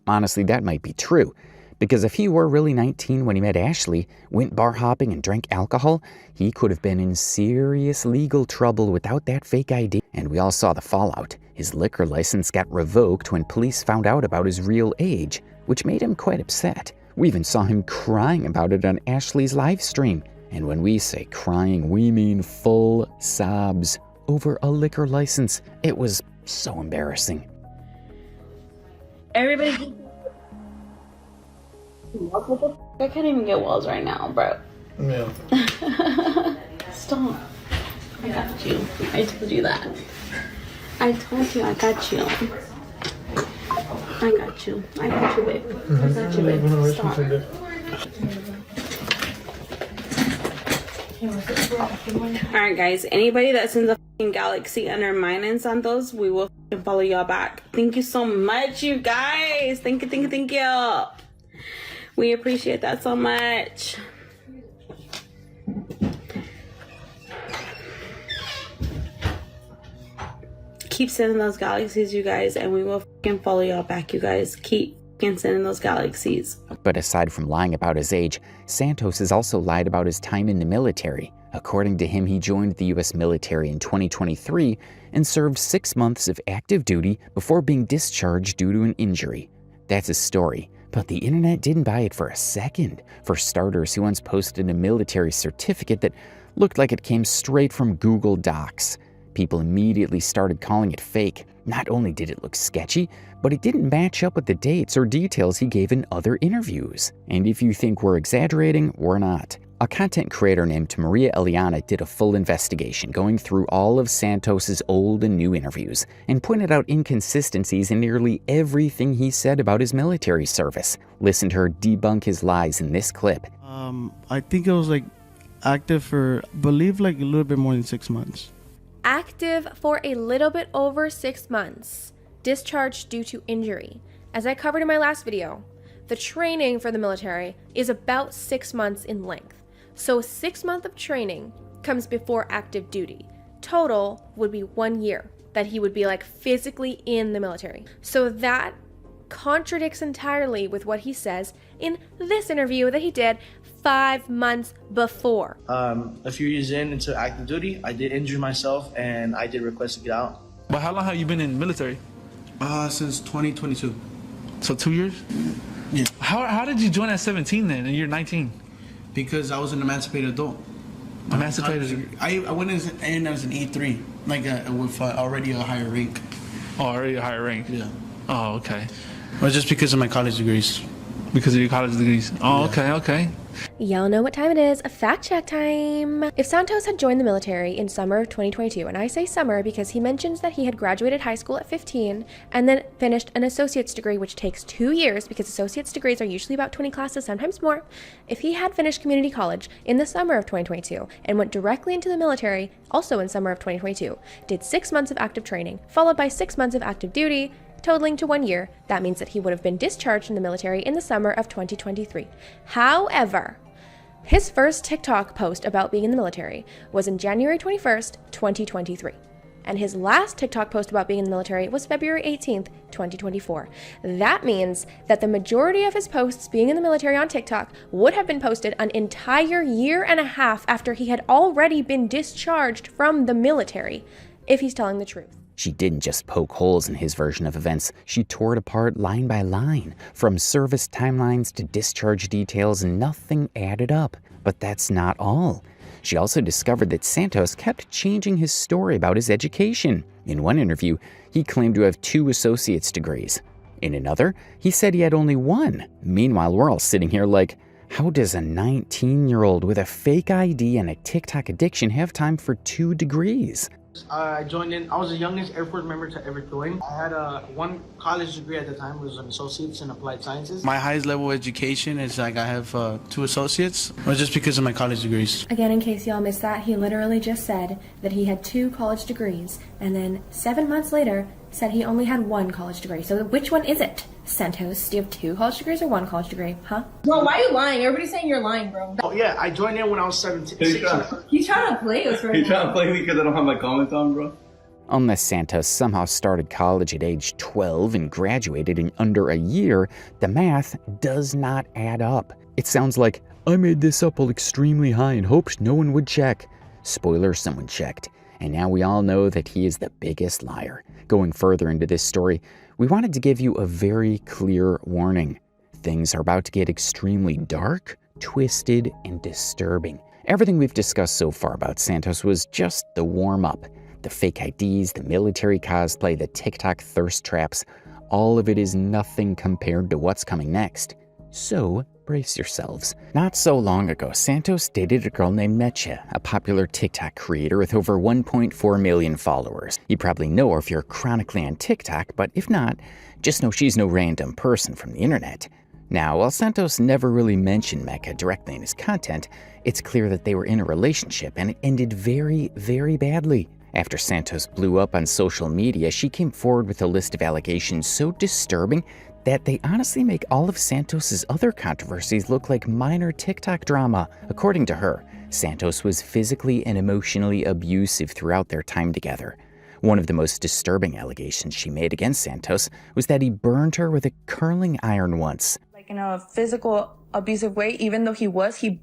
Honestly, that might be true. Because if he were really 19 when he met Ashley, went bar hopping and drank alcohol, he could have been in serious legal trouble without that fake ID. And we all saw the fallout. His liquor license got revoked when police found out about his real age, which made him quite upset. We even saw him crying about it on Ashley's live stream. And when we say crying, we mean full sobs over a liquor license. It was so embarrassing. Everybody. I can't even get walls right now, bro. Yeah. Stop. I got you. I told you that. I told you I got you. I got you. I got you, babe. I got you, babe. Stop. Alright, guys. Anybody that's in the fucking galaxy under mine and Santos, we will fucking follow y'all back. Thank you so much, you guys. Thank you, thank you, thank you. We appreciate that so much. Keep sending those galaxies, you guys, and we will fucking follow y'all back, you guys. Keep fucking sending those galaxies. But aside from lying about his age, Santos has also lied about his time in the military. According to him, he joined the US military in 2023 and served 6 months of active duty before being discharged due to an injury. That's his story, but the internet didn't buy it for a second. For starters, he once posted a military certificate that looked like it came straight from Google Docs. People immediately started calling it fake. Not only did it look sketchy, but it didn't match up with the dates or details he gave in other interviews. And if you think we're exaggerating, we're not. A content creator named Maria Eliana did a full investigation, going through all of Santos's old and new interviews, and pointed out inconsistencies in nearly everything he said about his military service. Listen to her debunk his lies in this clip. I think it was like active for, I believe, like a little bit more than 6 months. Active for a little bit over 6 months. Discharged due to injury. As I covered in my last video, the training for the military is about 6 months in length. So 6 months of training comes before active duty. Total would be 1 year that he would be like physically in the military. So that contradicts entirely with what he says in this interview that he did 5 months before. A few years into active duty, I did injure myself and I did request to get out. But how long have you been in the military? Since 2022. So 2 years? Yeah. How did you join at 17 then, and you're 19? Because I was an emancipated adult. Emancipated? I went in as an E3, like with already a higher rank. Oh, already a higher rank? Yeah. Oh, okay. Well, just because of my college degrees. Because of your college degrees? Oh, Yeah. okay. Y'all know what time it is, fact check time. If Santos had joined the military in summer of 2022, and I say summer because he mentions that he had graduated high school at 15 and then finished an associate's degree, which takes 2 years because associate's degrees are usually about 20 classes, sometimes more. If he had finished community college in the summer of 2022 and went directly into the military, also in summer of 2022, did 6 months of active training, followed by 6 months of active duty, totaling to 1 year, that means that he would have been discharged from the military in the summer of 2023. However, his first TikTok post about being in the military was in January 21st, 2023. And his last TikTok post about being in the military was February 18th, 2024. That means that the majority of his posts being in the military on TikTok would have been posted an entire year and a half after he had already been discharged from the military, if he's telling the truth. She didn't just poke holes in his version of events, she tore it apart line by line. From service timelines to discharge details, nothing added up. But that's not all. She also discovered that Santos kept changing his story about his education. In one interview, he claimed to have 2 associate's degrees. In another, he said he had only 1. Meanwhile, we're all sitting here like, how does a 19-year-old with a fake ID and a TikTok addiction have time for 2 degrees? I joined in. I was the youngest Air Force member to ever join. I had 1 college degree at the time. It was an associate's in applied sciences. My highest level of education is like I have 2 associates, but just because of my college degrees. Again, in case y'all missed that, he literally just said that he had 2 college degrees, and then 7 months later said he only had 1 college degree. So which one is it, Santos? Do you have 2 college degrees or 1 college degree, huh? Bro, why are you lying? Everybody's saying you're lying, bro. Oh yeah, I joined in when I was 17. He's trying to play us right now. He's trying to play me because I don't have my comments on, bro. Unless Santos somehow started college at age 12 and graduated in under a year, the math does not add up. It sounds like, I made this up while extremely high and hoped no one would check. Spoiler, someone checked. And now we all know that he is the biggest liar. Going further into this story, we wanted to give you a very clear warning. Things are about to get extremely dark, twisted, and disturbing. Everything we've discussed so far about Santos was just the warm-up. The fake IDs, the military cosplay, the TikTok thirst traps, all of it is nothing compared to what's coming next. So, brace yourselves. Not so long ago, Santos dated a girl named Netta, a popular TikTok creator with over 1.4 million followers. You probably know her if you're chronically on TikTok, but if not, just know she's no random person from the internet. Now, while Santos never really mentioned Mecca directly in his content, it's clear that they were in a relationship and it ended very, very badly. After Santos blew up on social media, she came forward with a list of allegations so disturbing that they honestly make all of Santos's other controversies look like minor TikTok drama. According to her, Santos was physically and emotionally abusive throughout their time together. One of the most disturbing allegations she made against Santos was that he burned her with a curling iron once. Like in a physical abusive way, even though he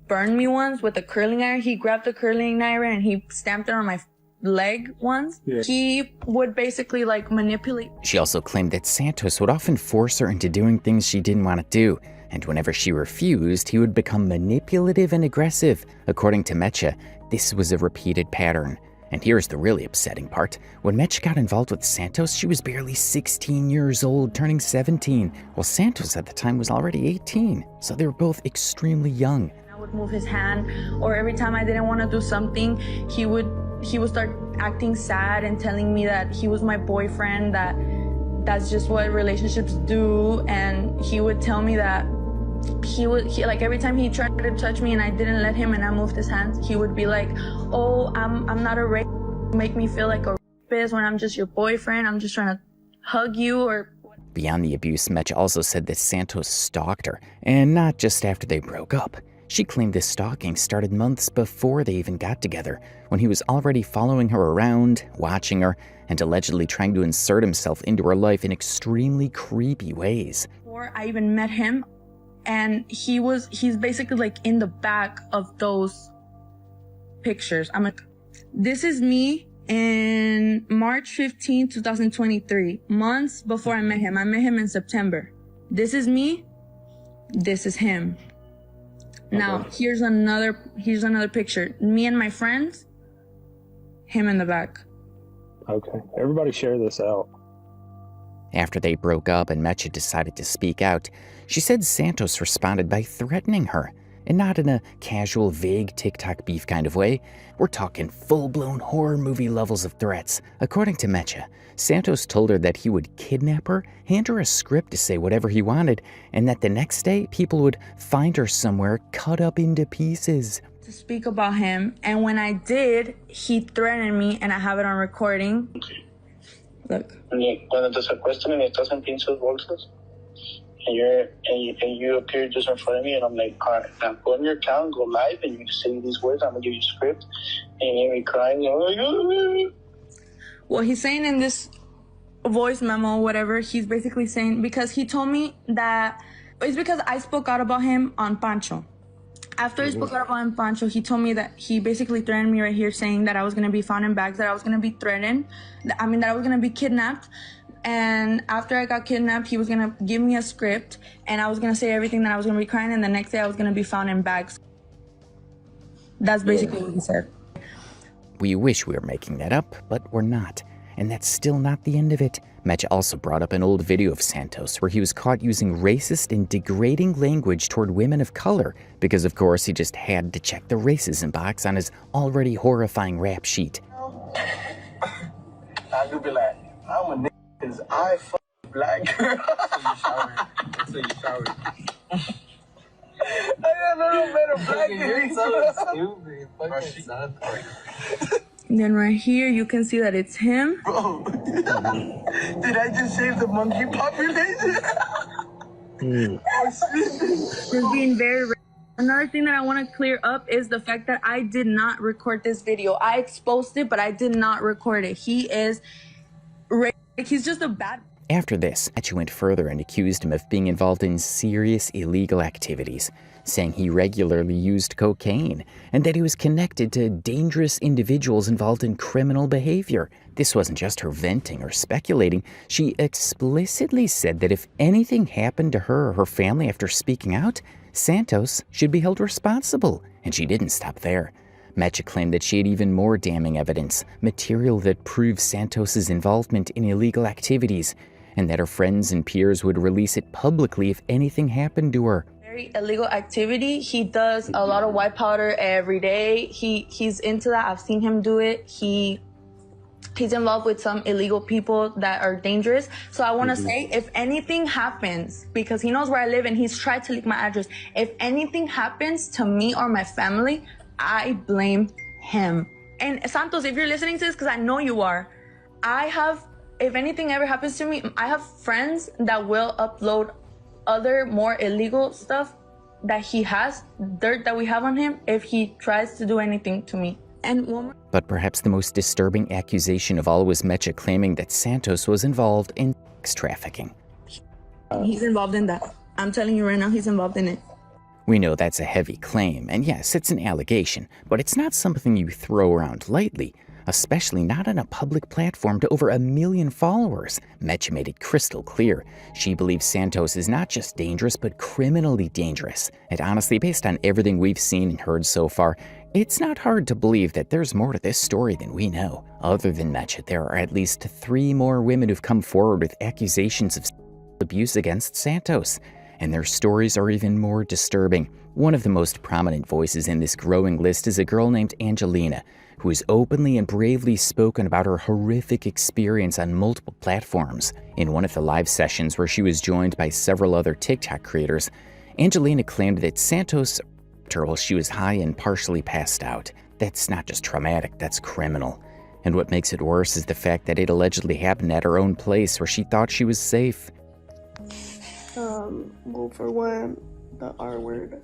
burned me once with a curling iron. He grabbed the curling iron and he stamped it on my leg once. Yeah. He would basically like manipulate. She also claimed that Santos would often force her into doing things she didn't want to do, and whenever she refused, he would become manipulative and aggressive. According to Mecha, this was a repeated pattern. And here's the really upsetting part. When Mecha got involved with Santos, she was barely 16 years old, turning 17, while Santos at the time was already 18. So they were both extremely young. I would move his hand, or every time I didn't want to do something, he would start acting sad and telling me that he was my boyfriend, that's just what relationships do. And he would tell me that he like every time he tried to touch me and I didn't let him and I moved his hands, he would be like, oh, I'm not a rapist, make me feel like a rapist when I'm just your boyfriend, I'm just trying to hug you. Or beyond the abuse, Mecha also said that Santos stalked her, and not just after they broke up. She claimed this stalking started months before they even got together, when he was already following her around, watching her, and allegedly trying to insert himself into her life in extremely creepy ways. Before I even met him, and he's basically like in the back of those pictures. I'm like, this is me in March 15, 2023, months before I met him. I met him in September. This is me. This is him. Now, here's another picture. Me and my friends, him in the back. Okay, everybody share this out. After they broke up and Mecha decided to speak out, she said Santos responded by threatening her, and not in a casual, vague TikTok beef kind of way. We're talking full-blown horror movie levels of threats. According to Mecha, Santos told her that he would kidnap her, hand her a script to say whatever he wanted, and that the next day people would find her somewhere cut up into pieces. To speak about him, and when I did, he threatened me, and I have it on recording. Look. Cuando te secuestran y estás en pinches bolsas, and you appear just in front of me, and I'm like, all right, now go on your account, go live, and you say these words. I'm gonna give you a script, and you hear me crying. Well, he's saying in this voice memo, whatever, he's basically saying, because he told me that it's because I spoke out about him on Pancho. After I spoke out about him, Pancho, he told me that he basically threatened me right here, saying that I was going to be found in bags, that I was going to be threatened, that I was going to be kidnapped. And after I got kidnapped, he was going to give me a script, and I was going to say everything, that I was going to be crying, and the next day I was going to be found in bags. That's basically what he said. We wish we were making that up, but we're not. And that's still not the end of it. Mecha also brought up an old video of Santos where he was caught using racist and degrading language toward women of color because, of course, he just had to check the racism box on his already horrifying rap sheet. I could be like, I'm a nigga because I fuck black girl. That's how you shower. I got a little bit of black girl. Then right here, you can see that it's him. Bro, did I just save the monkey population? Just being very. Another thing that I want to clear up is the fact that I did not record this video. I exposed it, but I did not record it. He is. He's just a bad. After this, Mecha went further and accused him of being involved in serious illegal activities, saying he regularly used cocaine and that he was connected to dangerous individuals involved in criminal behavior. This wasn't just her venting or speculating. She explicitly said that if anything happened to her or her family after speaking out, Santos should be held responsible. And she didn't stop there. Mecha claimed that she had even more damning evidence, material that proved Santos's involvement in illegal activities, and that her friends and peers would release it publicly if anything happened to her. Very illegal activity. He does a lot of white powder every day. He's into that. I've seen him do it. He's involved with some illegal people that are dangerous. So I want to say, if anything happens, because he knows where I live and he's tried to leak my address, if anything happens to me or my family, I blame him. And Santos, if you're listening to this, because I know you are, if anything ever happens to me, I have friends that will upload other more illegal stuff that he has, dirt that we have on him, if he tries to do anything to me. And one more. But perhaps the most disturbing accusation of all was Mecha claiming that Santos was involved in sex trafficking. He's involved in that. I'm telling you right now, he's involved in it. We know that's a heavy claim, and yes, it's an allegation, but it's not something you throw around lightly, especially not on a public platform to over 1 million followers. Netta made it crystal clear. She believes Santos is not just dangerous, but criminally dangerous. And honestly, based on everything we've seen and heard so far, it's not hard to believe that there's more to this story than we know. Other than Netta, there are at least 3 more women who've come forward with accusations of abuse against Santos, and their stories are even more disturbing. One of the most prominent voices in this growing list is a girl named Angelina, who has openly and bravely spoken about her horrific experience on multiple platforms. In one of the live sessions where she was joined by several other TikTok creators, Angelina claimed that Santos raped her while she was high and partially passed out. That's not just traumatic, that's criminal. And what makes it worse is the fact that it allegedly happened at her own place where she thought she was safe. Well, for one, the R word.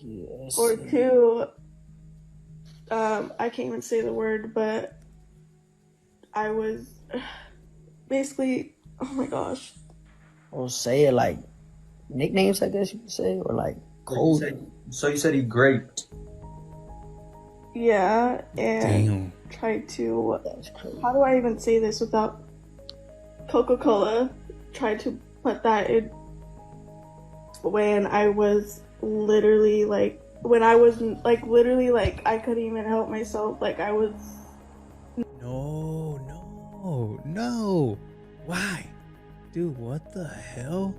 Yes. Or 2, I can't even say the word, but I was basically, oh my gosh. Or say it like nicknames, I guess you could say, or like cold. So you said he graped. Yeah, and tried to, how do I even say this without Coca-Cola? Tried to put that in when I was literally like, when I was like literally like I couldn't even help myself, like I was. No. Why? Dude, what the hell?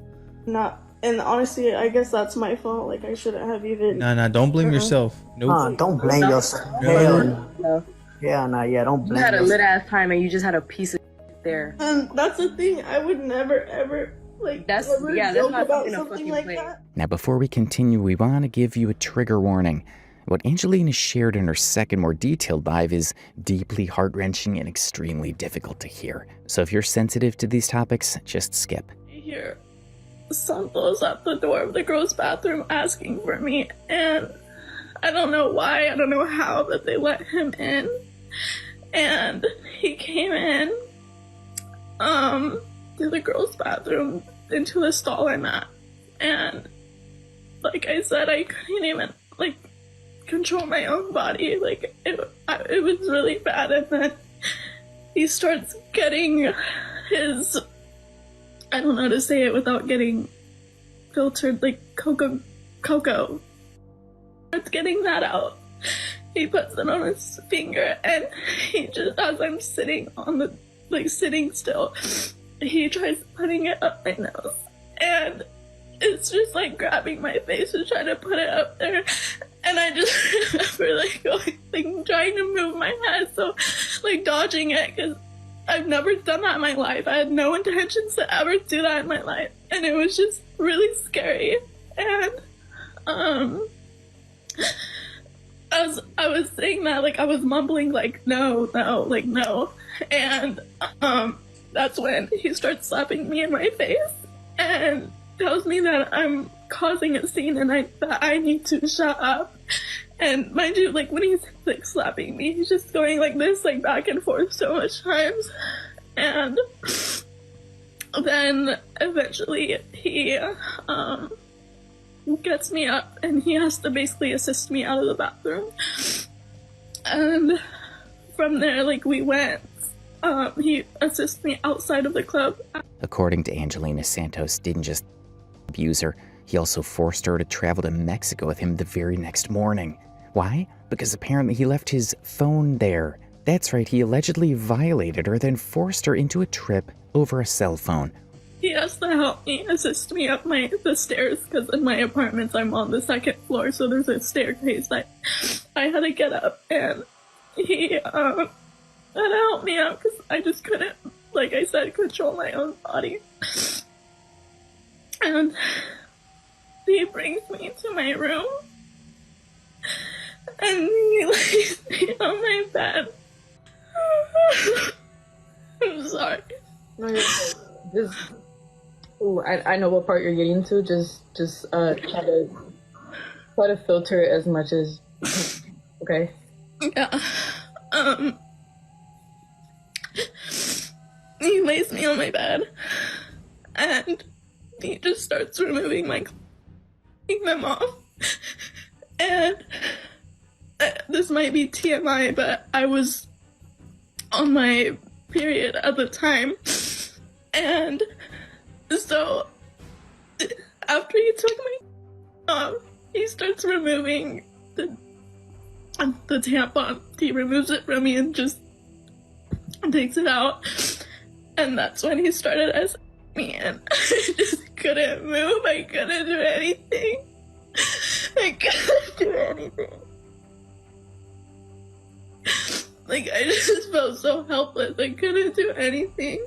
Not, and honestly, I guess that's my fault. Like I shouldn't have even. Nah, don't blame yourself. Nope. Don't blame yourself. Hell no. Yeah, don't blame You had a yourself. lit ass time and you just had a piece of there. And that's the thing. I would never ever like that's ever that's joke not about something to something fucking like play. that. Now, before we continue, we want to give you a trigger warning. What Angelina shared in her second, more detailed live is deeply heart-wrenching and extremely difficult to hear. So if you're sensitive to these topics, just skip. I hear Santos at the door of the girls' bathroom asking for me, and I don't know why, I don't know how, but they let him in. And he came in to the girls' bathroom, into the stall I'm at, and like I said, I couldn't even like control my own body. Like it was really bad. And then he starts getting his, I don't know how to say it without getting filtered, like cocoa. Starts getting that out. He puts it on his finger, and he just, as I'm sitting on the, like sitting still, he tries putting it up my nose, and it's just like grabbing my face and trying to put it up there. And I just remember like going, like trying to move my head, so like dodging it, because I've never done that in my life. I had no intentions to ever do that in my life, and it was just really scary. And as I was saying that, like I was mumbling like no, like no, and that's when he starts slapping me in my face and tells me that I'm causing a scene and that I need to shut up. And mind you, like when he's like slapping me, he's just going like this, like back and forth so much times. And then eventually he gets me up and he has to basically assist me out of the bathroom. And from there, like we went, he assists me outside of the club. According to Angelina, Santos didn't just abuse her, he also forced her to travel to Mexico with him the very next morning. Why? Because apparently he left his phone there. That's right, he allegedly violated her, then forced her into a trip over a cell phone. He has to help me, assist me up the stairs, because in my apartment I'm on the second floor, so there's a staircase that I had to get up, and he had to help me out because I just couldn't, like I said, control my own body. And he brings me to my room, and he lays me on my bed. I'm sorry. No, you're just. Ooh, I know what part you're getting to. Just try to filter it as much as. Okay. Yeah. He lays me on my bed, and he just starts removing my clothes taking them off. And this might be TMI, but I was on my period at the time. And so after he took my off, he starts removing the tampon. He removes it from me and just takes it out. And that's when he started asking me, and I just couldn't move. I couldn't do anything. I couldn't do anything. Like, I just felt so helpless. I couldn't do anything.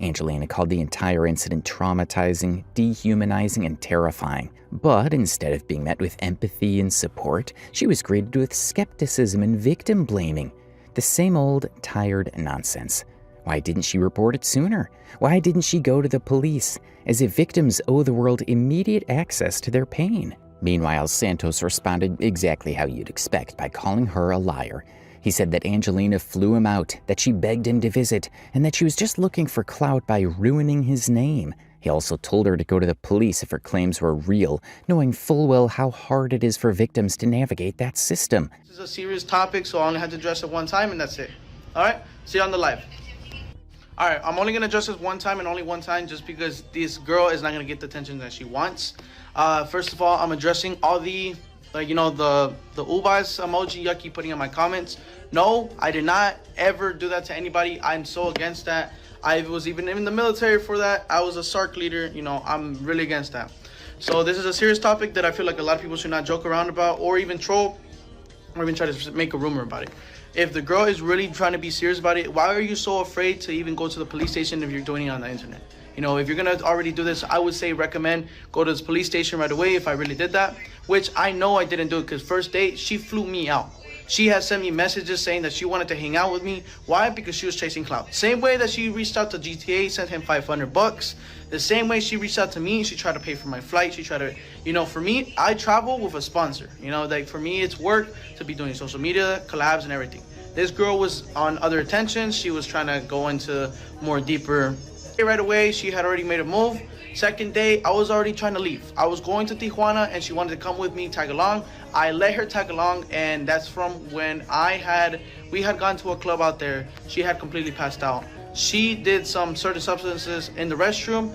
Angelina called the entire incident traumatizing, dehumanizing, and terrifying. But instead of being met with empathy and support, she was greeted with skepticism and victim blaming. The same old, tired nonsense. Why didn't she report it sooner? Why didn't she go to the police? As if victims owe the world immediate access to their pain. Meanwhile, Santos responded exactly how you'd expect, by calling her a liar. He said that Angelina flew him out, that she begged him to visit, and that she was just looking for clout by ruining his name. He also told her to go to the police if her claims were real, knowing full well how hard it is for victims to navigate that system. This is a serious topic, so I only had to address it one time, and that's it. All right? See you on the live. All right, I'm only going to address this one time and only one time, just because this girl is not going to get the attention that she wants. First of all, I'm addressing all the, the ubas emoji yucky putting in my comments. No, I did not ever do that to anybody. I'm so against that. I was even in the military for that. I was a SARC leader. I'm really against that. So this is a serious topic that I feel like a lot of people should not joke around about, or even troll, or even try to make a rumor about it. If the girl is really trying to be serious about it, why are you so afraid to even go to the police station if you're doing it on the internet? If you're going to already do this, I would say recommend go to the police station right away if I really did that, which I know I didn't do it, because first date, she flew me out. She has sent me messages saying that she wanted to hang out with me. Why? Because she was chasing clout. Same way that she reached out to GTA, sent him $500. The same way she reached out to me, she tried to pay for my flight. She tried to, for me, I travel with a sponsor. For me, it's work to be doing social media, collabs, and everything. This girl was on other attentions. She was trying to go into more deeper. Right away, she had already made a move. Second day, I was already trying to leave. I was going to Tijuana and she wanted to come with me, tag along. I let her tag along, and that's from when we had gone to a club out there. She had completely passed out. She did some certain substances in the restroom.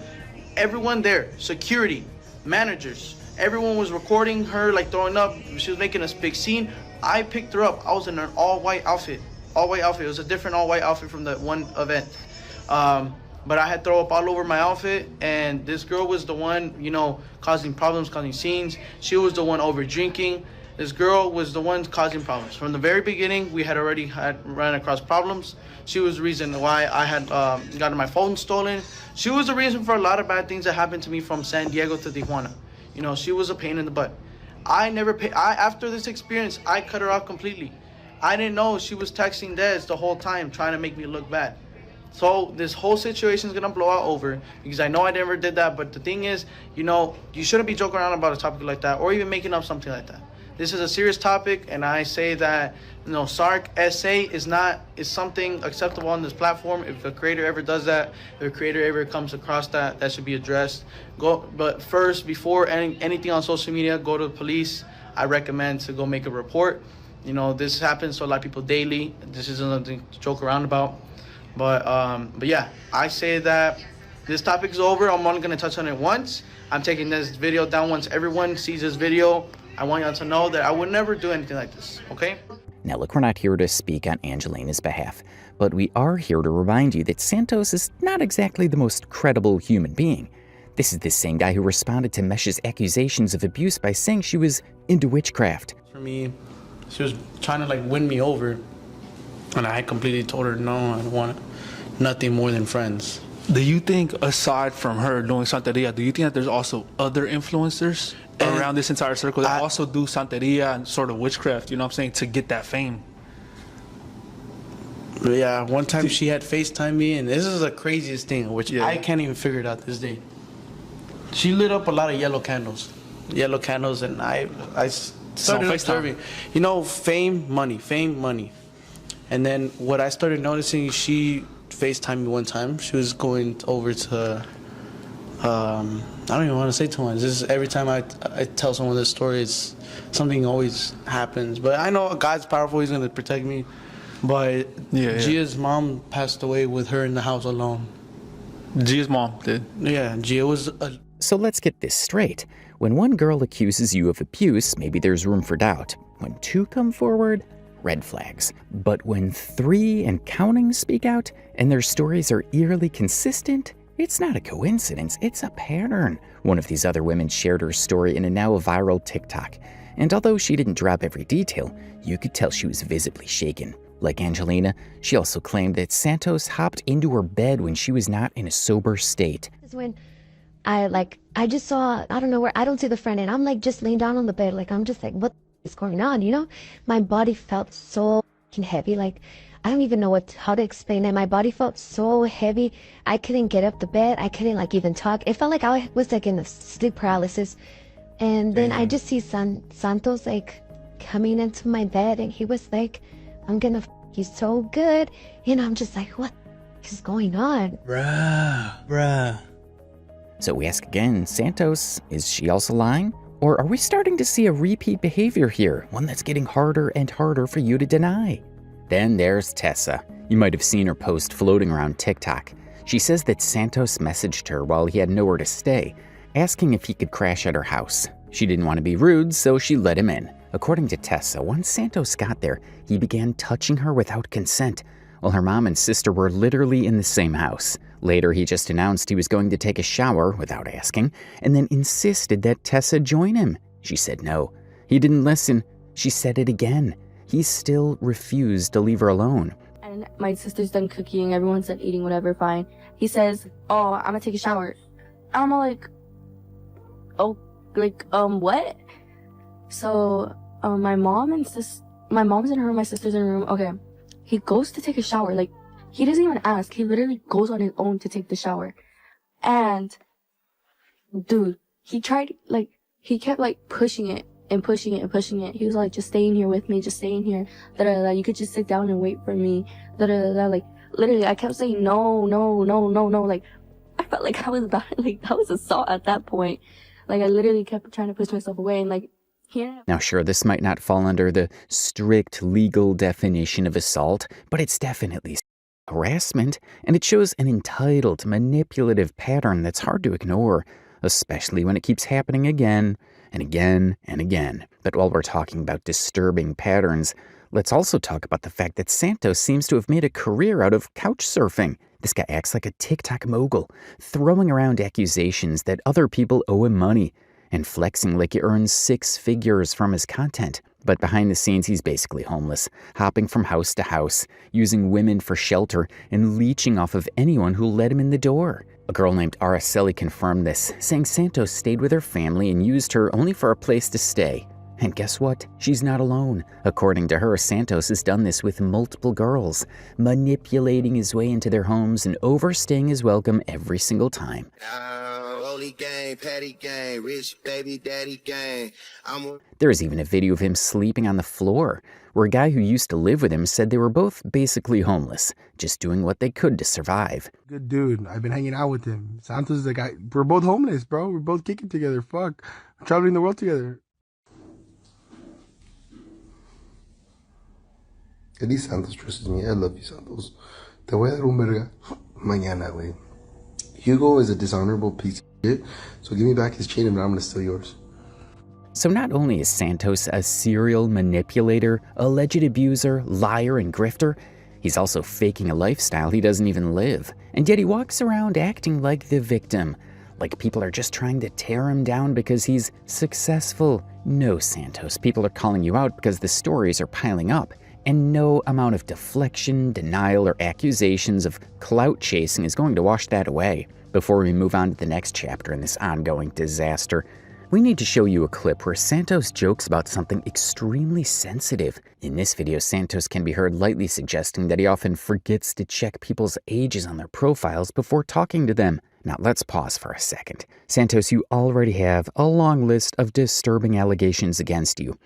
Everyone there, security, managers, everyone was recording her like throwing up. She was making a big scene. I picked her up. I was in an all-white outfit. All-white outfit. It was a different all-white outfit from that one event. But I had throw up all over my outfit, and this girl was the one, causing problems, causing scenes. She was the one over drinking. This girl was the one causing problems. From the very beginning, we had already run across problems. She was the reason why I had gotten my phone stolen. She was the reason for a lot of bad things that happened to me from San Diego to Tijuana. She was a pain in the butt. After this experience, I cut her off completely. I didn't know she was texting Des the whole time, trying to make me look bad. So this whole situation is going to blow out over, because I know I never did that. But the thing is, you shouldn't be joking around about a topic like that, or even making up something like that. This is a serious topic, and I say that, SARC SA is something acceptable on this platform. If a creator ever does that, if a creator ever comes across that, that should be addressed. But first, before anything on social media, go to the police. I recommend to go make a report. This happens to a lot of people daily. This isn't something to joke around about. But yeah, I say that this topic is over. I'm only going to touch on it once. I'm taking this video down once everyone sees this video. I want y'all to know that I would never do anything like this, okay? Now look, we're not here to speak on Angelina's behalf, but we are here to remind you that Santos is not exactly the most credible human being. This is the same guy who responded to Mesh's accusations of abuse by saying she was into witchcraft. For me, she was trying to win me over. And I completely told her, no, I don't want nothing more than friends. Do you think, aside from her doing Santeria, do you think that there's also other influencers around this entire circle that also do Santeria and sort of witchcraft, to get that fame? Yeah, one time she had FaceTime me, and this is the craziest thing, which I can't even figure it out this day. She lit up a lot of yellow candles, and I started observing. Fame, money. And then what I started noticing, she FaceTimed me one time. She was going over to I don't even want to say too much. This is every time I tell someone this story, it's something always happens. But I know God's powerful. He's going to protect me. But Gia's mom passed away with her in the house alone. Gia's mom did? Yeah, Gia was... So let's get this straight. When one girl accuses you of abuse, maybe there's room for doubt. When two come forward, red flags. But when 3 and counting speak out, and their stories are eerily consistent, it's not a coincidence, it's a pattern. One of these other women shared her story in a now viral TikTok. And although she didn't drop every detail, you could tell she was visibly shaken. Like Angelina, she also claimed that Santos hopped into her bed when she was not in a sober state. When I just saw, I don't know where, I don't see the friend, and I'm like just laying down on the bed, like I'm just like, what is going on, you know? My body felt so heavy, like I don't even know how to explain it. My body felt so heavy. I couldn't get up the bed. I couldn't like even talk. It felt like I was like in a sleep paralysis. And then I just see Santos like coming into my bed, and he was like, I'm gonna f you so good. And I'm just like, what is going on? Bruh. So we ask again, Santos, is she also lying? Or are we starting to see a repeat behavior here, one that's getting harder and harder for you to deny? Then there's Tessa. You might have seen her post floating around TikTok. She says that Santos messaged her while he had nowhere to stay, asking if he could crash at her house. She didn't want to be rude, so she let him in. According to Tessa, once Santos got there, he began touching her without consent, while her mom and sister were literally in the same house. Later, he just announced he was going to take a shower without asking, and then insisted that Tessa join him. She said no. He didn't listen. She said it again. He still refused to leave her alone. And my sister's done cooking, everyone's done eating, whatever, fine. He says, oh, I'm gonna take a shower. I'm like, oh, like, what? So, my mom's in her room, my sister's in her room. Okay, he goes to take a shower. Like, he doesn't even ask. He literally goes on his own to take the shower. And, dude, he kept, like, pushing it. And pushing it and pushing it. He was like, just stay in here with me, just stay in here. You could just sit down and wait for me. Like, literally, I kept saying no. Like, I felt like I was about to, like, that was assault at that point. Like, I literally kept trying to push myself away, and like, Now sure, this might not fall under the strict legal definition of assault, but it's definitely harassment, and it shows an entitled, manipulative pattern that's hard to ignore, especially when it keeps happening again and again and again. But while we're talking about disturbing patterns, let's also talk about the fact that Santos seems to have made a career out of couch surfing. This guy acts like a TikTok mogul, throwing around accusations that other people owe him money, and flexing like he earns 6 figures from his content. But behind the scenes, he's basically homeless, hopping from house to house, using women for shelter, and leeching off of anyone who let him in the door. A girl named Araceli confirmed this, saying Santos stayed with her family and used her only for a place to stay. And guess what? She's not alone. According to her, Santos has done this with multiple girls, manipulating his way into their homes and overstaying his welcome every single time. Gang, patty gang, rich baby daddy gang. There is even a video of him sleeping on the floor, where a guy who used to live with him said they were both basically homeless, just doing what they could to survive. Good dude. I've been hanging out with him. Santos is the guy. We're both homeless, bro. We're both kicking together. Fuck. We're traveling the world together. At least Santos trusts me. I love you, Santos. Te voy a dar un verga mañana, güey. Hugo is a dishonorable piece of shit, so give me back his chain and I'm gonna steal yours. So not only is Santos a serial manipulator, alleged abuser, liar, and grifter, he's also faking a lifestyle he doesn't even live. And yet he walks around acting like the victim, like people are just trying to tear him down because he's successful. No, Santos, people are calling you out because the stories are piling up. And no amount of deflection, denial, or accusations of clout chasing is going to wash that away. Before we move on to the next chapter in this ongoing disaster, we need to show you a clip where Santos jokes about something extremely sensitive. In this video, Santos can be heard lightly suggesting that he often forgets to check people's ages on their profiles before talking to them. Now let's pause for a second. Santos, you already have a long list of disturbing allegations against you.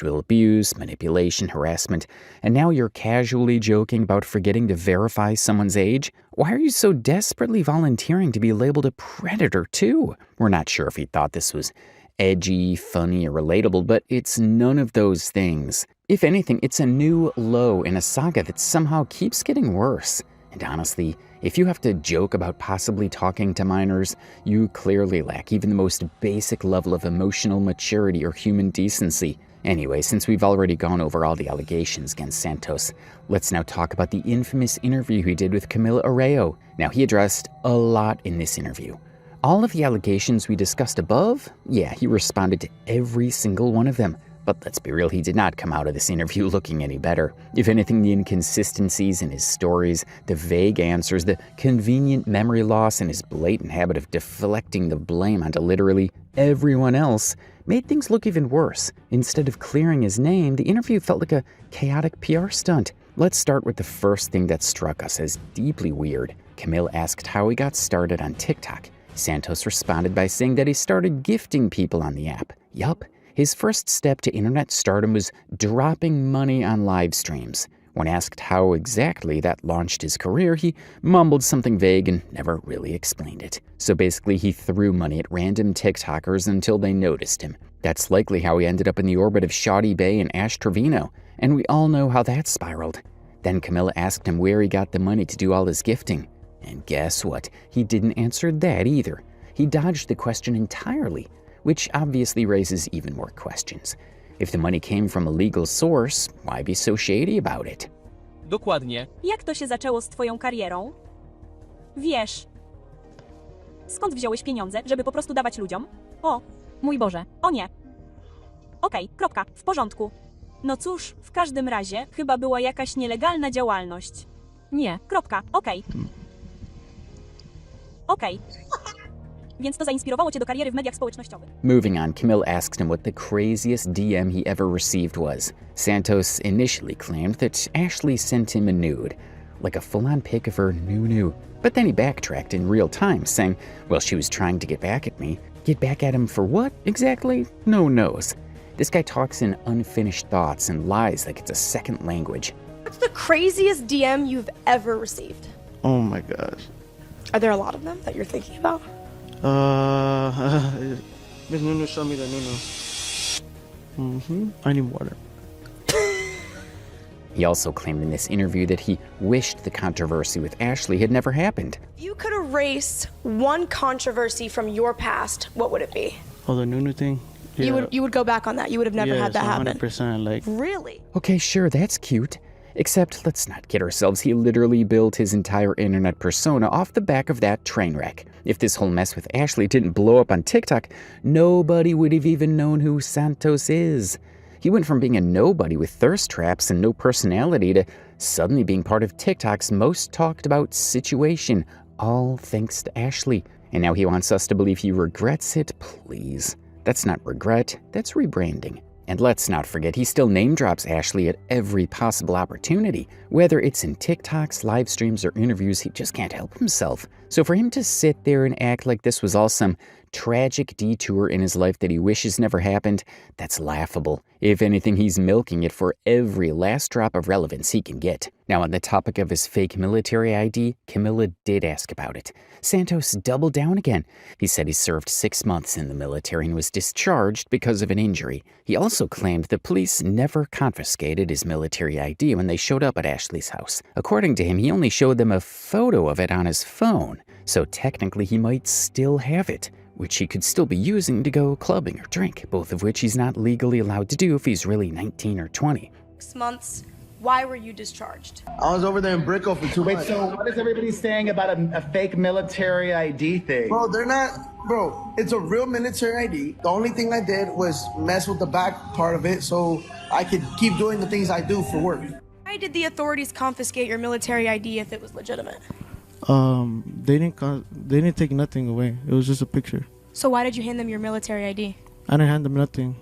sexual abuse, manipulation, harassment, and now you're casually joking about forgetting to verify someone's age? Why are you so desperately volunteering to be labeled a predator too? We're not sure if he thought this was edgy, funny, or relatable, but it's none of those things. If anything, it's a new low in a saga that somehow keeps getting worse. And honestly, if you have to joke about possibly talking to minors, you clearly lack even the most basic level of emotional maturity or human decency. Anyway, since we've already gone over all the allegations against Santos, let's now talk about the infamous interview he did with Camila Arroyo. Now, he addressed a lot in this interview. All of the allegations we discussed above, yeah, he responded to every single one of them. But let's be real, he did not come out of this interview looking any better. If anything, the inconsistencies in his stories, the vague answers, the convenient memory loss, and his blatant habit of deflecting the blame onto literally everyone else made things look even worse. Instead of clearing his name, the interview felt like a chaotic PR stunt. Let's start with the first thing that struck us as deeply weird. Camille asked how he got started on TikTok. Santos responded by saying that he started gifting people on the app. Yup. His first step to internet stardom was dropping money on live streams. When asked how exactly that launched his career, he mumbled something vague and never really explained it. So basically, he threw money at random TikTokers until they noticed him. That's likely how he ended up in the orbit of Shawty Bay and Ash Trevino, and we all know how that spiraled. Then Camilla asked him where he got the money to do all his gifting. And guess what? He didn't answer that either. He dodged the question entirely, which obviously raises even more questions. If the money came from a legal source, why be so shady about it? Dokładnie. Jak to się zaczęło z twoją karierą? Wiesz. Skąd wziąłeś pieniądze, żeby po prostu dawać ludziom? O, mój Boże. O nie. Okej, kropka, w porządku. No cóż, w każdym razie chyba była jakaś nielegalna działalność. Nie, kropka, okej. Okej. Więc to zainspirowało cię do kariery w mediach społecznościowych. Moving on, Camille asked him what the craziest DM he ever received was. Santos initially claimed that Ashley sent him a nude, like a full-on pic of her new. But then he backtracked in real time, saying, well, she was trying to get back at me. Get back at him for what, exactly? No one knows. This guy talks in unfinished thoughts and lies like it's a second language. What's the craziest DM you've ever received? Oh my gosh. Are there a lot of them that you're thinking about? Miss Nunu showed me the Nunu. I need water. He also claimed in this interview that he wished the controversy with Ashley had never happened. If you could erase one controversy from your past, what would it be? Oh, the Nunu thing? Yeah. You would go back on that. You would have never had that happen. 100%, like. Really? Okay, sure, that's cute. Except, let's not kid ourselves, he literally built his entire internet persona off the back of that train wreck. If this whole mess with Ashley didn't blow up on TikTok, nobody would have even known who Santos is. He went from being a nobody with thirst traps and no personality to suddenly being part of TikTok's most talked about situation, all thanks to Ashley. And now he wants us to believe he regrets it? Please. That's not regret, that's rebranding. And let's not forget, he still name drops Ashley at every possible opportunity. Whether it's in TikToks, live streams, or interviews, he just can't help himself. So for him to sit there and act like this was all some tragic detour in his life that he wishes never happened, that's laughable. If anything, he's milking it for every last drop of relevance he can get. Now, on the topic of his fake military ID, Camilla did ask about it. Santos doubled down again. He said he served 6 months in the military and was discharged because of an injury. He also claimed the police never confiscated his military ID when they showed up at Ashley's house. According to him, he only showed them a photo of it on his phone. So technically, he might still have it, which he could still be using to go clubbing or drink, both of which he's not legally allowed to do if he's really 19 or 20. 6 months. Why were you discharged? I was over there in Brickell for 2 months. Wait, so what is everybody saying about a fake military ID thing? Bro, they're not, bro, it's a real military ID. The only thing I did was mess with the back part of it so I could keep doing the things I do for work. Why did the authorities confiscate your military ID if it was legitimate? They didn't take nothing away. It was just a picture. So why did you hand them your military ID? I didn't hand them nothing.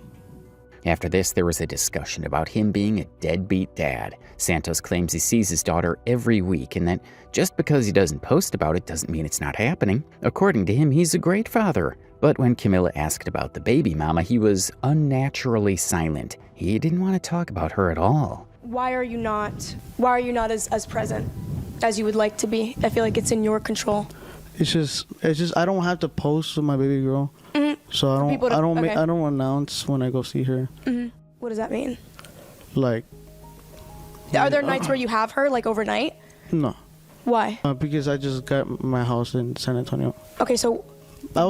After this, there was a discussion about him being a deadbeat dad. Santos claims he sees his daughter every week and that just because he doesn't post about it doesn't mean it's not happening. According to him, he's a great father. But when Camilla asked about the baby mama, he was unnaturally silent. He didn't want to talk about her at all. Why are you not as present as you would like to be? I feel like it's in your control. It's just I don't have to post with my baby girl. So I don't announce when I go see her. What does that mean? Like, are there nights where you have her, like overnight? No. Why? Because I just got my house in San Antonio. Okay, so I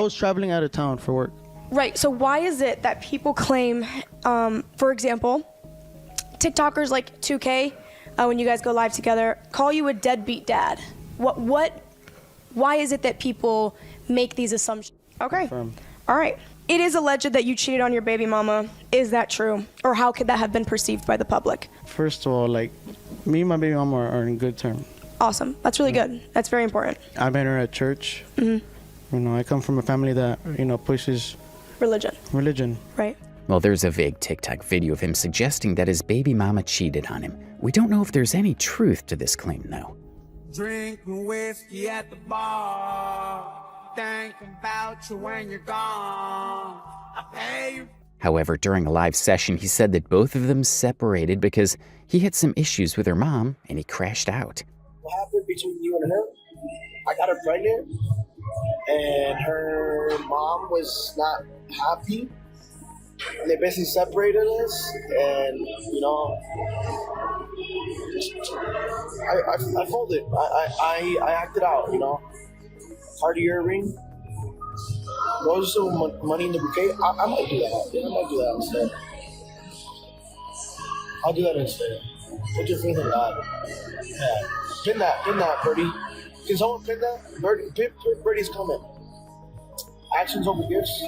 was traveling out of town for work. Right, so why is it that people claim, for example, TikTokers like 2K, when you guys go live together, call you a deadbeat dad? Why is it that people make these assumptions? Okay, all right. It is alleged that you cheated on your baby mama. Is that true? Or how could that have been perceived by the public? First of all, like, me and my baby mama are in good terms. Awesome, that's really good. That's very important. I met her at church. You know, I come from a family that, pushes religion. Right. Well, there's a vague TikTok video of him suggesting that his baby mama cheated on him. We don't know if there's any truth to this claim, though. Drinking whiskey at the bar, thinking about you when you're gone. I pay you. However, during a live session, he said that both of them separated because he had some issues with her mom and he crashed out. What happened between you and her? I got her pregnant, and her mom was not happy. And they basically separated us, and I folded. I acted out. Cartier ring, roses with money in the bouquet. I might do that. Yeah, I might do that instead. I'll do that instead. Put your faith in God. Yeah. Pin that, Birdie. Can someone pin that? Birdie's coming. Actions over gifts.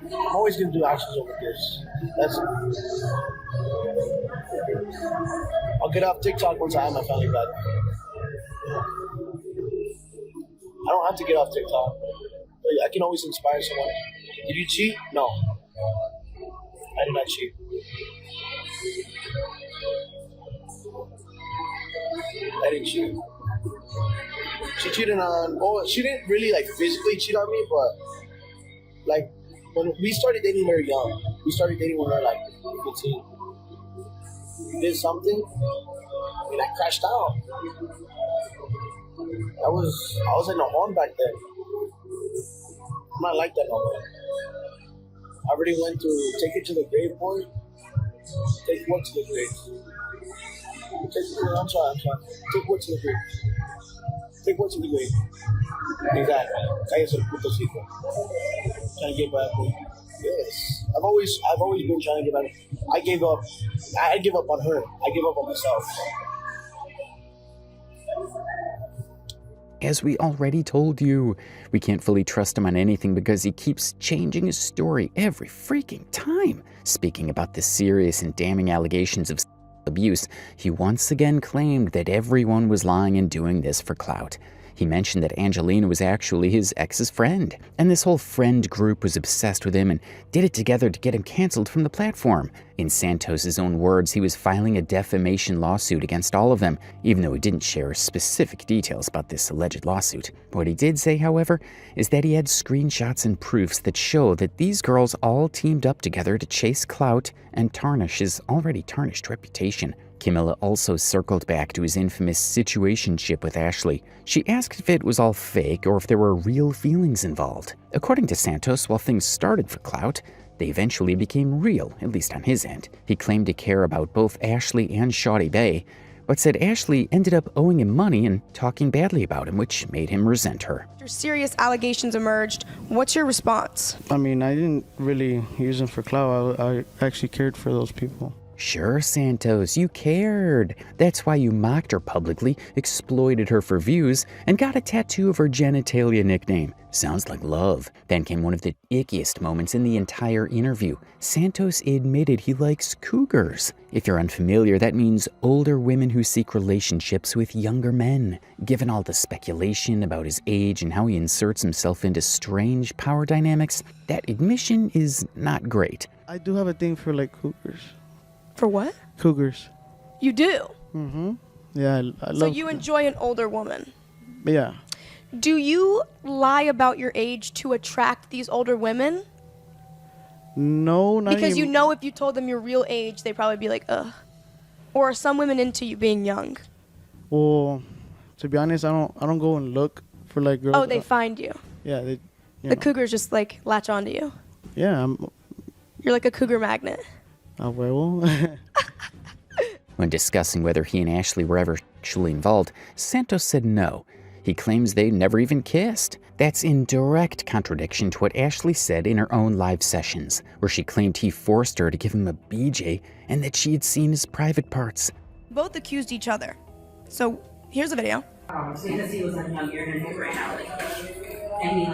I'm always gonna do actions over gifts. That's it. I'll get off TikTok once I have my family back. I don't have to get off TikTok. I can always inspire someone. Did you cheat? No. I did not cheat. I didn't cheat. She cheated on. Well, she didn't really physically cheat on me, but when we started dating very young. We started dating when we were 15. We did something, and I crashed out. I was in the horn back then. I'm not like that no more. I already went to take it to the grave, boy. Take what to the grave? I'm sorry. Take what to the grave? Take what to the grave? Exactly. Cállese el puto hocico. Trying to get back. Yes. I've always been trying to get back. I gave up. I give up on her. I give up on myself. As we already told you, we can't fully trust him on anything because he keeps changing his story every freaking time. Speaking about the serious and damning allegations of abuse, he once again claimed that everyone was lying and doing this for clout. He mentioned that Angelina was actually his ex's friend, and this whole friend group was obsessed with him and did it together to get him canceled from the platform. In Santos' own words, he was filing a defamation lawsuit against all of them, even though he didn't share specific details about this alleged lawsuit. What he did say, however, is that he had screenshots and proofs that show that these girls all teamed up together to chase clout and tarnish his already tarnished reputation. Camilla also circled back to his infamous situationship with Ashley. She asked if it was all fake or if there were real feelings involved. According to Santos, while things started for clout, they eventually became real, at least on his end. He claimed to care about both Ashley and Shawty Bay, but said Ashley ended up owing him money and talking badly about him, which made him resent her. After serious allegations emerged, what's your response? I mean, I didn't really use them for clout. I actually cared for those people. Sure, Santos, you cared. That's why you mocked her publicly, exploited her for views, and got a tattoo of her genitalia nickname. Sounds like love. Then came one of the ickiest moments in the entire interview. Santos admitted he likes cougars. If you're unfamiliar, that means older women who seek relationships with younger men. Given all the speculation about his age and how he inserts himself into strange power dynamics, that admission is not great. I do have a thing for cougars. For what? Cougars. You do? Mm-hmm. Yeah, I love. So you enjoy an older woman? Yeah. Do you lie about your age to attract these older women? No, not Because even. you know if you told them your real age, they'd probably be like, ugh. Or are some women into you being young? Well, to be honest, I don't go and look for like girls. Oh, they find you. Yeah, they. The cougars just like latch onto you. Yeah, You're like a cougar magnet. well. When discussing whether he and Ashley were ever sexually involved, Santos said no. He claims they never even kissed. That's in direct contradiction to what Ashley said in her own live sessions, where she claimed he forced her to give him a BJ and that she had seen his private parts. Both accused each other. So here's a video. Because he was like, no, you're gonna do it right now. And he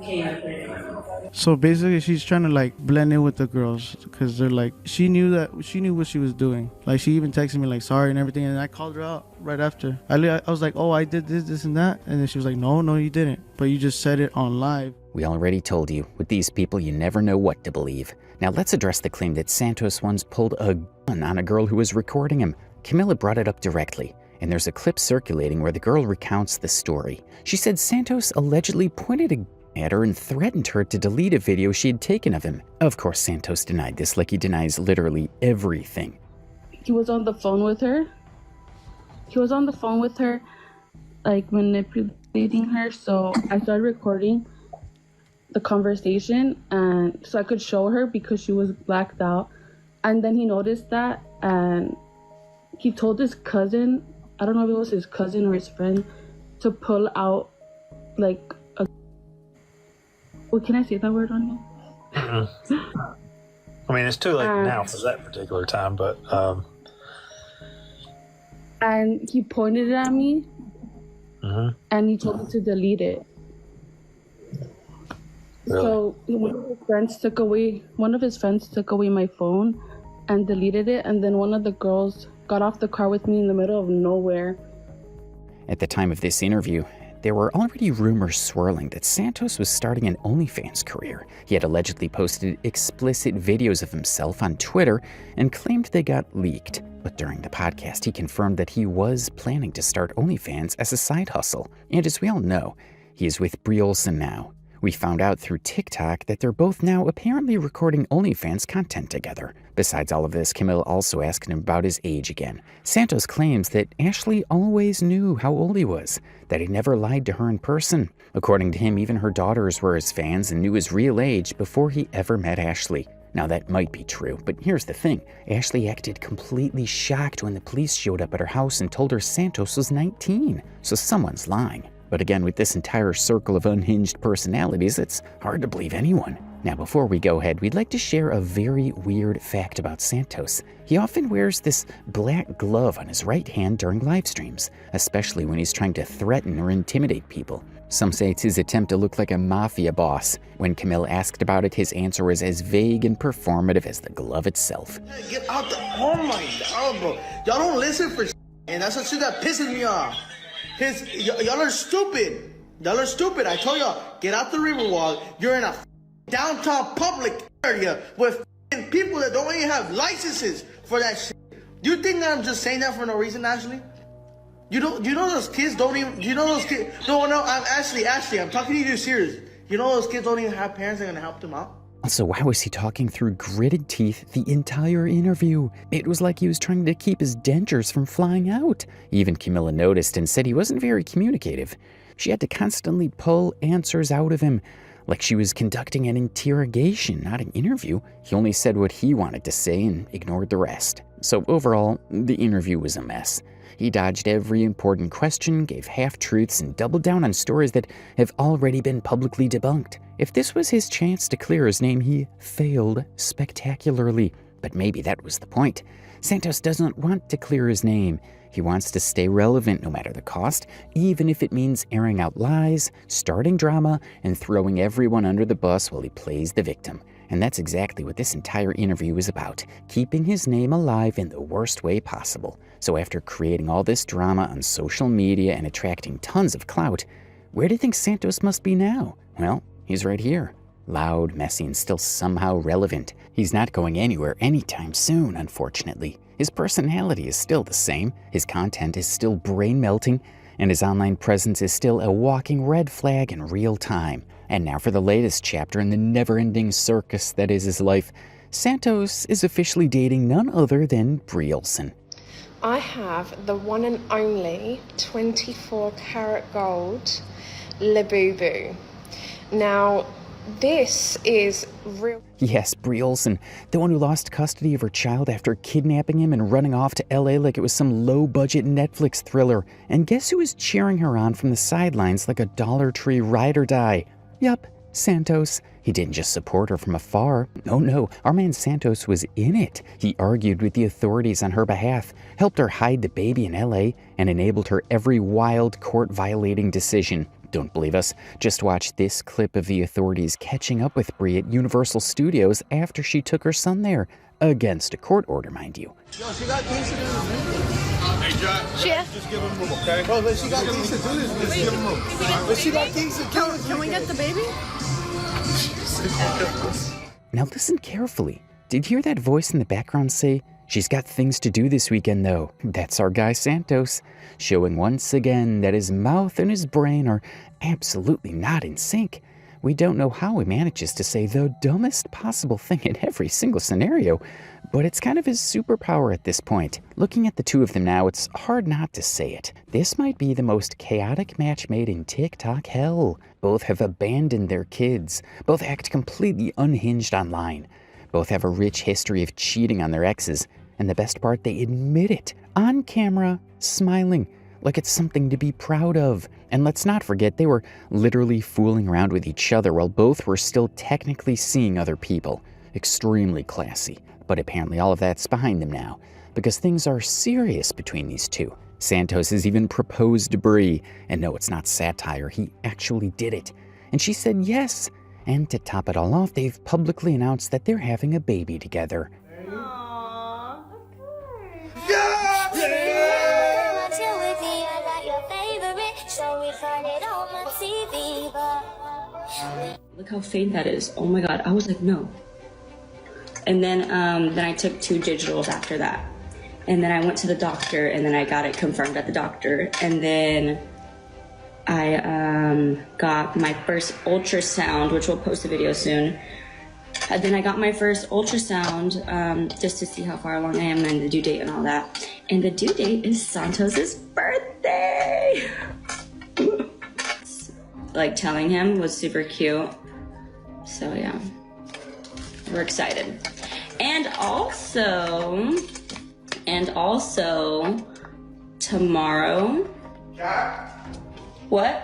came and put it in my mouth. So basically, she's trying to like blend in with the girls because they're like, she knew what she was doing. Like she even texted me like sorry and everything, and I called her out right after. I was like, oh, I did this and that, and then she was like, no, you didn't, but you just said it on live. We already told you, with these people, you never know what to believe. Now let's address the claim that Santos once pulled a gun on a girl who was recording him. Camilla brought it up directly, and there's a clip circulating where the girl recounts the story. She said Santos allegedly pointed a gun at her and threatened her to delete a video she had taken of him. Of course, Santos denied this, like he denies literally everything. He was on the phone with her. Like manipulating her. So I started recording the conversation, and so I could show her because she was blacked out. And then he noticed that, and he told his cousin, I don't know if it was his cousin or his friend, to pull out like a... Well, can I say that word on here? I mean, it's too late now for that particular time, but... And he pointed it at me, and he told me to delete it. Really? So one of his friends took away my phone and deleted it, and then one of the girls got off the car with me in the middle of nowhere. At the time of this interview, there were already rumors swirling that Santos was starting an OnlyFans career. He had allegedly posted explicit videos of himself on Twitter and claimed they got leaked. But during the podcast, he confirmed that he was planning to start OnlyFans as a side hustle. And as we all know, he is with Brie Olson now. We found out through TikTok that they're both now apparently recording OnlyFans content together. Besides all of this, Camilla also asked him about his age again. Santos claims that Ashley always knew how old he was, that he never lied to her in person. According to him, even her daughters were his fans and knew his real age before he ever met Ashley. Now that might be true, but here's the thing. Ashley acted completely shocked when the police showed up at her house and told her Santos was 19, so someone's lying. But again, with this entire circle of unhinged personalities, it's hard to believe anyone. Now, before we go ahead, we'd like to share a very weird fact about Santos. He often wears this black glove on his right hand during live streams, especially when he's trying to threaten or intimidate people. Some say it's his attempt to look like a mafia boss. When Camille asked about it, his answer was as vague and performative as the glove itself. Get out the... Oh my God, bro. Y'all don't listen for shit, and that's the shit that pisses me off. Y'all are stupid. Y'all are stupid. I told y'all, get out the Riverwalk. You're in a downtown public area with people that don't even have licenses for that shit. Do you think that I'm just saying that for no reason, Ashley? You know those kids don't even... You know those kids... No, I'm Ashley, I'm talking to you serious. You know those kids don't even have parents that are gonna help them out? Also, why was he talking through gritted teeth the entire interview? It was like he was trying to keep his dentures from flying out. Even Camilla noticed and said he wasn't very communicative. She had to constantly pull answers out of him, like she was conducting an interrogation, not an interview. He only said what he wanted to say and ignored the rest. So overall, the interview was a mess. He dodged every important question, gave half-truths, and doubled down on stories that have already been publicly debunked. If this was his chance to clear his name, he failed spectacularly. But maybe that was the point. Santos doesn't want to clear his name. He wants to stay relevant no matter the cost, even if it means airing out lies, starting drama, and throwing everyone under the bus while he plays the victim. And that's exactly what this entire interview is about, keeping his name alive in the worst way possible. So after creating all this drama on social media and attracting tons of clout, where do you think Santos must be now? Well, he's right here. Loud, messy, and still somehow relevant. He's not going anywhere anytime soon, unfortunately. His personality is still the same, his content is still brain-melting, and his online presence is still a walking red flag in real time. And now for the latest chapter in the never-ending circus that is his life. Santos is officially dating none other than Brie Olson. I have the one and only 24 karat gold Labubu. Now, this is real. Yes, Brie Olson, the one who lost custody of her child after kidnapping him and running off to LA like it was some low-budget Netflix thriller. And guess who was cheering her on from the sidelines like a Dollar Tree ride or die? Yup, Santos. He didn't just support her from afar. Oh no, our man Santos was in it. He argued with the authorities on her behalf, helped her hide the baby in LA, and enabled her every wild court-violating decision. Don't believe us? Just watch this clip of the authorities catching up with Brie at Universal Studios after she took her son there. Against a court order, mind you. Yo, she got things to do this. Hey, Jack. Just give him room, okay? Bro, but she got things to do this. Just give him room. But she got things to do this. Can we get the baby? Now listen carefully. Did you hear that voice in the background say, "She's got things to do this weekend though"? That's our guy Santos, showing once again that his mouth and his brain are absolutely not in sync. We don't know how he manages to say the dumbest possible thing in every single scenario, but it's kind of his superpower at this point. Looking at the two of them now, it's hard not to say it. This might be the most chaotic match made in TikTok hell. Both have abandoned their kids. Both act completely unhinged online. Both have a rich history of cheating on their exes. And the best part, they admit it. On camera, smiling. Like it's something to be proud of. And let's not forget, they were literally fooling around with each other while both were still technically seeing other people. Extremely classy. But apparently all of that's behind them now, because things are serious between these two. Santos has even proposed to Brie, and no, it's not satire, he actually did it. And she said yes. And to top it all off, they've publicly announced that they're having a baby together. Look how faint that is. Oh my god. I was like, no. And then I took 2 digitals after that. And then I went to the doctor, and then I got it confirmed at the doctor. And then I got my first ultrasound, which we'll post a video soon. And then I got my first ultrasound just to see how far along I am and the due date and all that. And the due date is Santos's birthday. Like telling him was super cute. So yeah, we're excited. And also tomorrow. What?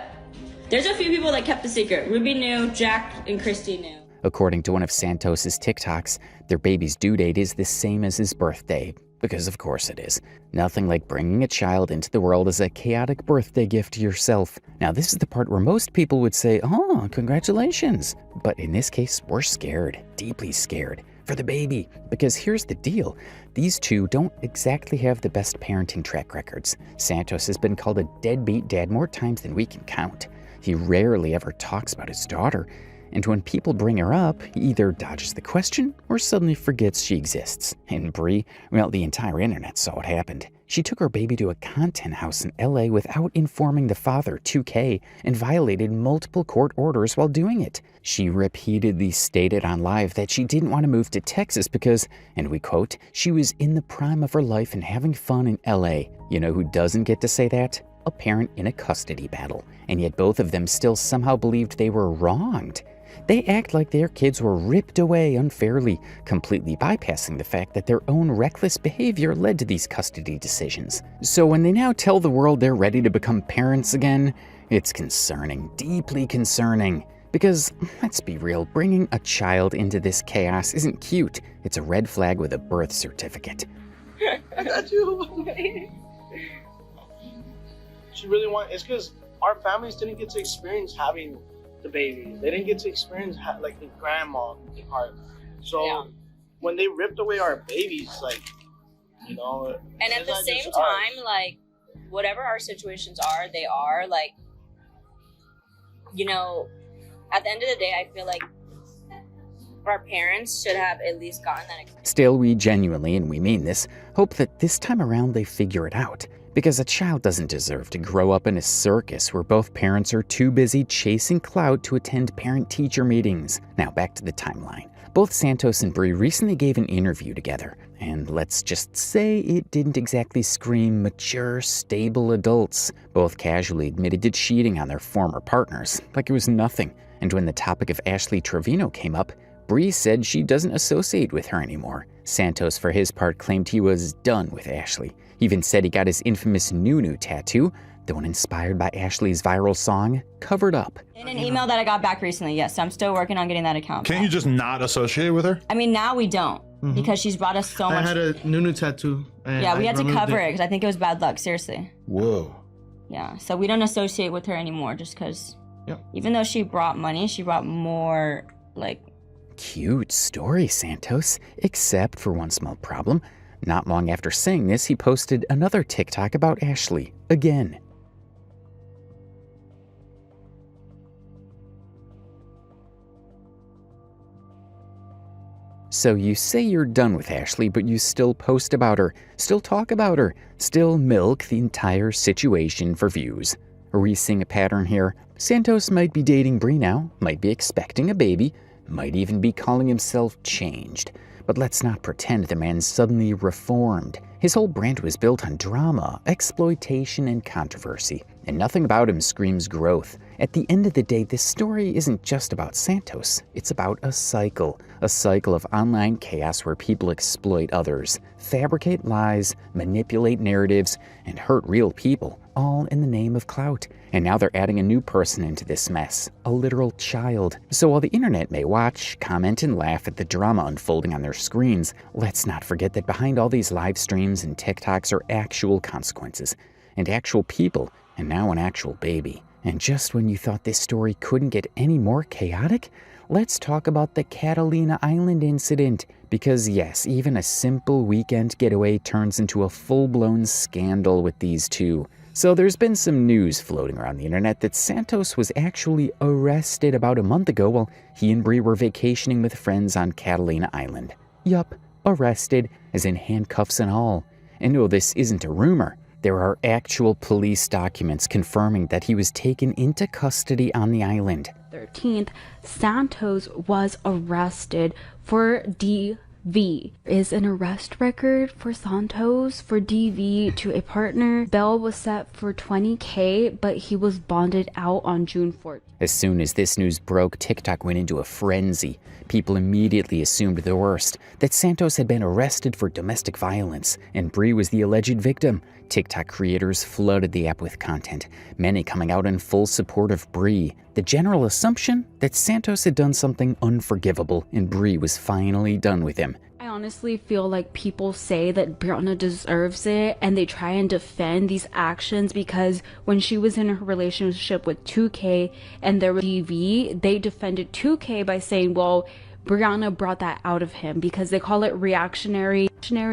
There's a few people that kept the secret. Ruby knew, Jack and Christy knew. According to one of Santos's TikToks, their baby's due date is the same as his birthday. Because of course it is. Nothing like bringing a child into the world as a chaotic birthday gift to yourself. Now this is the part where most people would say, "Oh, congratulations." But in this case, we're scared, deeply scared, for the baby. Because here's the deal. These two don't exactly have the best parenting track records. Santos has been called a deadbeat dad more times than we can count. He rarely ever talks about his daughter. And when people bring her up, he either dodges the question or suddenly forgets she exists. And Brie, well, the entire internet saw what happened. She took her baby to a content house in LA without informing the father, 2K, and violated multiple court orders while doing it. She repeatedly stated on live that she didn't want to move to Texas because, and we quote, she was in the prime of her life and having fun in LA. You know who doesn't get to say that? A parent in a custody battle. And yet both of them still somehow believed they were wronged. They act like their kids were ripped away unfairly, completely bypassing the fact that their own reckless behavior led to these custody decisions. So when they now tell the world they're ready to become parents again, it's concerning, deeply concerning. Because, let's be real, bringing a child into this chaos isn't cute. It's a red flag with a birth certificate. I got you. She really it's because our families didn't get to experience having the baby. They didn't get to experience like the grandma part. So when they ripped away our babies, like, you know. And at the same time, like, whatever our situations are, they are like, you know, at the end of the day, I feel like our parents should have at least gotten that experience. Still, we genuinely, and we mean this, hope that this time around they figure it out. Because a child doesn't deserve to grow up in a circus where both parents are too busy chasing clout to attend parent-teacher meetings. Now back to the timeline. Both Santos and Bree recently gave an interview together, and let's just say it didn't exactly scream mature, stable adults. Both casually admitted to cheating on their former partners, like it was nothing. And when the topic of Ashley Trevino came up, Bree said she doesn't associate with her anymore. Santos, for his part, claimed he was done with Ashley. He even said he got his infamous Nunu tattoo, the one inspired by Ashley's viral song, covered up. In an email that I got back recently, yes, I'm still working on getting that account Can't back. you just not associate with her? I mean, now we don't, because she's brought us so much. I had a Nunu tattoo. Yeah, we had to cover it because I think it was bad luck, seriously. Whoa. Yeah, so we don't associate with her anymore just because even though she brought money, she brought more, like... Cute story, Santos, except for one small problem. Not long after saying this, he posted another TikTok about Ashley, again. So you say you're done with Ashley, but you still post about her, still talk about her, still milk the entire situation for views. Are we seeing a pattern here? Santos might be dating Bree now, might be expecting a baby, might even be calling himself changed. But let's not pretend the man suddenly reformed. His whole brand was built on drama, exploitation, and controversy, and nothing about him screams growth. At the end of the day, this story isn't just about Santos. It's about a cycle of online chaos where people exploit others, fabricate lies, manipulate narratives, and hurt real people, all in the name of clout. And now they're adding a new person into this mess, a literal child. So while the internet may watch, comment, and laugh at the drama unfolding on their screens, let's not forget that behind all these live streams and TikToks are actual consequences, and actual people, and now an actual baby. And just when you thought this story couldn't get any more chaotic, let's talk about the Catalina Island incident. Because yes, even a simple weekend getaway turns into a full-blown scandal with these two. So there's been some news floating around the internet that Santos was actually arrested about a month ago while he and Bree were vacationing with friends on Catalina Island. Yup, arrested, as in handcuffs and all. And no, this isn't a rumor. There are actual police documents confirming that he was taken into custody on the island. 13th, Santos was arrested for DV. Is an arrest record for Santos for DV to a partner. Bail was set for $20,000, but he was bonded out on June 4th. As soon as this news broke, TikTok went into a frenzy. People immediately assumed the worst, that Santos had been arrested for domestic violence, and Bree was the alleged victim. TikTok creators flooded the app with content, many coming out in full support of Bree. The general assumption that Santos had done something unforgivable and Bree was finally done with him. I honestly feel like people say that Brianna deserves it and they try and defend these actions because when she was in her relationship with 2K and there was DV, they defended 2K by saying, well, Brianna brought that out of him because they call it reactionary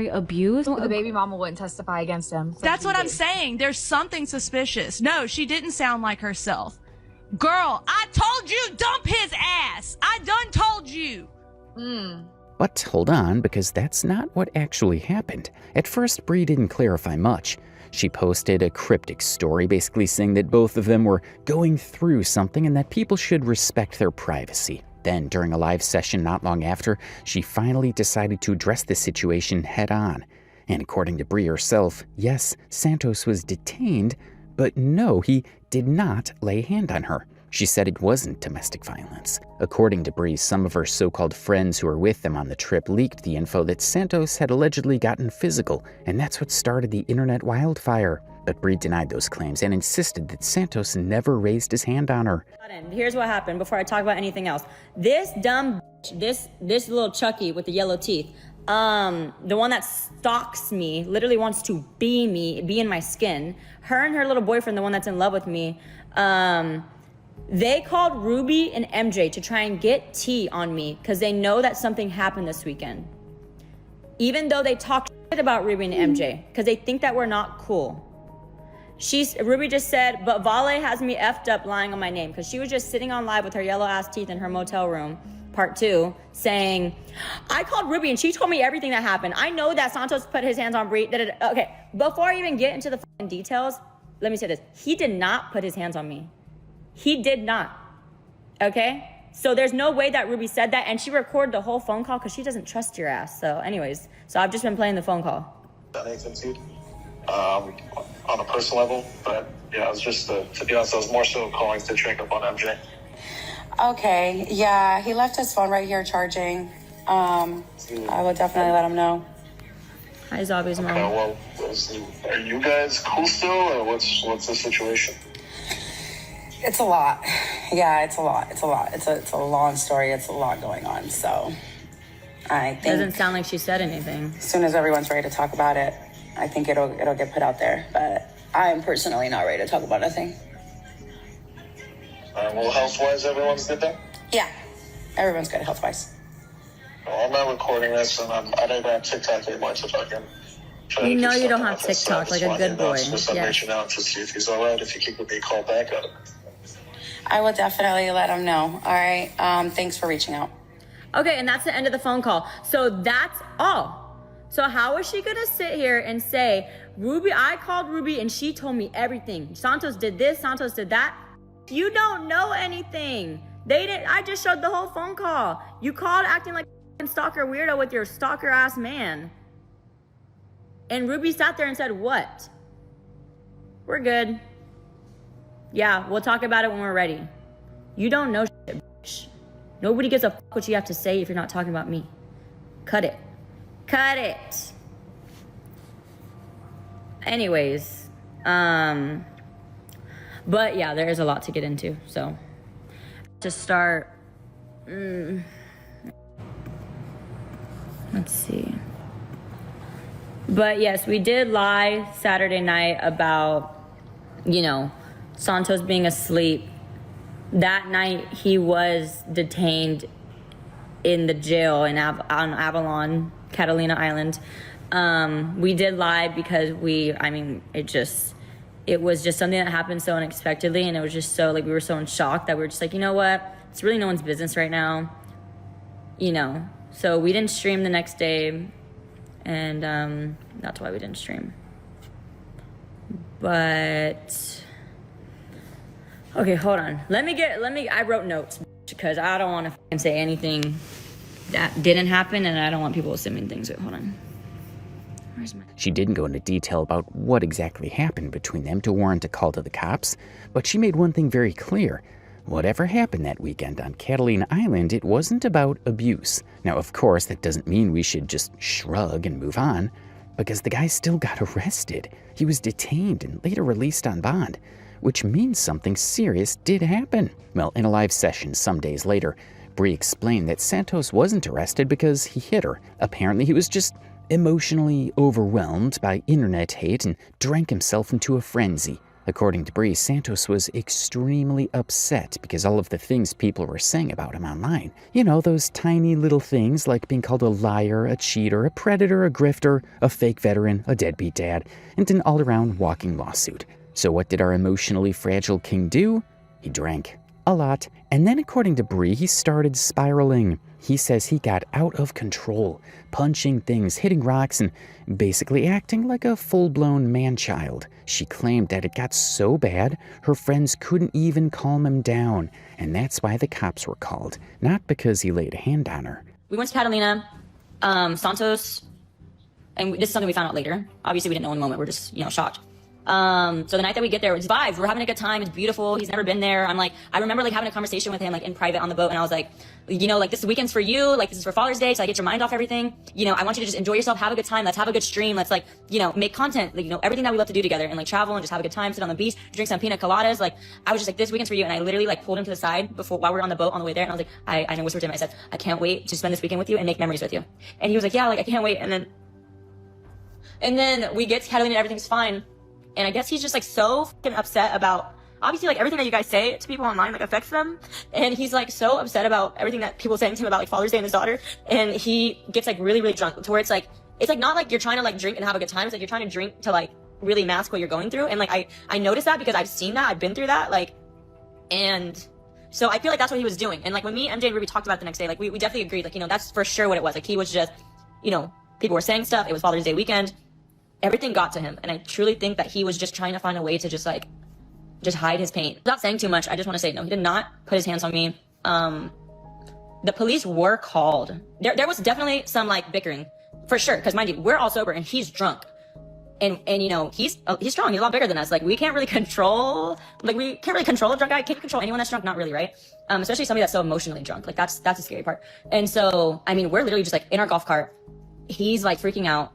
abuse. The baby mama wouldn't testify against him. That's what I'm saying. There's something suspicious. No, she didn't sound like herself. Girl, I told you dump his ass. I done told you. But hold on, because that's not what actually happened. At first, Bree didn't clarify much. She posted a cryptic story basically saying that both of them were going through something and that people should respect their privacy. Then, during a live session not long after, she finally decided to address the situation head-on. And according to Bree herself, yes, Santos was detained, but no, he did not lay a hand on her. She said it wasn't domestic violence. According to Bree, some of her so-called friends who were with them on the trip leaked the info that Santos had allegedly gotten physical, and that's what started the internet wildfire. But Bree denied those claims and insisted that Santos never raised his hand on her. Here's what happened before I talk about anything else. This dumb bitch, this little Chucky with the yellow teeth, the one that stalks me, literally wants to be in my skin. Her and her little boyfriend, the one that's in love with me, they called Ruby and MJ to try and get tea on me because they know that something happened this weekend. Even though they talk shit about Ruby and MJ because they think that we're not cool. Ruby just said, but Vale has me effed up lying on my name because she was just sitting on live with her yellow ass teeth in her motel room part 2, saying, I called Ruby and she told me everything that happened. I know that Santos put his hands on Bree. Okay, before I even get into the details, let me say this. He did not put his hands on me. He did not. Okay? So there's no way that Ruby said that, and she recorded the whole phone call because she doesn't trust your ass. So anyways, so I've just been playing the phone call. That makes sense to you? On a personal level, but yeah, it was just to be honest, I was more so calling to check up on MJ. Okay, yeah, he left his phone right here charging. I will definitely let him know. Hi, Zobby's mom. Okay, well, are you guys cool still, or what's the situation? It's a lot. Yeah, it's a lot. It's a long story. It's a lot going on. So I think Doesn't sound like she said anything. as soon as everyone's ready to talk about it, I think it'll get put out there. But I am personally not ready to talk about nothing. Well, health-wise, everyone's good then? Yeah, everyone's good health-wise. Well, I'm not recording this, and I don't have TikTok anymore to fucking try You to know do you don't something have with this. TikTok like a good boy. Just I'm Yes. reaching out to see if he's all right, if he could give me a call back on it. I will definitely let him know. All right. Thanks for reaching out. Okay, and that's the end of the phone call. So that's all. So how is she gonna sit here and say, Ruby, I called Ruby and she told me everything. Santos did this, Santos did that. You don't know anything. They didn't. I just showed the whole phone call. You called acting like a stalker weirdo with your stalker ass man. And Ruby sat there and said, what? We're good. Yeah, we'll talk about it when we're ready. You don't know shit, bitch. Nobody gives a fuck what you have to say if you're not talking about me. Cut it. Cut it. Anyways, but yeah, there is a lot to get into, so. To start, let's see. But yes, we did lie Saturday night about, Santos being asleep. That night, he was detained in the jail on Avalon, Catalina Island. We did lie because it was just something that happened so unexpectedly, and it was just so, we were so in shock that we were just like, you know what? It's really no one's business right now. So we didn't stream the next day, and that's why we didn't stream. But okay, hold on. I wrote notes because I don't want to say anything that didn't happen, and I don't want people assuming things. Wait, hold on. She didn't go into detail about what exactly happened between them to warrant a call to the cops, but she made one thing very clear. Whatever happened that weekend on Catalina Island, it wasn't about abuse. Now, of course, that doesn't mean we should just shrug and move on, because the guy still got arrested. He was detained and later released on bond, which means something serious did happen. Well, in a live session some days later, Bree explained that Santos wasn't arrested because he hit her. Apparently, he was just emotionally overwhelmed by internet hate and drank himself into a frenzy. According to Bree, Santos was extremely upset because all of the things people were saying about him online. Those tiny little things like being called a liar, a cheater, a predator, a grifter, a fake veteran, a deadbeat dad, and an all-around walking lawsuit. So what did our emotionally fragile king do? He drank. A lot. And then according to Bree, he started spiraling. He says he got out of control, punching things, hitting rocks, and basically acting like a full-blown man-child. She claimed that it got so bad, her friends couldn't even calm him down, and that's why the cops were called, not because he laid a hand on her. We went to Catalina, Santos, and this is something we found out later. Obviously, we didn't know in the moment. We're just, shocked. So the night that we get there, it's vibes. We're having a good time. It's beautiful. He's never been there. I remember having a conversation with him in private on the boat, and I was like, this weekend's for you. This is for Father's Day, so I get your mind off everything. I want you to just enjoy yourself, have a good time. Let's have a good stream. Let's make content. Everything that we love to do together, and travel and just have a good time, sit on the beach, drink some pina coladas. I was just like, this weekend's for you, and I literally pulled him to the side while we were on the boat on the way there, and I was like, I whispered to him. I said, I can't wait to spend this weekend with you and make memories with you. And he was like, yeah, I can't wait. And then we get to Catalina and everything's fine. And I guess he's just so fucking upset about, obviously everything that you guys say to people online affects them. And he's so upset about everything that people saying to him about Father's Day and his daughter. And he gets really, really drunk to where it's not you're trying to drink and have a good time. It's you're trying to drink to really mask what you're going through. And I noticed that because I've seen that. I've been through that. And So I feel like that's what he was doing. And like when me, MJ, and Ruby talked about it the next day, like we definitely agreed, like, you know, that's for sure what it was. Like he was just, you know, people were saying stuff. It was Father's Day weekend. Everything got to him. And I truly think that he was just trying to find a way to just like, just hide his pain. Without saying too much, I just want to say, no, he did not put his hands on me. The police were called. There was definitely some like bickering for sure. Cause mind you, we're all sober and he's drunk. And you know, he's strong. He's a lot bigger than us. Like we can't really control a drunk guy. Can't control anyone that's drunk. Not really, right? Especially somebody that's so emotionally drunk. Like that's the scary part. And so, I mean, we're literally just like in our golf cart. He's like freaking out.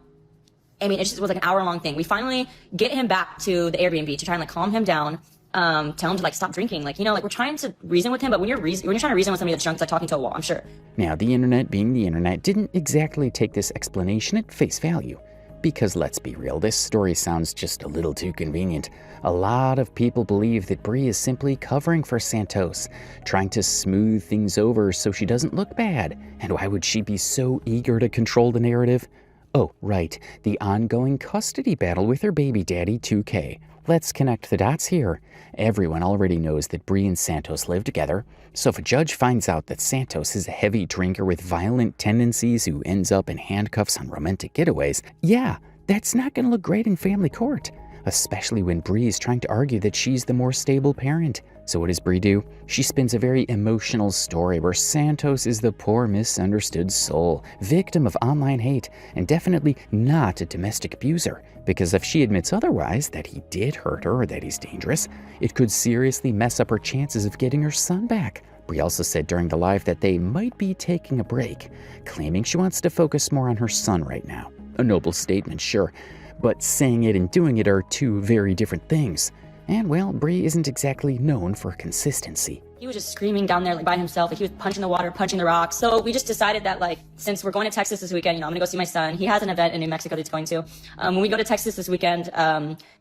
I mean, it just was like an hour-long thing. We finally get him back to the Airbnb to try and like calm him down. Tell him to like stop drinking. Like, you know, like we're trying to reason with him, but when you're trying to reason with somebody that's drunk, it's like talking to a wall, I'm sure. Now, the internet being the internet didn't exactly take this explanation at face value. Because let's be real, this story sounds just a little too convenient. A lot of people believe that Bree is simply covering for Santos, trying to smooth things over so she doesn't look bad. And why would she be so eager to control the narrative? Oh, right, the ongoing custody battle with her baby daddy, 2K. Let's connect the dots here. Everyone already knows that Bree and Santos live together, so if a judge finds out that Santos is a heavy drinker with violent tendencies who ends up in handcuffs on romantic getaways, yeah, that's not going to look great in family court, especially when Bree is trying to argue that she's the more stable parent. So what does Bree do? She spins a very emotional story where Santos is the poor misunderstood soul, victim of online hate, and definitely not a domestic abuser. Because if she admits otherwise, that he did hurt her or that he's dangerous, it could seriously mess up her chances of getting her son back. Bree also said during the live that they might be taking a break, claiming she wants to focus more on her son right now. A noble statement, sure, but saying it and doing it are two very different things. And well, Bree isn't exactly known for consistency. He was just screaming down there like by himself. Like he was punching the water, punching the rocks. So we just decided that like, since we're going to Texas this weekend, you know, I'm gonna go see my son. He has an event in New Mexico that he's going to. When we go to Texas this weekend,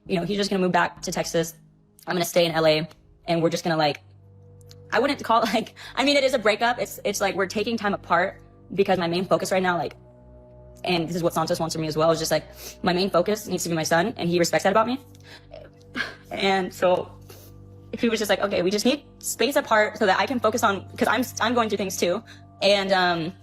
you know, he's just gonna move back to Texas. I'm gonna stay in LA and we're just gonna like, I wouldn't call it like, I mean, it is a breakup. It's like we're taking time apart because my main focus right now, like, and this is what Santos wants from me as well, is just like, my main focus needs to be my son and he respects that about me. And so he was just like, okay, we just need space apart so that I can focus on, because I'm going through things too. And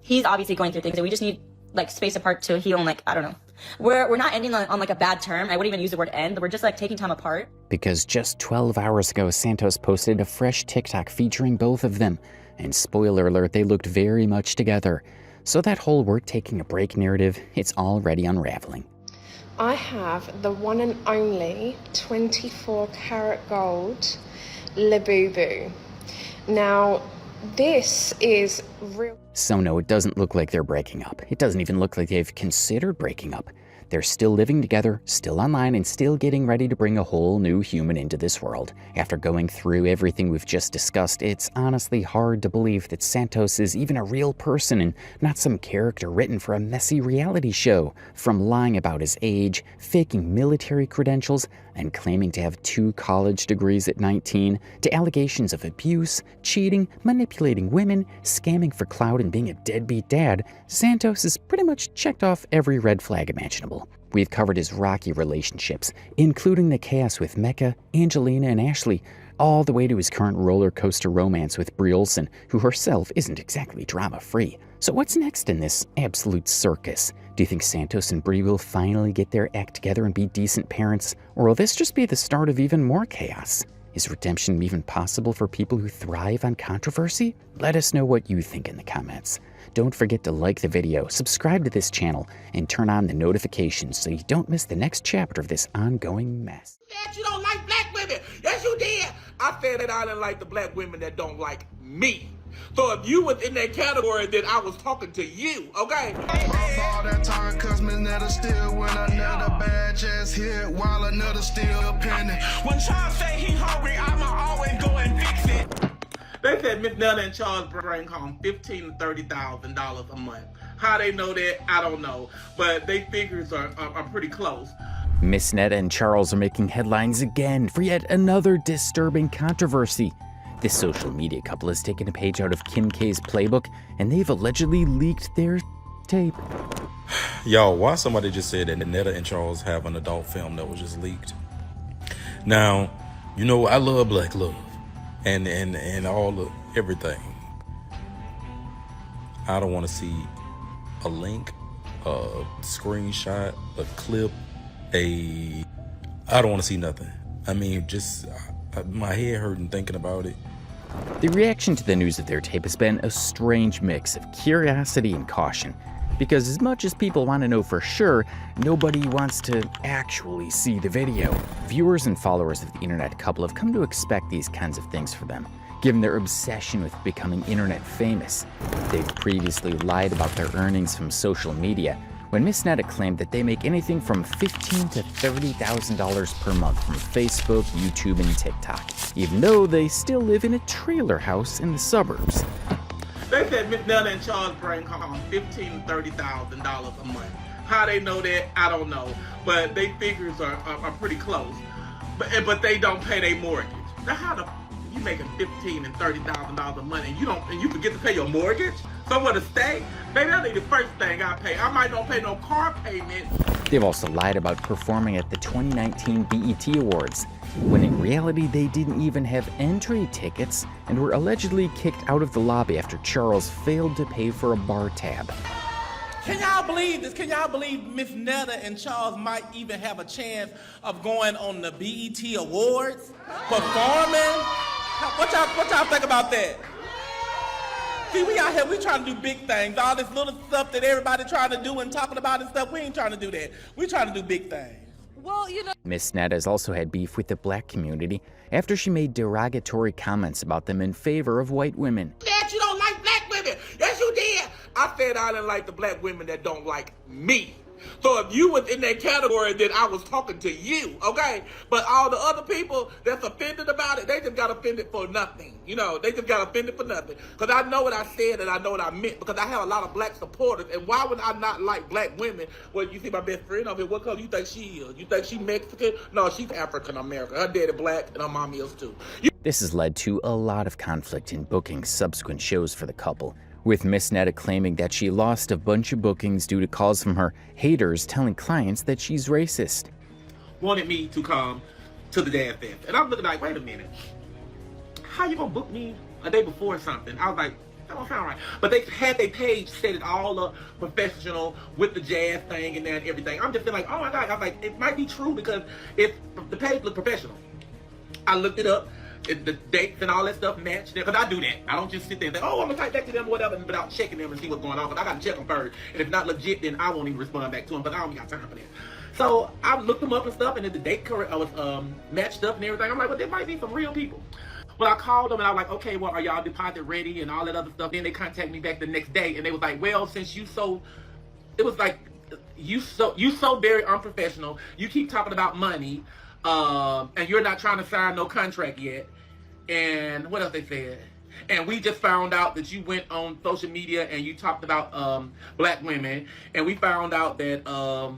he's obviously going through things and we just need like space apart to heal. And like, I don't know. We're not ending on like a bad term. I wouldn't even use the word end. We're just like taking time apart. Because just 12 hours ago, Santos posted a fresh TikTok featuring both of them. And spoiler alert, they looked very much together. So that whole we're taking a break narrative, it's already unraveling. I have the one and only 24 karat gold Labubu. Now, this is real. So no, it doesn't look like they're breaking up. It doesn't even look like they've considered breaking up. They're still living together, still online, and still getting ready to bring a whole new human into this world. After going through everything we've just discussed, it's honestly hard to believe that Santos is even a real person and not some character written for a messy reality show. From lying about his age, faking military credentials, and claiming to have 2 college degrees at 19, to allegations of abuse, cheating, manipulating women, scamming for clout, and being a deadbeat dad, Santos has pretty much checked off every red flag imaginable. We've covered his rocky relationships, including the chaos with Mecca, Angelina, and Ashley, all the way to his current roller coaster romance with Brie Olson, who herself isn't exactly drama-free. So what's next in this absolute circus? Do you think Santos and Bree will finally get their act together and be decent parents? Or will this just be the start of even more chaos? Is redemption even possible for people who thrive on controversy? Let us know what you think in the comments. Don't forget to like the video, subscribe to this channel, and turn on the notifications so you don't miss the next chapter of this ongoing mess. You don't like black women. Yes, you did. I said that I didn't like the black women that don't like me. So if you was in that category, then I was talking to you, okay? All that time, cause Miss Netta still when another bad just hit while another still pending. When Charles say he hungry, I'ma always go and fix it. They said Miss Netta and Charles bring home $15,000 to $30,000 a month. How they know that, I don't know. But they figures are pretty close. Miss Netta and Charles are making headlines again for yet another disturbing controversy. This social media couple has taken a page out of Kim K's playbook, and they've allegedly leaked their tape. Y'all, why somebody just said that Netta and Charles have an adult film that was just leaked? Now, you know, I love black love. and all of everything. I don't want to see a link, a screenshot, a clip, I don't want to see nothing. I mean, just my head hurting thinking about it. The reaction to the news of their tape has been a strange mix of curiosity and caution. Because as much as people want to know for sure, nobody wants to actually see the video. Viewers and followers of the internet couple have come to expect these kinds of things from them, given their obsession with becoming internet famous. They've previously lied about their earnings from social media, when Miss Netta claimed that they make anything from $15,000 to $30,000 per month from Facebook, YouTube, and TikTok, even though they still live in a trailer house in the suburbs. They said Miss Netta and Charles bring home $15,000 to $30,000 a month. How they know that, I don't know, but they figures are pretty close. But they don't pay their mortgage. Now how the you making $15,000 and $30,000 a month and you forget to pay your mortgage? Somewhere to stay? Baby, that ain't the first thing I pay. I might not pay no car payment. They've also lied about performing at the 2019 BET Awards, when in reality they didn't even have entry tickets and were allegedly kicked out of the lobby after Charles failed to pay for a bar tab. Can y'all believe this? Can y'all believe Miss Netta and Charles might even have a chance of going on the BET Awards? Performing? What y'all think about that? See, we out here, we trying to do big things. All this little stuff that everybody trying to do and talking about and stuff, we ain't trying to do that. We trying to do big things. Well, you know. Miss Netta has also had beef with the black community after she made derogatory comments about them in favor of white women. That you don't like black women. Yes, you did. I said I didn't like the black women that don't like me. So if you was in that category, then I was talking to you, okay? But all the other people that's offended about it, they just got offended for nothing. You know, they just got offended for nothing. Because I know what I said and I know what I meant. Because I have a lot of black supporters. And why would I not like black women? Well, you see my best friend over here. What color you think she is? You think she Mexican? No, she's African American. Her daddy black and her mom is too. This has led to a lot of conflict in booking subsequent shows for the couple, with Miss Netta claiming that she lost a bunch of bookings due to calls from her haters telling clients that she's racist. Wanted me to come to the Dad Fest. And I'm looking like, wait a minute. How you gonna book me a day before something? I was like, that don't sound right. But they had their page set it all up professional with the jazz thing and that everything. I'm just feeling like, oh my God. I was like, it might be true because if the page looked professional. I looked it up. The dates and all that stuff match there, because I do that. I don't just sit there and say, oh, I'm going to type back to them or whatever without checking them and see what's going on, because I got to check them first. And if not legit, then I won't even respond back to them, but I don't got time for that. So I looked them up and stuff, and then the date I was matched up and everything. I'm like, well, there might be some real people. Well, I called them, and I was like, okay, well, are y'all deposit ready and all that other stuff? Then they contacted me back the next day, and they was like, well, since you so, it was like, you so very unprofessional. You keep talking about money, and you're not trying to sign no contract yet. And what else they said? And we just found out that you went on social media and you talked about black women, and we found out that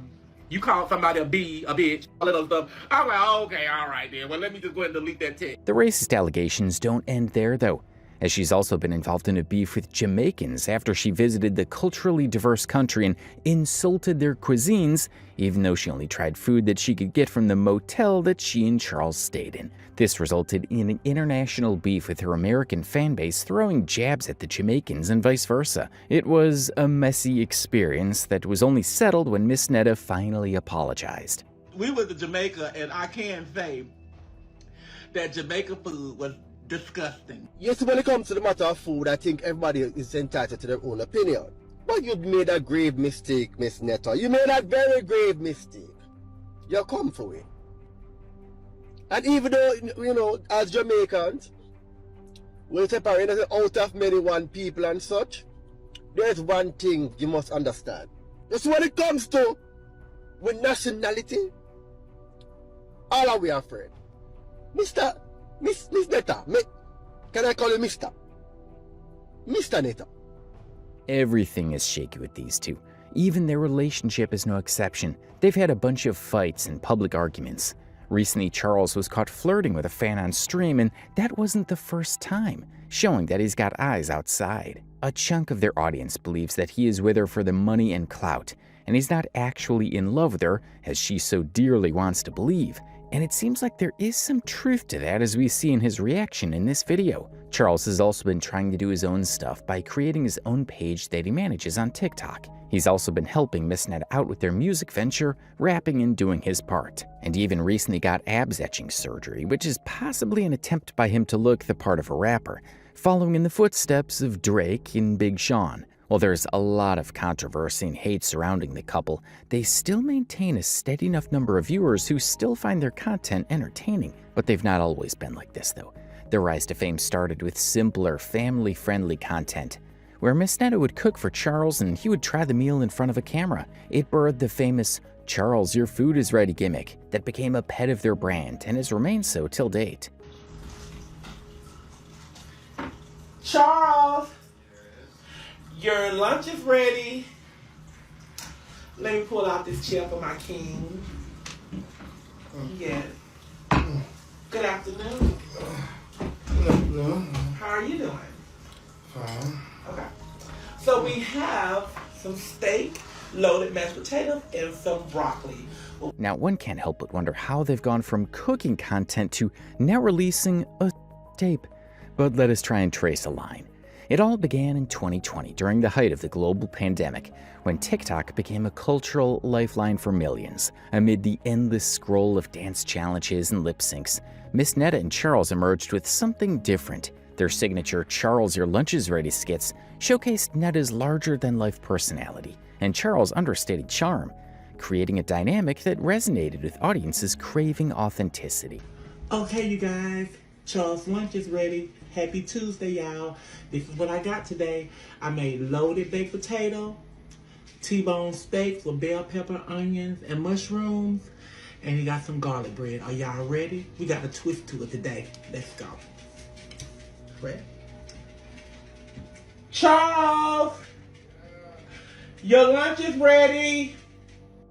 you called somebody a bitch, all that other stuff. I'm like, okay, all right then. Well, let me just go ahead and delete that text. The racist allegations don't end there, though, as she's also been involved in a beef with Jamaicans after she visited the culturally diverse country and insulted their cuisines, even though she only tried food that she could get from the motel that she and Charles stayed in. This resulted in an international beef with her American fan base throwing jabs at the Jamaicans and vice versa. It was a messy experience that was only settled when Miss Netta finally apologized. We went to Jamaica, and I can say that Jamaica food was disgusting. Yes, when it comes to the matter of food, I think everybody is entitled to their own opinion. But you made a grave mistake, Miss Netta. You made a very grave mistake. You come for it. And even though, you know, as Jamaicans, we're separated out of many one people and such, there's one thing you must understand. It's when it comes to with nationality, all are we afraid. Miss Netta, can I call you Mr. Netta? Everything is shaky with these two. Even their relationship is no exception. They've had a bunch of fights and public arguments. Recently, Charles was caught flirting with a fan on stream, and that wasn't the first time, showing that he's got eyes outside. A chunk of their audience believes that he is with her for the money and clout, and he's not actually in love with her, as she so dearly wants to believe. And it seems like there is some truth to that, as we see in his reaction in this video. Charles has also been trying to do his own stuff by creating his own page that he manages on TikTok. He's also been helping Miss Netta out with their music venture, rapping and doing his part. And he even recently got abs etching surgery, which is possibly an attempt by him to look the part of a rapper, following in the footsteps of Drake and Big Sean. While there's a lot of controversy and hate surrounding the couple, they still maintain a steady enough number of viewers who still find their content entertaining. But they've not always been like this, though. Their rise to fame started with simpler, family-friendly content, where Miss Netta would cook for Charles and he would try the meal in front of a camera. It birthed the famous "Charles, your food is ready" gimmick that became a pet of their brand and has remained so till date. Charles, your lunch is ready. Let me pull out this chair for my king. Yes. Good afternoon. Good afternoon. How are you doing? Fine. Okay. So we have some steak, loaded mashed potatoes, and some broccoli. Now, one can't help but wonder how they've gone from cooking content to now releasing a tape. But let us try and trace a line. It all began in 2020 during the height of the global pandemic, when TikTok became a cultural lifeline for millions. Amid the endless scroll of dance challenges and lip syncs, Miss Netta and Charles emerged with something different. Their signature "Charles, your lunch is ready" skits showcased Netta's larger-than-life personality and Charles' understated charm, creating a dynamic that resonated with audiences craving authenticity. Okay, you guys, Charles' lunch is ready. Happy Tuesday, y'all. This is what I got today. I made loaded baked potato, T-bone steaks with bell pepper, onions, and mushrooms. And you got some garlic bread. Are y'all ready? We got a twist to it today. Let's go. Ready? Charles! Your lunch is ready!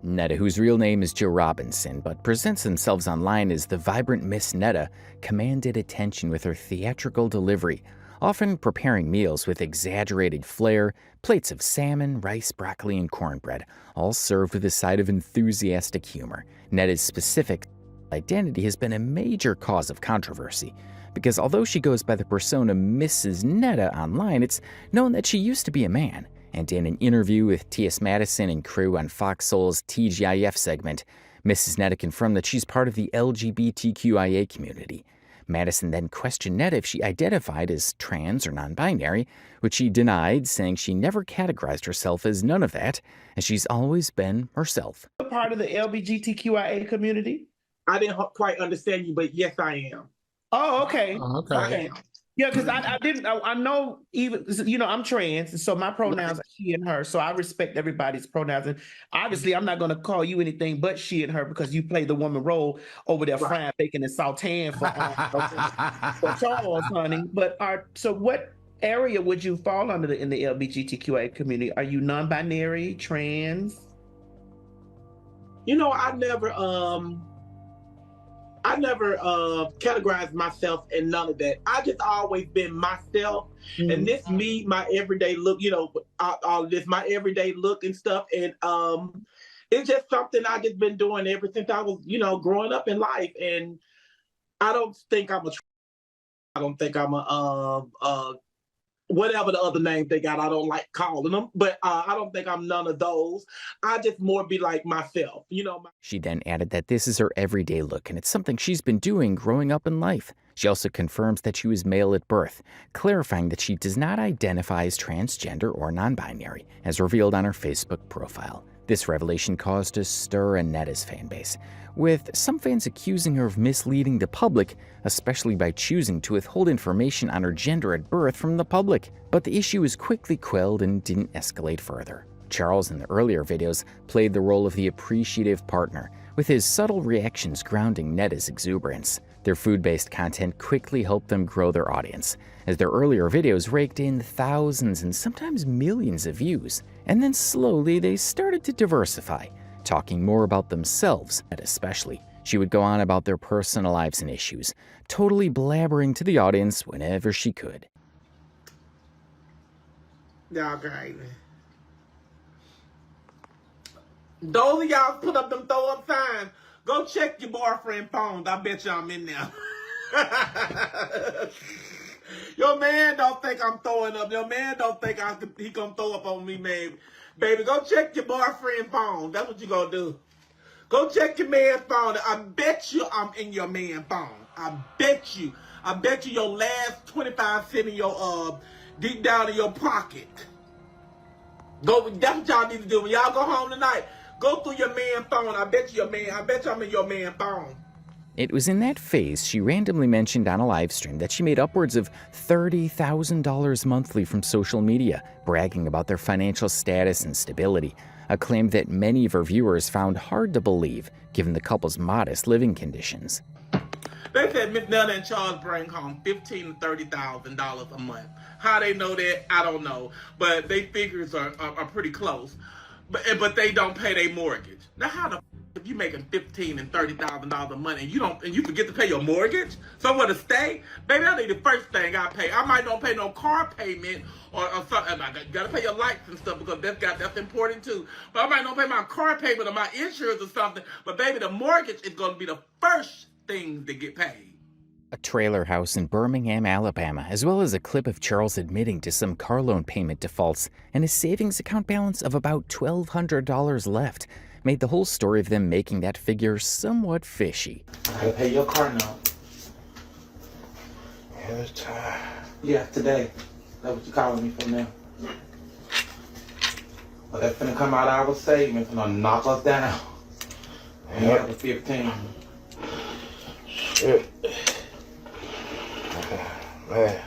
Netta, whose real name is Joe Robinson, but presents themselves online as the vibrant Miss Netta, commanded attention with her theatrical delivery, often preparing meals with exaggerated flair, plates of salmon, rice, broccoli, and cornbread, all served with a side of enthusiastic humor. Netta's specific identity has been a major cause of controversy, because although she goes by the persona Mrs. Netta online, it's known that she used to be a man. And in an interview with T.S. Madison and crew on Fox Soul's TGIF segment, Mrs. Netta confirmed that she's part of the LGBTQIA community. Madison then questioned Netta if she identified as trans or non-binary, which she denied, saying she never categorized herself as none of that, as she's always been herself. Part of the LGBTQIA community? I didn't quite understand you, but yes, I am. Oh, okay. Okay. Yeah, because I know, even, I'm trans, so my pronouns are she and her, so I respect everybody's pronouns. And obviously, I'm not going to call you anything but she and her because you play the woman role over there frying bacon and sauteing for Charles, honey. But so what area would you fall under in the LGBTQIA community? Are you non-binary, trans? I never categorized myself in none of that. I just always been myself, and this me, my everyday look, all this my everyday look and stuff, and it's just something I just been doing ever since I was, growing up in life. And I don't think I'm a whatever the other names they got. I don't like calling them, but I don't think I'm none of those. I just more be like myself, She then added that this is her everyday look, and it's something she's been doing growing up in life. She also confirms that she was male at birth, clarifying that she does not identify as transgender or non-binary, as revealed on her Facebook profile. This revelation caused a stir in Netta's fanbase, with some fans accusing her of misleading the public, especially by choosing to withhold information on her gender at birth from the public. But the issue was quickly quelled and didn't escalate further. Charles, in the earlier videos, played the role of the appreciative partner, with his subtle reactions grounding Netta's exuberance. Their food-based content quickly helped them grow their audience, as their earlier videos raked in thousands and sometimes millions of views. And then slowly they started to diversify, talking more about themselves, and especially. She would go on about their personal lives and issues, totally blabbering to the audience whenever she could. Okay. Those of y'all put up them throw up signs, Go check your boyfriend's phone. I bet you I'm in there. Your man don't think I'm throwing up. Your man don't think he gonna throw up on me, man. Baby, go check your boyfriend's phone. That's what you gonna do. Go check your man's phone. I bet you I'm in your man's phone. I bet you. I bet you your last 25 cents in your deep down in your pocket. Go. That's what y'all need to do when y'all go home tonight. Go through your man's phone. I bet you I'm in your man's phone. It was in that phase she randomly mentioned on a live stream that she made upwards of $30,000 monthly from social media, bragging about their financial status and stability, a claim that many of her viewers found hard to believe, given the couple's modest living conditions. They said Miss Netta and Charles bring home $15,000 to $30,000 a month. How they know that, I don't know, but they figures are pretty close. But they don't pay their mortgage. Now, how the if you making $15,000 and $30,000 a month and you forget to pay your mortgage, somewhere to stay, baby, that ain't the first thing I pay. I might not pay no car payment or something. I gotta pay your lights and stuff because that's important too. But I might not pay my car payment or my insurance or something. But baby, the mortgage is gonna be the first thing to get paid. A trailer house in Birmingham, Alabama, as well as a clip of Charles admitting to some car loan payment defaults and his savings account balance of about $1,200 left, made the whole story of them making that figure somewhat fishy. I gotta pay your car now. Yeah, today. That's what you calling me for now. But that's finna come out of our savings, finna knock us down. And you have the 15. Shit. Man.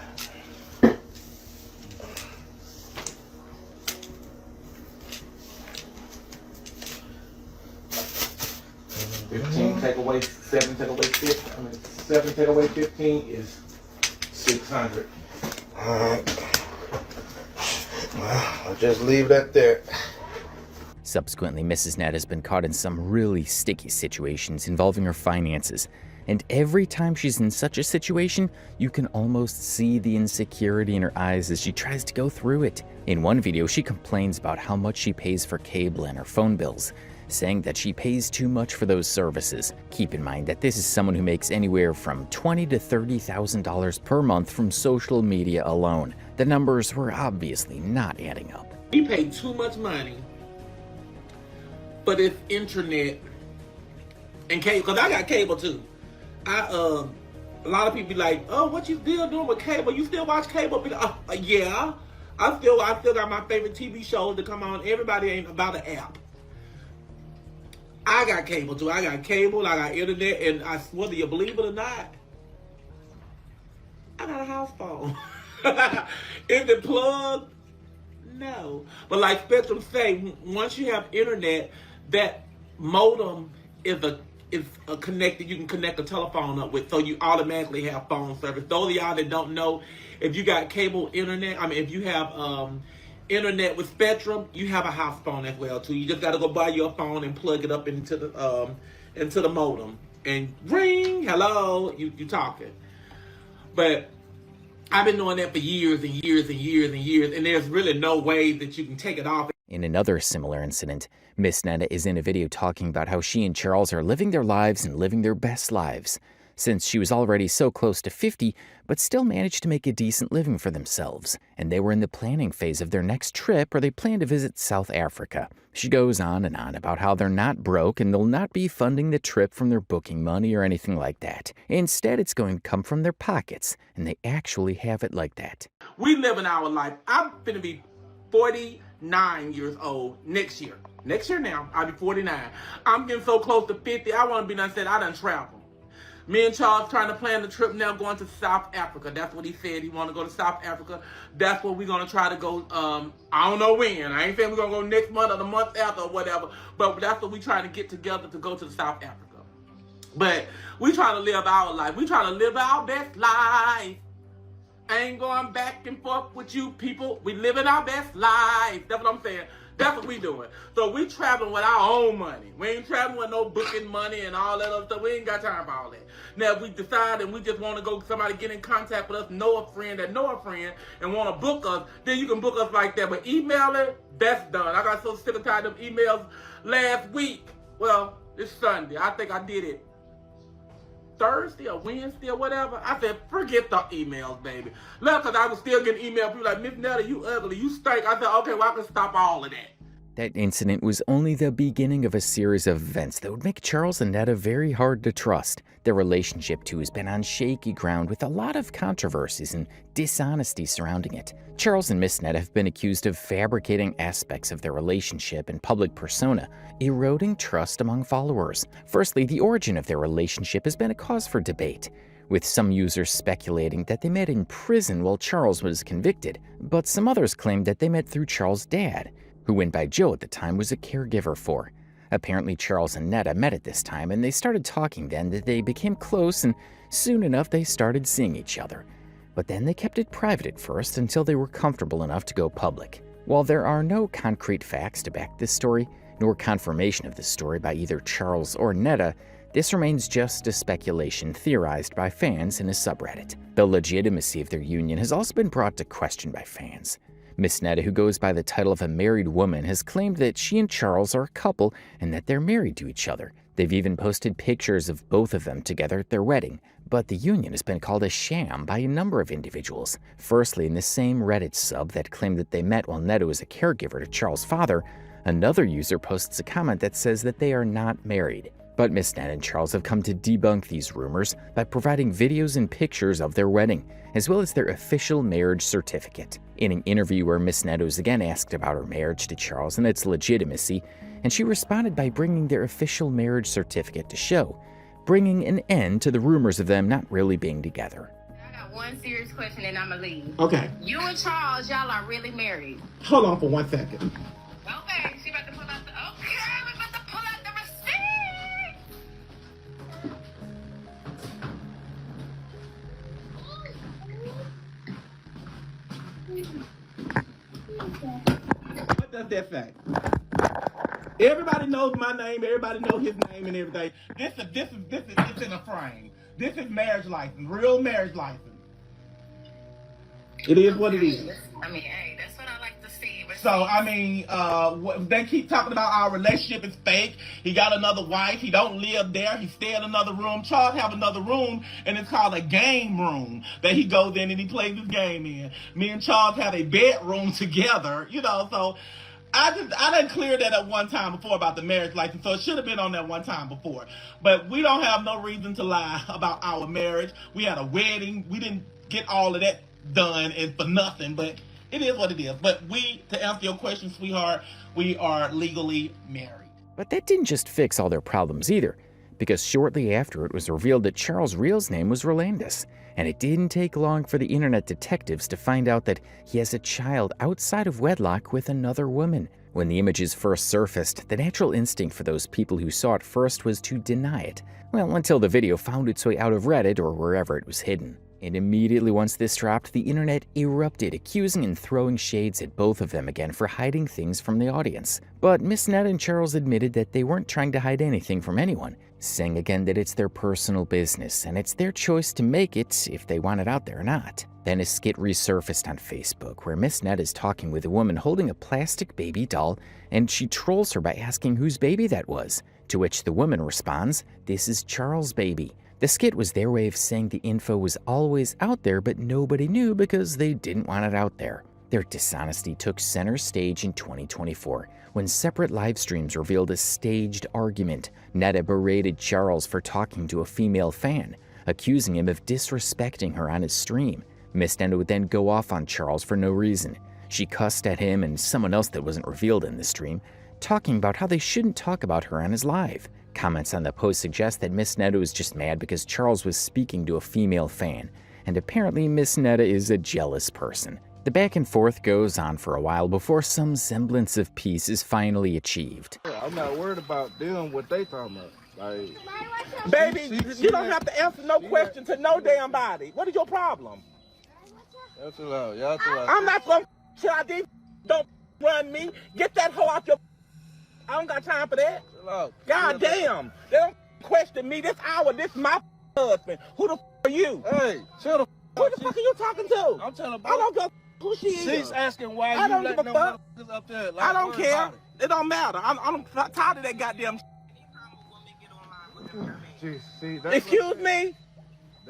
Take away 7, take away 15. I mean, 7 take away 15 is 600. Alright. Well, I'll just leave that there. Subsequently, Mrs. Nett has been caught in some really sticky situations involving her finances. And every time she's in such a situation, you can almost see the insecurity in her eyes as she tries to go through it. In one video, she complains about how much she pays for cable and her phone bills, saying that she pays too much for those services. Keep in mind that this is someone who makes anywhere from $20,000 to $30,000 per month from social media alone. The numbers were obviously not adding up. We pay too much money for this internet and cable, because I got cable too. A lot of people be like, oh, what you still doing with cable? You still watch cable? Yeah. I still got my favorite TV shows to come on. Everybody ain't about an app. I got cable too. I got cable, I got internet, and whether you believe it or not, I got a house phone. Is it plugged? No. But like Spectrum say, once you have internet, that modem is a connected, you can connect a telephone up with, so you automatically have phone service. Those of y'all that don't know, if you got cable internet, if you have internet with Spectrum, you have a house phone as well too. You just gotta go buy your phone and plug it up into the modem and ring. Hello, you talking. But I've been doing that for years and years and years and years, and there's really no way that you can take it off. In another similar incident, Miss Netta is in a video talking about how she and Charles are living their lives and living their best lives, since she was already so close to 50, but still managed to make a decent living for themselves, and they were in the planning phase of their next trip where they plan to visit South Africa. She goes on and on about how they're not broke and they'll not be funding the trip from their booking money or anything like that. Instead, it's going to come from their pockets, and they actually have it like that. We living our life. I'm finna be 49 years old next year. Next year now, I'll be 49. I'm getting so close to 50, I want to be done said I done traveled. Me and Charles trying to plan the trip now, going to South Africa. That's what he said. He want to go to South Africa. That's what we're going to try to go. I don't know when. I ain't saying we're going to go next month or the month after or whatever. But that's what we trying to get together to go to South Africa. But we trying to live our life. We trying to live our best life. I ain't going back and forth with you people. We living our best life. That's what I'm saying. That's what we doing. So we traveling with our own money. We ain't traveling with no booking money and all that other stuff. We ain't got time for all that. Now, if we decide and we just want to go, somebody get in contact with us, know a friend that know a friend, and want to book us, then you can book us like that. But email it, that's done. I got so sick and tired of emails last week. Well, It's Sunday. I think I did it Thursday or Wednesday or whatever. I said, forget the emails, baby. Look, because I was still getting emails. People like, Miss Netta, you ugly, you stink. I said, okay, well, I can stop all of that. That incident was only the beginning of a series of events that would make Charles and Netta very hard to trust. Their relationship, too, has been on shaky ground with a lot of controversies and dishonesty surrounding it. Charles and Miss Netta have been accused of fabricating aspects of their relationship and public persona, eroding trust among followers. Firstly, the origin of their relationship has been a cause for debate, with some users speculating that they met in prison while Charles was convicted, but some others claimed that they met through Charles' dad, who went by Joe at the time, was a caregiver for. Apparently, Charles and Netta met at this time, and they started talking then that they became close, and soon enough they started seeing each other. But then they kept it private at first until they were comfortable enough to go public. While there are no concrete facts to back this story, nor confirmation of the story by either Charles or Netta, this remains just a speculation theorized by fans in a subreddit. The legitimacy of their union has also been brought to question by fans. Miss Netta, who goes by the title of a married woman, has claimed that she and Charles are a couple and that they're married to each other. They've even posted pictures of both of them together at their wedding. But the union has been called a sham by a number of individuals. Firstly, in the same Reddit sub that claimed that they met while Netta was a caregiver to Charles' father, another user posts a comment that says that they are not married. But Miss Netta and Charles have come to debunk these rumors by providing videos and pictures of their wedding, as well as their official marriage certificate. In an interview where Miss Netta was again asked about her marriage to Charles and its legitimacy, and she responded by bringing their official marriage certificate to show, bringing an end to the rumors of them not really being together. I got one serious question and I'ma leave. Okay. You and Charles, y'all are really married. Hold on for 1 second. Okay, she about to pull out the... Okay, we're about to pull out the receipt. What does that say? Everybody knows my name. Everybody knows his name and everything. This is it's in a frame. This is marriage license, real marriage license. It is what it is. I mean, hey, that's what I like to see. So I mean, they keep talking about our relationship is fake. He got another wife. He don't live there. He stay in another room. Charles have another room, and it's called a game room that he goes in and he plays his game in. Me and Charles had a bedroom together, you know. So I didn't clear that at one time before about the marriage license, so it should have been on that one time before. But we don't have no reason to lie about our marriage. We had a wedding. We didn't get all of that done and for nothing, but it is what it is. But to answer your question, sweetheart, we are legally married. But that didn't just fix all their problems either, because shortly after it was revealed that Charles' real name was Rolandus, and it didn't take long for the internet detectives to find out that he has a child outside of wedlock with another woman. When the images first surfaced, the natural instinct for those people who saw it first was to deny it. Well, until the video found its way out of Reddit or wherever it was hidden. And immediately once this dropped, the internet erupted, accusing and throwing shades at both of them again for hiding things from the audience. But Miss Netta and Charles admitted that they weren't trying to hide anything from anyone, saying again that it's their personal business and it's their choice to make it if they want it out there or not. Then a skit resurfaced on Facebook where Miss Netta is talking with a woman holding a plastic baby doll, and she trolls her by asking whose baby that was, to which the woman responds, "This is Charles' baby." The skit was their way of saying the info was always out there, but nobody knew because they didn't want it out there. Their dishonesty took center stage in 2024, when separate live streams revealed a staged argument. Netta berated Charles for talking to a female fan, accusing him of disrespecting her on his stream. Miss Netta would then go off on Charles for no reason. She cussed at him and someone else that wasn't revealed in the stream, talking about how they shouldn't talk about her on his live. Comments on the post suggest that Miss Netta was just mad because Charles was speaking to a female fan, and apparently Miss Netta is a jealous person. The back and forth goes on for a while before some semblance of peace is finally achieved. I'm not worried about them, what they talking about. Like, baby, you don't have to answer no question to no damn body. What is your problem? Y'all too loud. Y'all too loud. I'm not some shit I did. Don't run me. Get that hoe out your... I don't got time for that. God damn. They don't question me. This my husband. Who the are you? Hey, chill the Who the fuck are you talking to? I'm telling I don't give a who she is. She's asking why I don't give a fuck. Up there. I don't care. It don't matter. I'm tired of that goddamn Jeez, see, that's Excuse me?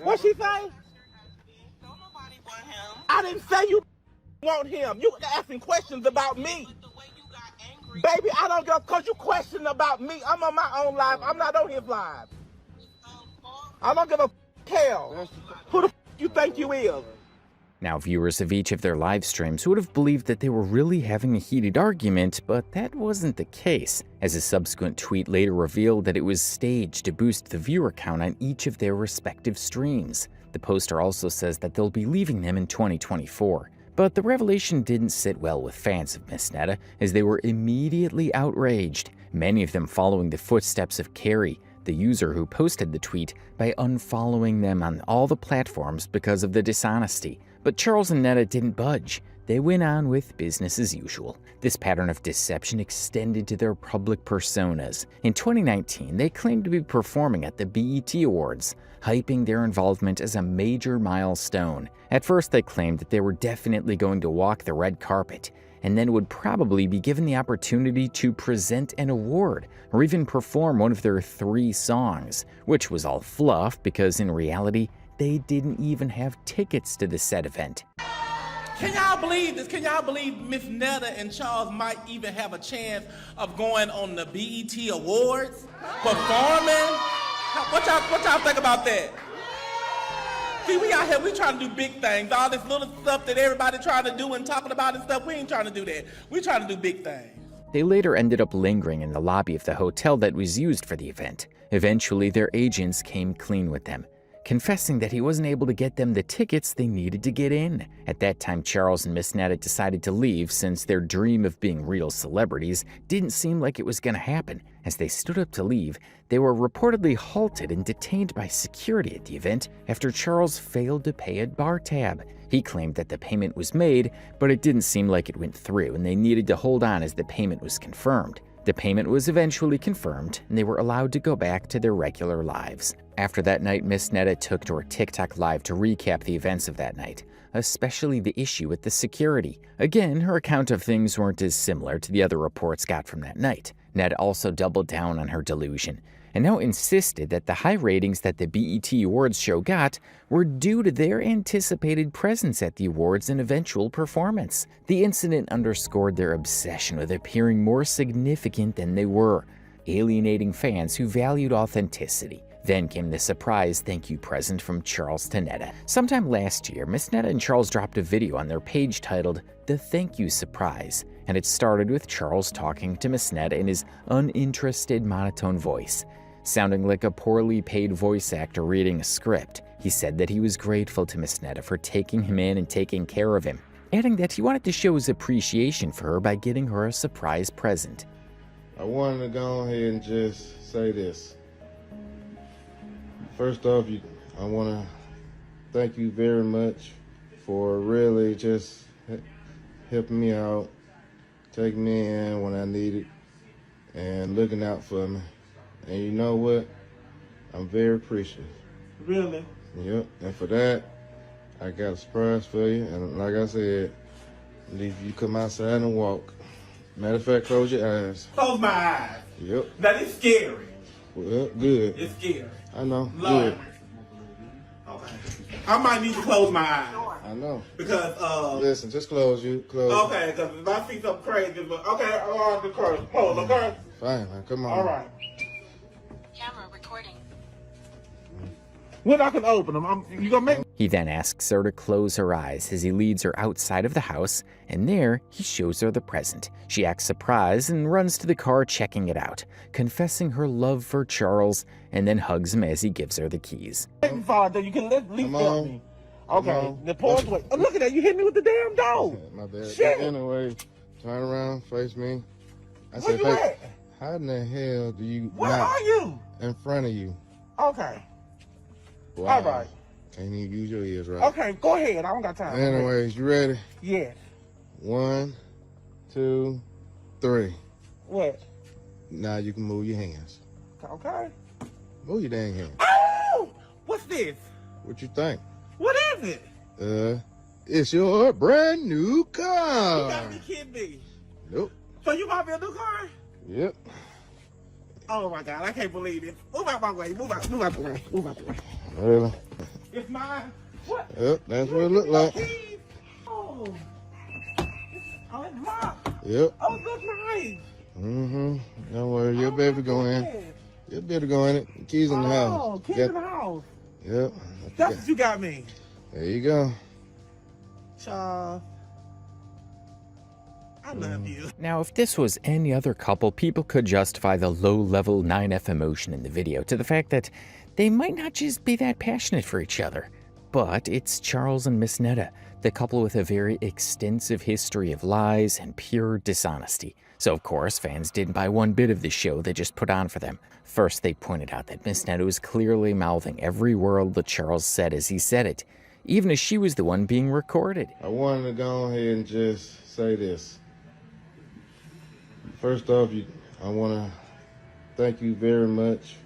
What she say? I didn't say you want him. You asking questions about me. Baby, I don't go because you questioning about me. I'm on my own live. I'm not on his live. I don't give a hell. Who the you think you is? Now, viewers of each of their live streams would have believed that they were really having a heated argument, but that wasn't the case, as a subsequent tweet later revealed that it was staged to boost the viewer count on each of their respective streams. The poster also says that they'll be leaving them in 2024. But the revelation didn't sit well with fans of Miss Netta, as they were immediately outraged, many of them following the footsteps of Carrie, the user who posted the tweet, by unfollowing them on all the platforms because of the dishonesty. But Charles and Netta didn't budge. They went on with business as usual. This pattern of deception extended to their public personas. In 2019, they claimed to be performing at the BET Awards, hyping their involvement as a major milestone. At first, they claimed that they were definitely going to walk the red carpet, and then would probably be given the opportunity to present an award or even perform one of their 3 songs, which was all fluff because in reality, they didn't even have tickets to the said event. Can y'all believe this? Can y'all believe Miss Netta and Charles might even have a chance of going on the BET Awards, performing? What y'all think about that? See, we out here, we trying to do big things. All this little stuff that everybody trying to do and talking about and stuff, we ain't trying to do that. We trying to do big things. They later ended up lingering in the lobby of the hotel that was used for the event. Eventually, their agents came clean with them, confessing that he wasn't able to get them the tickets they needed to get in. At that time, Charles and Miss Netta decided to leave since their dream of being real celebrities didn't seem like it was going to happen. As they stood up to leave, they were reportedly halted and detained by security at the event after Charles failed to pay a bar tab. He claimed that the payment was made, but it didn't seem like it went through, and they needed to hold on as the payment was confirmed. The payment was eventually confirmed, and they were allowed to go back to their regular lives. After that night, Miss Netta took to her TikTok live to recap the events of that night, especially the issue with the security. Again, her account of things weren't as similar to the other reports got from that night. Ned also doubled down on her delusion, and now insisted that the high ratings that the BET Awards show got were due to their anticipated presence at the awards and eventual performance. The incident underscored their obsession with appearing more significant than they were, alienating fans who valued authenticity. Then came the surprise thank you present from Charles to Netta. Sometime last year, Miss Netta and Charles dropped a video on their page titled The Thank You Surprise, and it started with Charles talking to Miss Netta in his uninterested monotone voice. Sounding like a poorly paid voice actor reading a script, he said that he was grateful to Miss Netta for taking him in and taking care of him, adding that he wanted to show his appreciation for her by getting her a surprise present. I wanted to go ahead and just say this. First off, I want to thank you very much for really just helping me out, taking me in when I needed, and looking out for me. And you know what? I'm very appreciative. Really? Yep. And for that, I got a surprise for you. And like I said, if you come outside and walk. Matter of fact, close your eyes. Close my eyes. Yep. That is scary. Well, good. It's scary. I know. Lord. Good. Okay. I might need to close my eyes. I know. Because, listen, just close. Okay, because if I see something crazy, okay, I'll have to close, okay? Fine, man. Come on. All right. Camera recording. When I can open them, you gonna make. He then asks her to close her eyes as he leads her outside of the house, and there he shows her the present. She acts surprised and runs to the car checking it out, confessing her love for Charles, and then hugs him as he gives her the keys. Father, you can at least help me. Okay, the pause wait. Oh, look at that, you hit me with the damn dog. My bad. Shit. Anyway, turn around, face me. I Where said, you hey, at? how in the hell do you Where not are you? in front of you? Okay. Wow. All right. Can't even use your ears right. Okay, go ahead. I don't got time. Anyways, you ready? Yes. 1, 2, 3. What? Now you can move your hands. Okay. Move your dang hands. Oh! What's this? What you think? What is it? It's your brand new car. You gotta be kidding me. Nope. So you bought me a new car? Yep. Oh my God, I can't believe it. Move out my way. Move out the way. Move out the way. Really? It's mine. What? Yep, that's what it looked like. Oh. Oh, it's mine. Yep. Oh, it looks nice. Mm-hmm. Don't worry, you'll be able to go in. You'll be able to go in it. Keys in the house. Oh, keys in the house. Yep. That's what you got me. There you go. Charles. I love you. Now, if this was any other couple, people could justify the low-level 9F emotion in the video to the fact that they might not just be that passionate for each other. But it's Charles and Miss Netta, the couple with a very extensive history of lies and pure dishonesty. So, of course, fans didn't buy one bit of the show they just put on for them. First, they pointed out that Miss Netta was clearly mouthing every word that Charles said as he said it, even as she was the one being recorded. I wanted to go ahead and just say this. First off, I want to thank you very much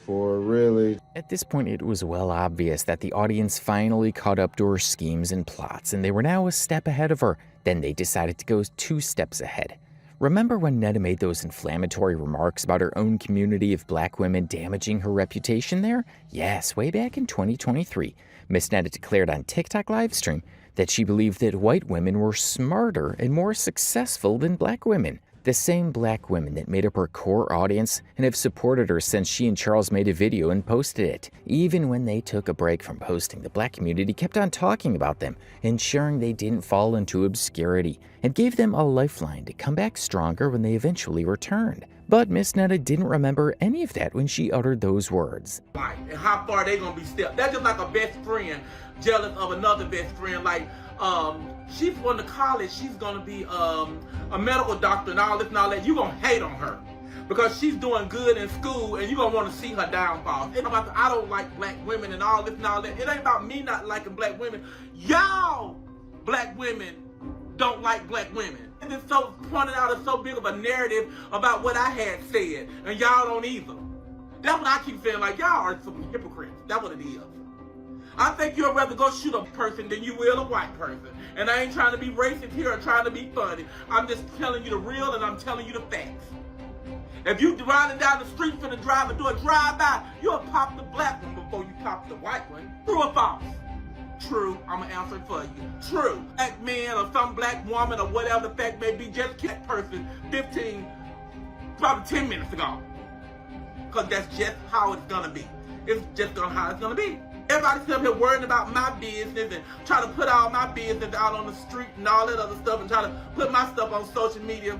for really... At this point, it was well obvious that the audience finally caught up to her schemes and plots, and they were now a step ahead of her. Then they decided to go 2 steps ahead. Remember when Netta made those inflammatory remarks about her own community of black women damaging her reputation there? Yes, way back in 2023, Miss Netta declared on TikTok livestream that she believed that white women were smarter and more successful than black women. The same black women that made up her core audience and have supported her since she and Charles made a video and posted it. Even when they took a break from posting, the black community kept on talking about them, ensuring they didn't fall into obscurity, and gave them a lifeline to come back stronger when they eventually returned. But Miss Netta didn't remember any of that when she uttered those words. And how far they gonna be stepped. That's just like a best friend jealous of another best friend. Like, she's going to college, she's gonna be a medical doctor and all this and all that. You're gonna hate on her because she's doing good in school and you're gonna want to see her downfall. It's about I don't like black women and all this and all that. It ain't about me not liking black women. Y'all black women don't like black women. And it's so pointed out as so big of a narrative about what I had said, and y'all don't either. That's what I keep saying, like, y'all are some hypocrites. That's what it is. I think you'd rather go shoot a person than you will a white person. And I ain't trying to be racist here or trying to be funny. I'm just telling you the real and I'm telling you the facts. If you riding down the street finna drive and do a drive-by, you'll pop the black one before you pop the white one. True or false? True. I'm gonna answer it for you. True. Black man or some black woman or whatever the fact may be just killed that person 15, probably 10 minutes ago. Because that's just how it's gonna be. It's just how it's gonna be. Everybody's up here worrying about my business and trying to put all my business out on the street and all that other stuff and trying to put my stuff on social media.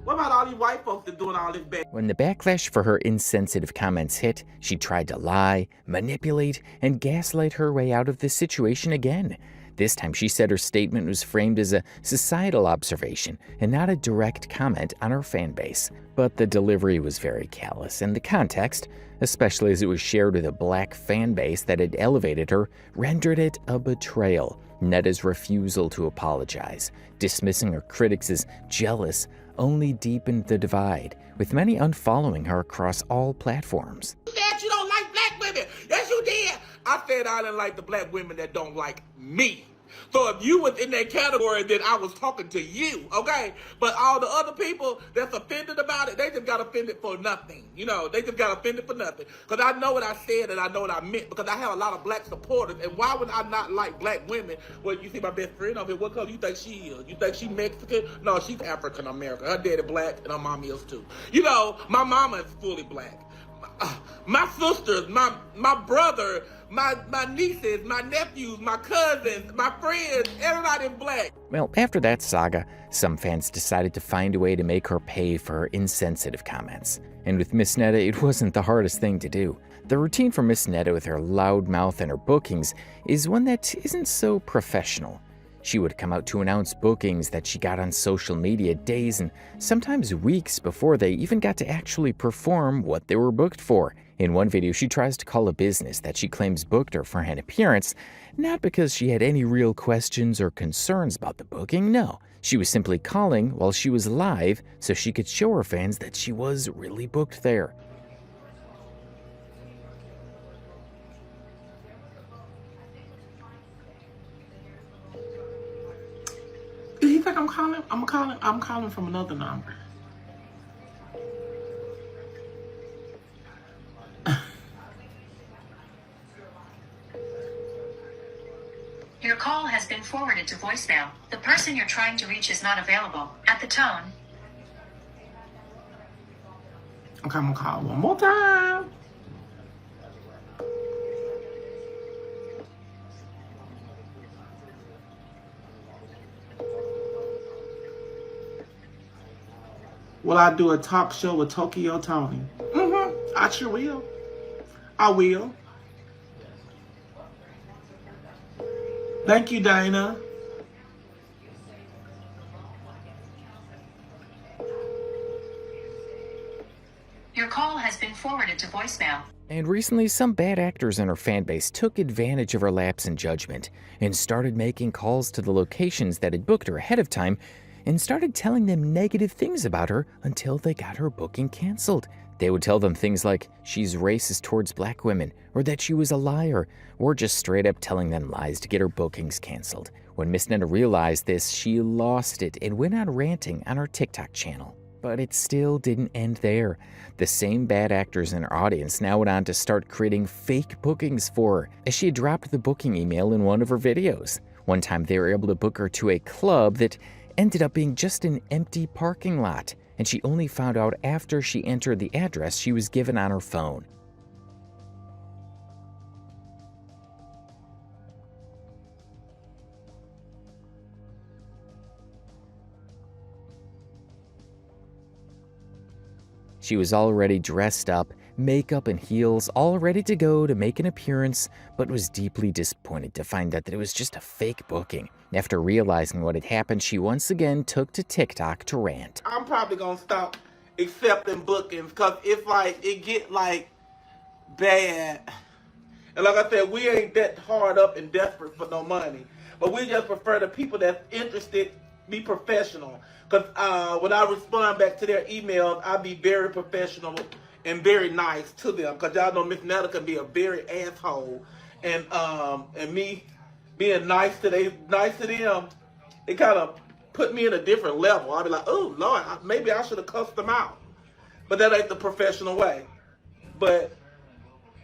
What about all these white folks that doing all this bad? When the backlash for her insensitive comments hit, she tried to lie, manipulate, and gaslight her way out of the situation again. This time she said her statement was framed as a societal observation and not a direct comment on her fan base. But the delivery was very callous, and the context, especially as it was shared with a black fan base that had elevated her, rendered it a betrayal. Netta's refusal to apologize, dismissing her critics as jealous, only deepened the divide, with many unfollowing her across all platforms. You said you don't like black women. Yes, you did. I said I didn't like the black women that don't like me. So if you was in that category, then I was talking to you, okay? But all the other people that's offended about it, they just got offended for nothing. You know, they just got offended for nothing. Because I know what I said and I know what I meant because I have a lot of black supporters. And why would I not like black women? Well, you see my best friend over here, what color you think she is? You think she Mexican? No, she's African American. Her daddy black and her mom is too. You know, my mama is fully black. My sisters, my brother, my nieces, my nephews, my cousins, my friends, everybody in black. Well, after that saga, some fans decided to find a way to make her pay for her insensitive comments. And with Miss Netta, it wasn't the hardest thing to do. The routine for Miss Netta with her loud mouth and her bookings is one that isn't so professional. She would come out to announce bookings that she got on social media days and sometimes weeks before they even got to actually perform what they were booked for. In one video, she tries to call a business that she claims booked her for an appearance, not because she had any real questions or concerns about the booking, no. She was simply calling while she was live so she could show her fans that she was really booked there. Do you think I'm calling? I'm calling from another number. been forwarded to voicemail. The person you're trying to reach is not available. At the tone. Okay, I'm gonna call one more time. Will I do a talk show with Tokyo Tony? I sure will. I will. Thank you, Dana. Your call has been forwarded to voicemail. And recently, some bad actors in her fan base took advantage of her lapse in judgment and started making calls to the locations that had booked her ahead of time and started telling them negative things about her until they got her booking canceled. They would tell them things like she's racist towards black women, or that she was a liar, or just straight up telling them lies to get her bookings canceled. When Miss Netta realized this, she lost it and went on ranting on her TikTok channel. But it still didn't end there. The same bad actors in her audience now went on to start creating fake bookings for her, as she had dropped the booking email in one of her videos. One time they were able to book her to a club that ended up being just an empty parking lot, and she only found out after she entered the address she was given on her phone. She was already dressed up, makeup and heels, all ready to go to make an appearance, but was deeply disappointed to find out that it was just a fake booking. After realizing what had happened, she once again took to TikTok to rant. I'm probably gonna stop accepting bookings because it's like, it get like bad. And like I said, we ain't that hard up and desperate for no money. But we just prefer the people that's interested be professional. Because when I respond back to their emails, I be very professional and very nice to them. Because y'all know Miss Netta can be a very asshole. And me being nice to them, it kind of put me in a different level. I'll be like, oh, Lord, maybe I should have cussed them out. But that ain't the professional way. But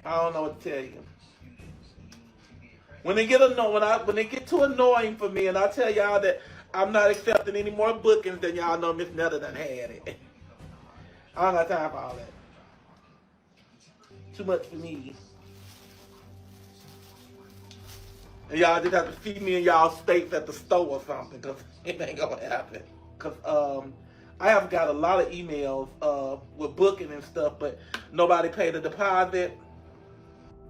I don't know what to tell you. When they get when they get too annoying for me, and I tell y'all that I'm not accepting any more bookings, then y'all know Miss Netta done had it. I don't got time for all that. Too much for me. And y'all just have to see me in y'all states at the store or something, because it ain't gonna happen. Because I have got a lot of emails with booking and stuff, but nobody paid a deposit.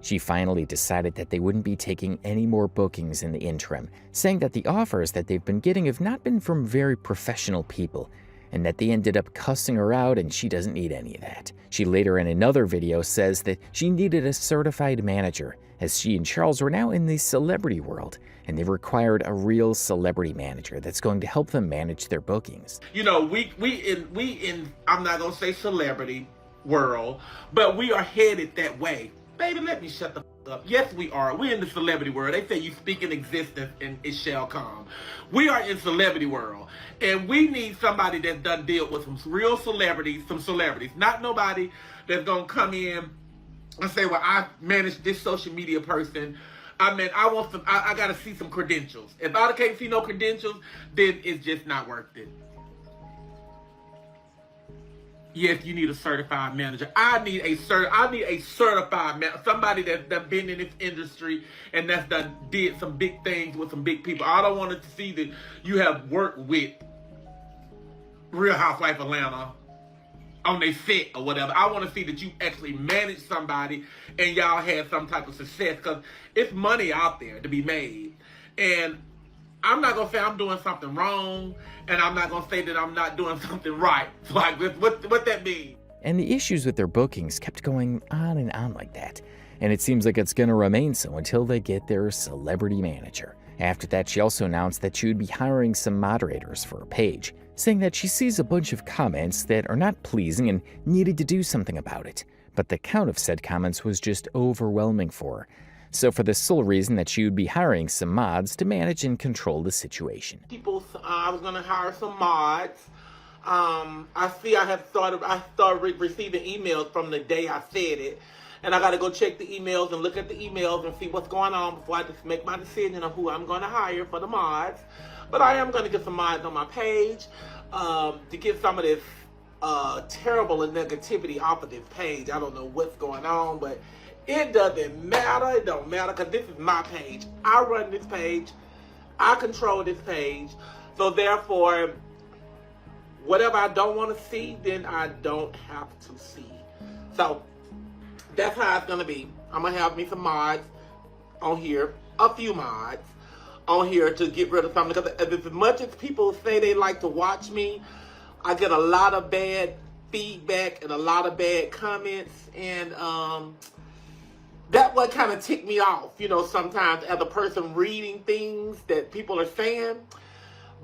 She finally decided that they wouldn't be taking any more bookings in the interim, saying that the offers that they've been getting have not been from very professional people, and that they ended up cussing her out and she doesn't need any of that. She later in another video says that she needed a certified manager, as she and Charles were now in the celebrity world, and they required a real celebrity manager that's going to help them manage their bookings. You know, we in I'm not gonna say celebrity world, but we are headed that way. Baby, let me shut the f up. Yes, we are. We're in the celebrity world. They say you speak in existence and it shall come. We are in celebrity world. And we need somebody that's done deal with some real celebrities, Not nobody that's going to come in and say, well, I manage this social media person. I mean, I got to see some credentials. If I can't see no credentials, then it's just not worth it. Yes, you need a certified manager. I need a certified manager, somebody that's been in this industry and that's did some big things with some big people. I don't want to see that you have worked with Real Housewife Atlanta on their set or whatever. I want to see that you actually managed somebody and y'all had some type of success, because it's money out there to be made. And I'm not going to say I'm doing something wrong, and I'm not going to say that I'm not doing something right. Like, what that mean? And the issues with their bookings kept going on and on like that. And it seems like it's going to remain so until they get their celebrity manager. After that, she also announced that she would be hiring some moderators for her page, saying that she sees a bunch of comments that are not pleasing and needed to do something about it. But the count of said comments was just overwhelming for her. So for the sole reason that she would be hiring some mods to manage and control the situation. I was going to hire some mods. I started receiving emails from the day I said it. and I got to go check the emails and look at the emails and see what's going on before I just make my decision of who I'm going to hire for the mods. But I am going to get some mods on my page to get some of this terrible negativity off of this page. I don't know what's going on, but it doesn't matter. It don't matter because this is my page. I run this page. I control this page. So therefore, whatever I don't want to see, then I don't have to see. So that's how it's going to be. I'm going to have me some mods on here, a few mods on here to get rid of something. Because as much as people say they like to watch me, I get a lot of bad feedback and a lot of bad comments. And that what kind of ticked me off, you know, sometimes as a person reading things that people are saying.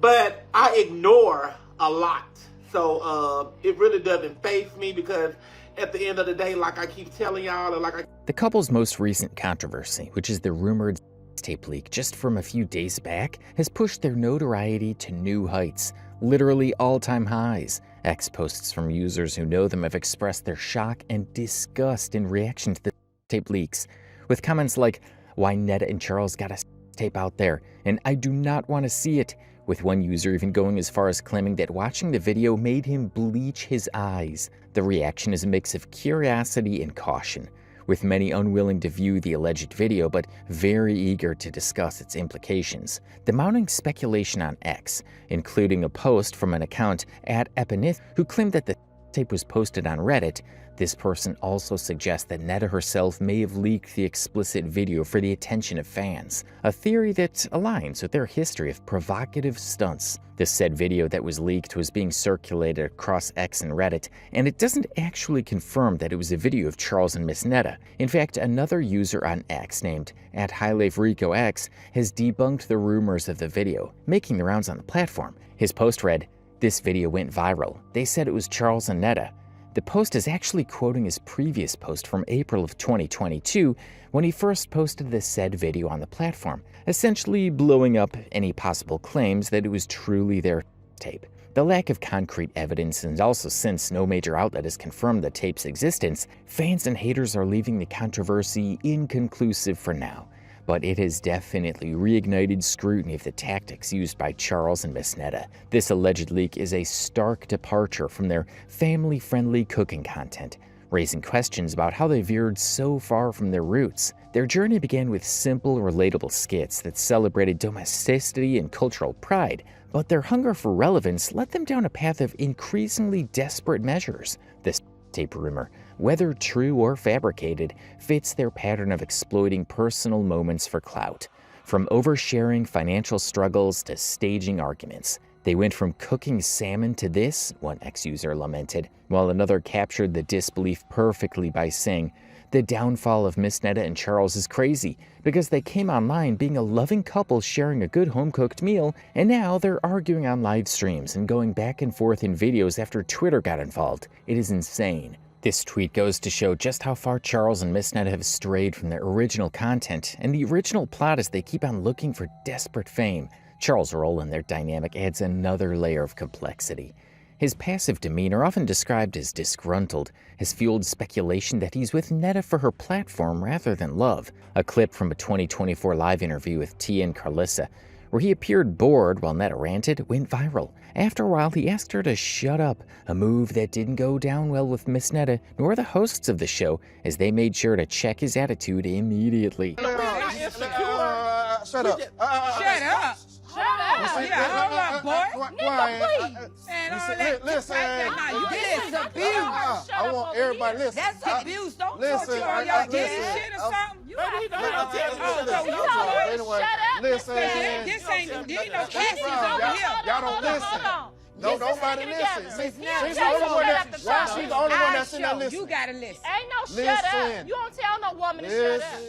But I ignore a lot. So it really doesn't faze me because at the end of the day, like I keep telling y'all, The couple's most recent controversy, which is the rumored tape leak just from a few days back, has pushed their notoriety to new heights, literally all-time highs. X posts from users who know them have expressed their shock and disgust in reaction to the tape leaks, with comments like, "Why Netta and Charles got a tape out there, and I do not want to see it," with one user even going as far as claiming that watching the video made him bleach his eyes. The reaction is a mix of curiosity and caution, with many unwilling to view the alleged video but very eager to discuss its implications. The mounting speculation on X, including a post from an account @Epinith who claimed that the tape was posted on Reddit. This person also suggests that Netta herself may have leaked the explicit video for the attention of fans, a theory that aligns with their history of provocative stunts. The said video that was leaked was being circulated across X and Reddit, and it doesn't actually confirm that it was a video of Charles and Miss Netta. In fact, another user on X named @HighLifeRicoX has debunked the rumors of the video, making the rounds on the platform. His post read, "This video went viral. They said it was Charles and Netta." The post is actually quoting his previous post from April of 2022 when he first posted the said video on the platform, essentially blowing up any possible claims that it was truly their tape. The lack of concrete evidence, and also since no major outlet has confirmed the tape's existence, fans and haters are leaving the controversy inconclusive for now. But it has definitely reignited scrutiny of the tactics used by Charles and Miss Netta. This alleged leak is a stark departure from their family-friendly cooking content, raising questions about how they veered so far from their roots. Their journey began with simple, relatable skits that celebrated domesticity and cultural pride, but their hunger for relevance led them down a path of increasingly desperate measures. This tape rumor, whether true or fabricated, fits their pattern of exploiting personal moments for clout. From oversharing financial struggles to staging arguments, they went from cooking salmon to this, one ex-user lamented, while another captured the disbelief perfectly by saying, "The downfall of Miss Netta and Charles is crazy because they came online being a loving couple sharing a good home-cooked meal, and now they're arguing on live streams and going back and forth in videos after Twitter got involved. It is insane." This tweet goes to show just how far Charles and Miss Netta have strayed from their original content and the original plot as they keep on looking for desperate fame. Charles' role in their dynamic adds another layer of complexity. His passive demeanor, often described as disgruntled, has fueled speculation that he's with Netta for her platform rather than love. A clip from a 2024 live interview with Tia and Carlissa, where he appeared bored while Netta ranted, went viral. After a while, he asked her to shut up, a move that didn't go down well with Miss Netta nor the hosts of the show, as they made sure to check his attitude immediately. Shut up. Shut up. Yeah, hold up, boy. Nigga, please. Man, all that. Listen. This is abuse. I want everybody listen. That's abuse. Don't listen. Y'all getting shit or something? You Listen. This ain't, you know, Cassie's over here. Y'all don't listen. No, nobody listen. She's the only one that's in there listening. You gotta listen. Ain't no shut up. You don't tell no woman to shut up.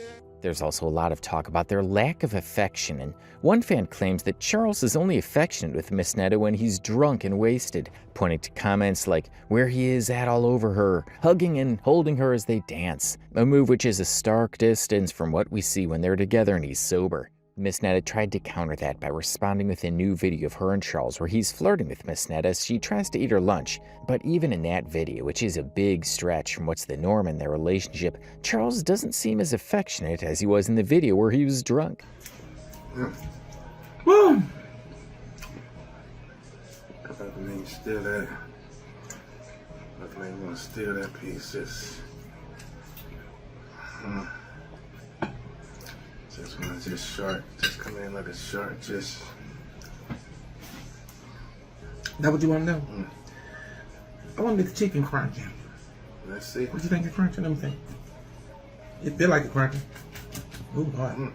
There's also a lot of talk about their lack of affection, and one fan claims that Charles is only affectionate with Miss Netta when he's drunk and wasted, pointing to comments like where he is at all over her, hugging and holding her as they dance, a move which is a stark distance from what we see when they're together and he's sober. Miss Netta tried to counter that by responding with a new video of her and Charles where he's flirting with Miss Netta as she tries to eat her lunch. But even in that video, which is a big stretch from what's the norm in their relationship, Charles doesn't seem as affectionate as he was in the video where he was drunk. Woo! If I can make steal that, if I want to steal that piece, just want to just short, just come in like a short, just. That what you want to know? I want the chicken crunching. Let's see. What you think it's crunching? Let me think. It feel like it's crunching. Ooh, boy. I'm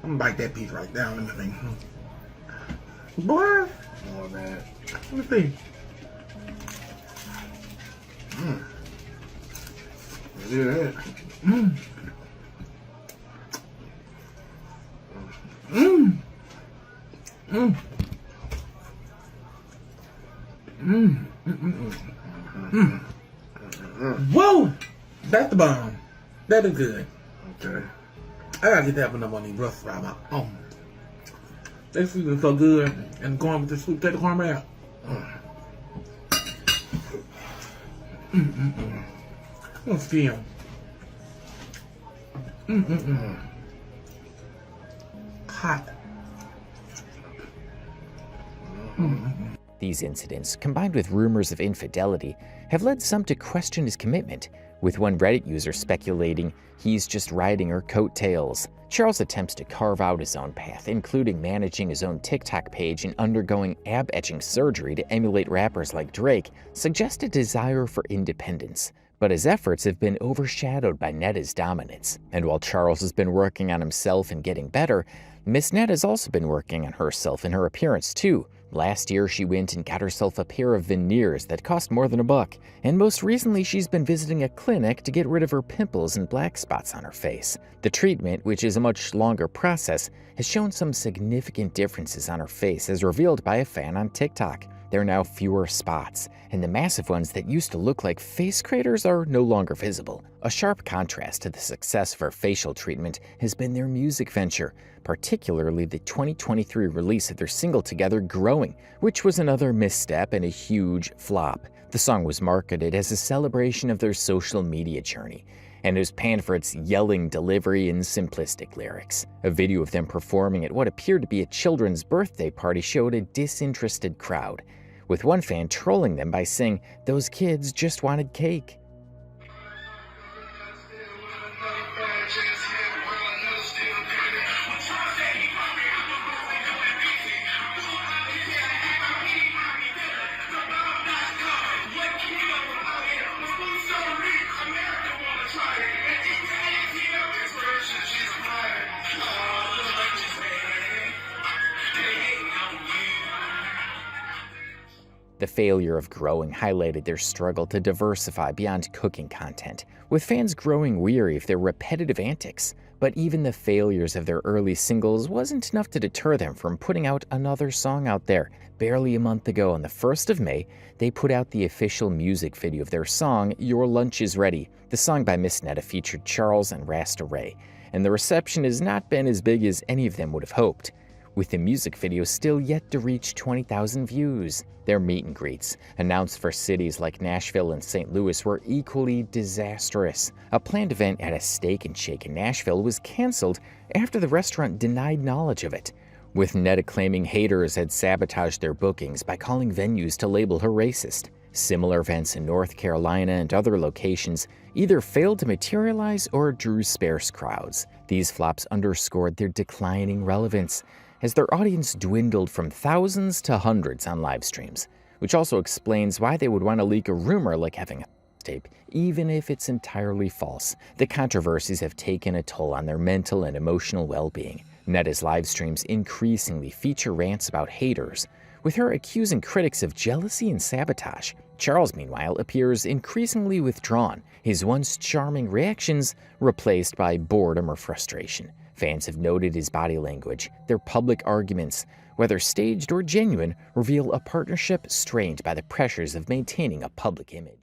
gonna bite that piece right down. Let me think. Boy. More of that. Let me think. Do that. Whoa! That's the bomb. That is good. Okay. I gotta get that one up on these rough fry. Oh. They feeling so good and going with the sweet potato cornbread. Let's feel. Hot. These incidents, combined with rumors of infidelity, have led some to question his commitment, with one Reddit user speculating he's just riding her coattails. Charles' attempts to carve out his own path, including managing his own TikTok page and undergoing ab-etching surgery to emulate rappers like Drake, suggest a desire for independence. But his efforts have been overshadowed by Netta's dominance. And while Charles has been working on himself and getting better, Miss Netta has also been working on herself and her appearance too. Last year, she went and got herself a pair of veneers that cost more than $1. And most recently, she's been visiting a clinic to get rid of her pimples and black spots on her face. The treatment, which is a much longer process, has shown some significant differences on her face as revealed by a fan on TikTok. There are now fewer spots, and the massive ones that used to look like face craters are no longer visible. A sharp contrast to the success of her facial treatment has been their music venture, particularly the 2023 release of their single together, Growing, which was another misstep and a huge flop. The song was marketed as a celebration of their social media journey, and it was panned for its yelling delivery and simplistic lyrics. A video of them performing at what appeared to be a children's birthday party showed a disinterested crowd, with one fan trolling them by saying those kids just wanted cake. The failure of Growing highlighted their struggle to diversify beyond cooking content, with fans growing weary of their repetitive antics. But even the failures of their early singles wasn't enough to deter them from putting out another song out there. Barely a month ago, on the 1st of May, they put out the official music video of their song, Your Lunch Is Ready. The song by Miss Netta featured Charles and Rasta Ray, and the reception has not been as big as any of them would have hoped, with the music video still yet to reach 20,000 views. Their meet and greets, announced for cities like Nashville and St. Louis, were equally disastrous. A planned event at a Steak and Shake in Nashville was canceled after the restaurant denied knowledge of it, with Netta claiming haters had sabotaged their bookings by calling venues to label her racist. Similar events in North Carolina and other locations either failed to materialize or drew sparse crowds. These flops underscored their declining relevance, as their audience dwindled from thousands to hundreds on live streams, which also explains why they would want to leak a rumor like having a tape, even if it's entirely false. The controversies have taken a toll on their mental and emotional well-being. Netta's live streams increasingly feature rants about haters, with her accusing critics of jealousy and sabotage. Charles, meanwhile, appears increasingly withdrawn, his once charming reactions replaced by boredom or frustration. Fans have noted his body language. Their public arguments, whether staged or genuine, reveal a partnership strained by the pressures of maintaining a public image.